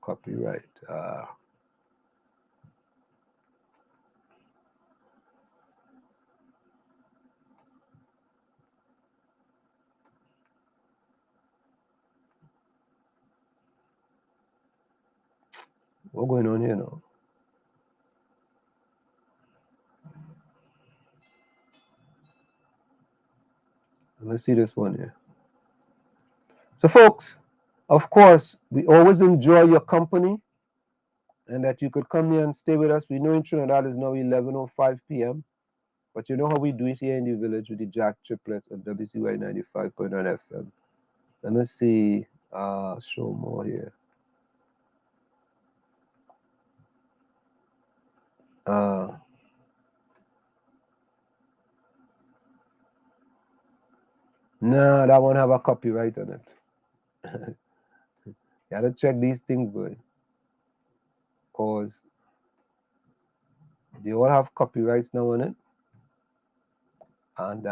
F: copyright. What's going on here now? Let me see this one here. So, folks, of course, we always enjoy your company and that you could come here and stay with us. We know in Trinidad is now 11:05 p.m., but you know how we do it here in the village with the DAG Triplets at WZYE 95.9 FM. Let me see, show more here. No, that one have a copyright on it. You gotta check these things, boy. Cause they all have copyrights now on it. And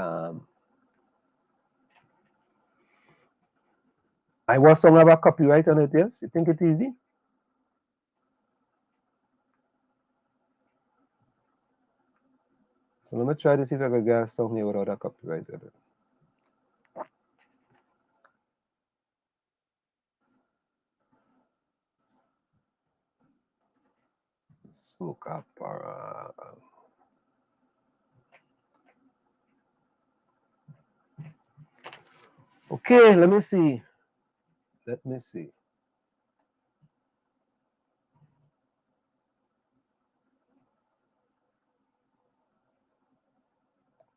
F: what song have a copyright on it, yes? You think it's easy? So let me try to see if I can get a song here without a copyright on it. Soca para. Okay, let me see. Let me see.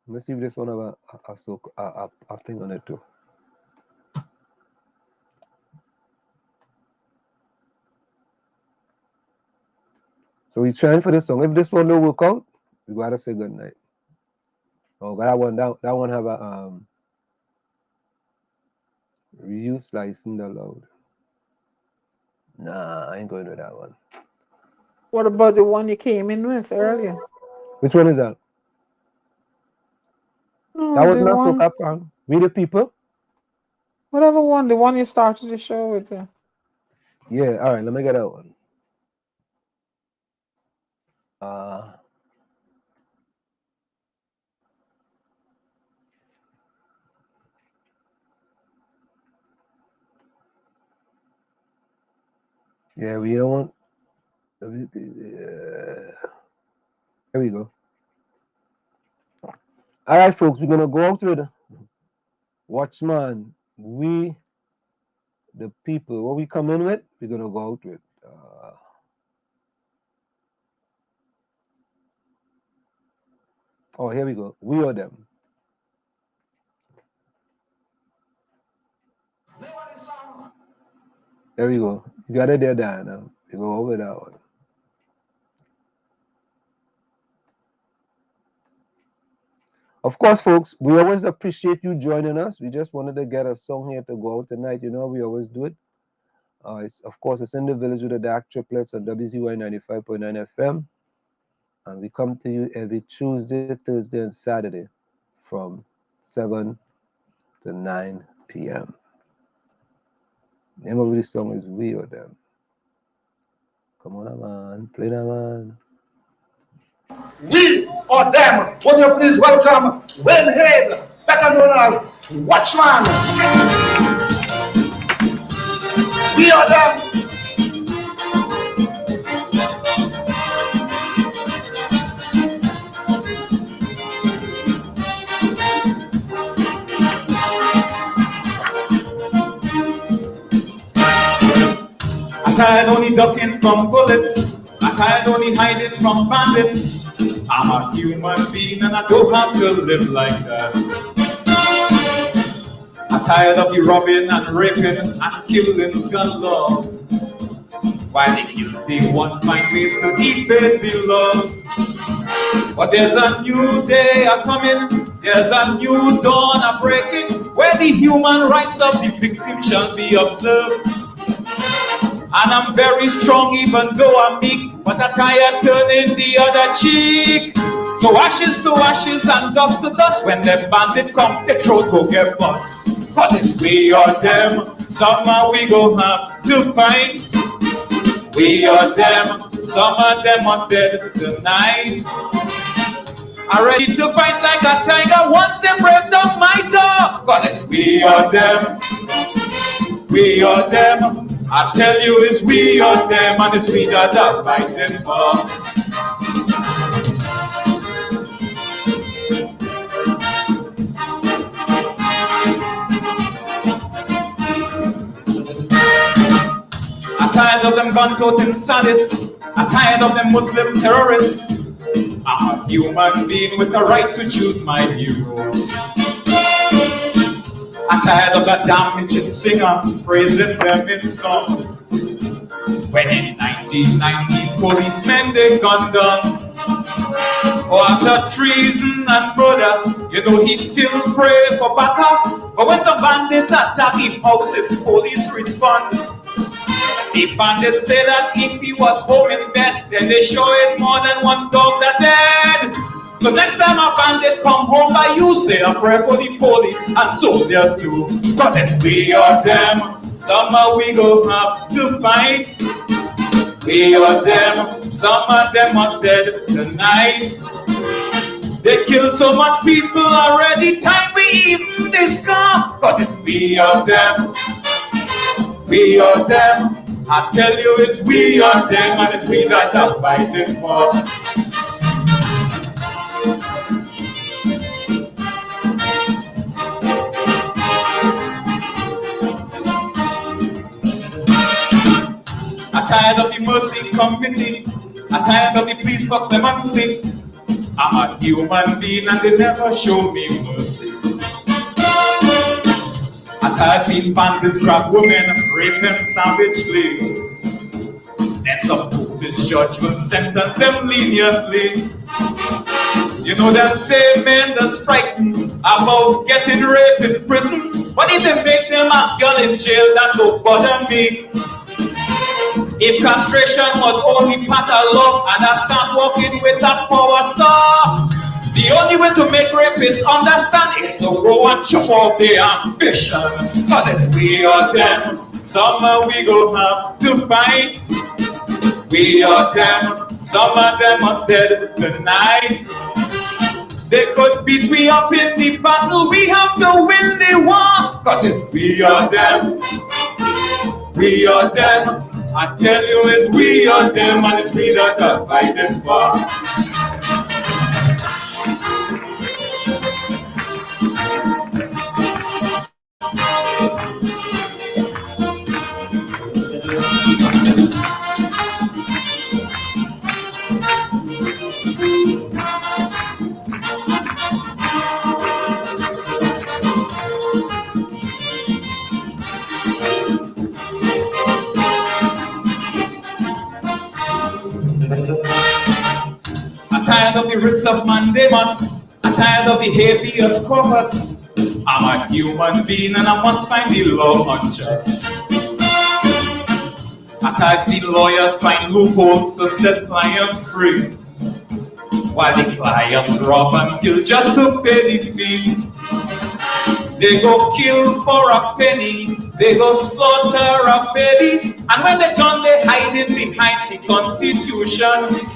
F: Let me see if this one have a thing on it too. So we're trying for this song. If this one don't work out, we gotta say good night. Oh, but that one have a reuse license allowed. Nah, I ain't going to that one.
E: What about the one you came in with earlier?
F: Which one is that?
E: Oh,
F: That was
E: the
F: not
E: one,
F: Soca Para. We the people?
E: whatever one, the one you started the show with.
F: Yeah, all right, let me get that one. Yeah, we don't want. Here we go. All right, folks, we're gonna go out with Watchman. We, the people, what we come in with, we're gonna go out with. Oh, here we go. We or them. There we go. You got it there, Diana. You go over that one. Of course, folks, we always appreciate you joining us. We just wanted to get a song here to go out tonight. You know, we always do it. It's in the village with the DAG Triplets on WZYE 95.9 FM. And we come to you every Tuesday, Thursday, and Saturday from 7 to 9 p.m. The name of this song is We or Them. Come on, man. Play that, man.
B: We or them. Would you please welcome Wayne, better known as Watchman. We or them.
C: I'm tired only ducking from bullets. I'm tired only hiding from bandits. I'm a human being and I don't have to live like that. I'm tired of the robbing and raping and killing galore. While the guilty ones find ways to evade the law. But there's a new day a coming, there's a new dawn a breaking, where the human rights of the victim shall be observed. And I'm very strong even though I'm weak, but I can't turn in the other cheek. So ashes to ashes and dust to dust, when the bandit come, the throat go get bust. Cause it's we or them, somehow we go have to fight. We or them, some of them are dead tonight. I'm ready to fight like a tiger once they break down my door. Cause it's we or them, we or them. I tell you, it's we or them, and it's we that are fighting for. I'm tired of them gun-toting sadists. I'm tired of them Muslim terrorists. I'm a human being with a right to choose my heroes. I'm tired of that damaging singer praising them in song. When in 1990 policemen they gunned down for after treason and brother, you know he still pray for backup. But when some bandits attack him houses, police respond. The bandits say that if he was home in bed, then they show is more than one dog that dead. So next time a bandit come home by you, say a prayer for the police and soldier too. Cause it's we or them, somehow we go have to fight. We or them, some of them are dead tonight. They kill so much people already, time we even discuss. Cause it's we or them, we or them. I tell you it's we or them, and it's we that are fighting for. I'm tired of the mercy committee. I'm tired of the police fuck them and say, I'm a human being and they never show me mercy. I'm tired of seeing bandits grab women, rape them savagely. Then some Buddhist judgment sentence them leniently. You know them say men that's frightened about getting raped in prison, but if they make them a girl in jail, that don't bother me. If castration was only part of love, and I start walking with that power saw. The only way to make rapists understand is to go and chop off their ambition. Cause it's we or them, somehow we go have to fight. We or them, some of them are dead tonight. They could beat me up in the battle, we have to win the war. Cause it's we or them, we or them. I tell you it's we or them, and it's we that are fighting for. I'm tired of the writs of mandamus. I'm tired of the habeas corpus. I'm a human being and I must find the law unjust. I've seen lawyers find loopholes to set clients free, while the clients rob and kill just to pay the fee. They go kill for a penny, they go slaughter a baby, and when they're done, they hide it behind the Constitution.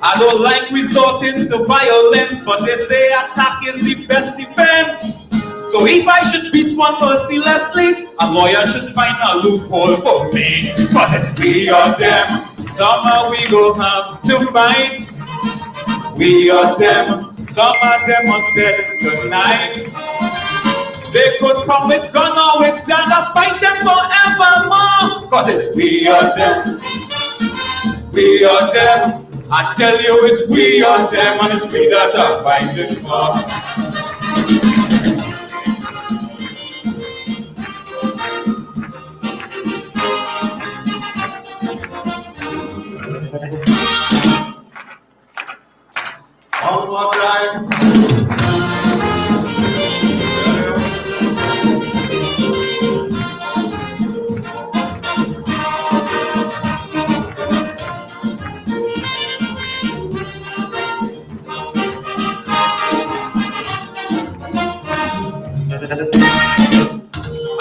C: I don't like resorting to violence, but they say attack is the best defense. So if I should beat one mercilessly, a lawyer should find a loophole for me. Cause it's we or them, somehow we go have to fight. We or them, some of them are dead tonight. They could come with gun or with dagger, fight them forevermore. Cause it's we or them, we or them. I tell you it's we or them, and it's we that are fighting for.
B: One more time.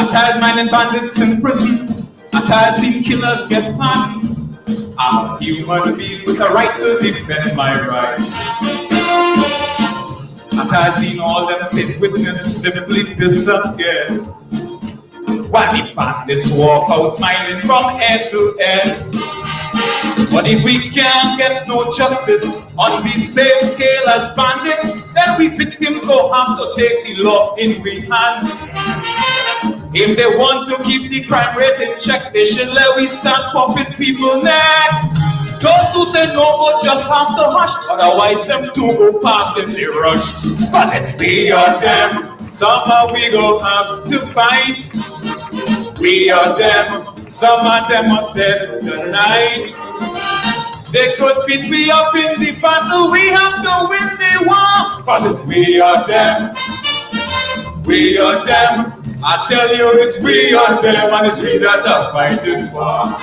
C: I tried minding bandits in prison. I tried seeing killers get pardoned. I'm a human being with a right to defend my rights. I tried seeing all them state witness simply disappear, while the bandits walk out smiling from head to head. But if we can't get no justice on the same scale as bandits, then we victims go have to take the law in we hand. If they want to keep the crime rate in check, they should let we start popping people neck. Those who say no will just have to hush, otherwise them too go past in the rush. But it's we or them, somehow we go have to fight. We or them, some of them are dead tonight. They could beat me up in the battle, we have to win the war. Cause it's we or them, we or them. I tell you it's we or them, and it's we that are fighting for.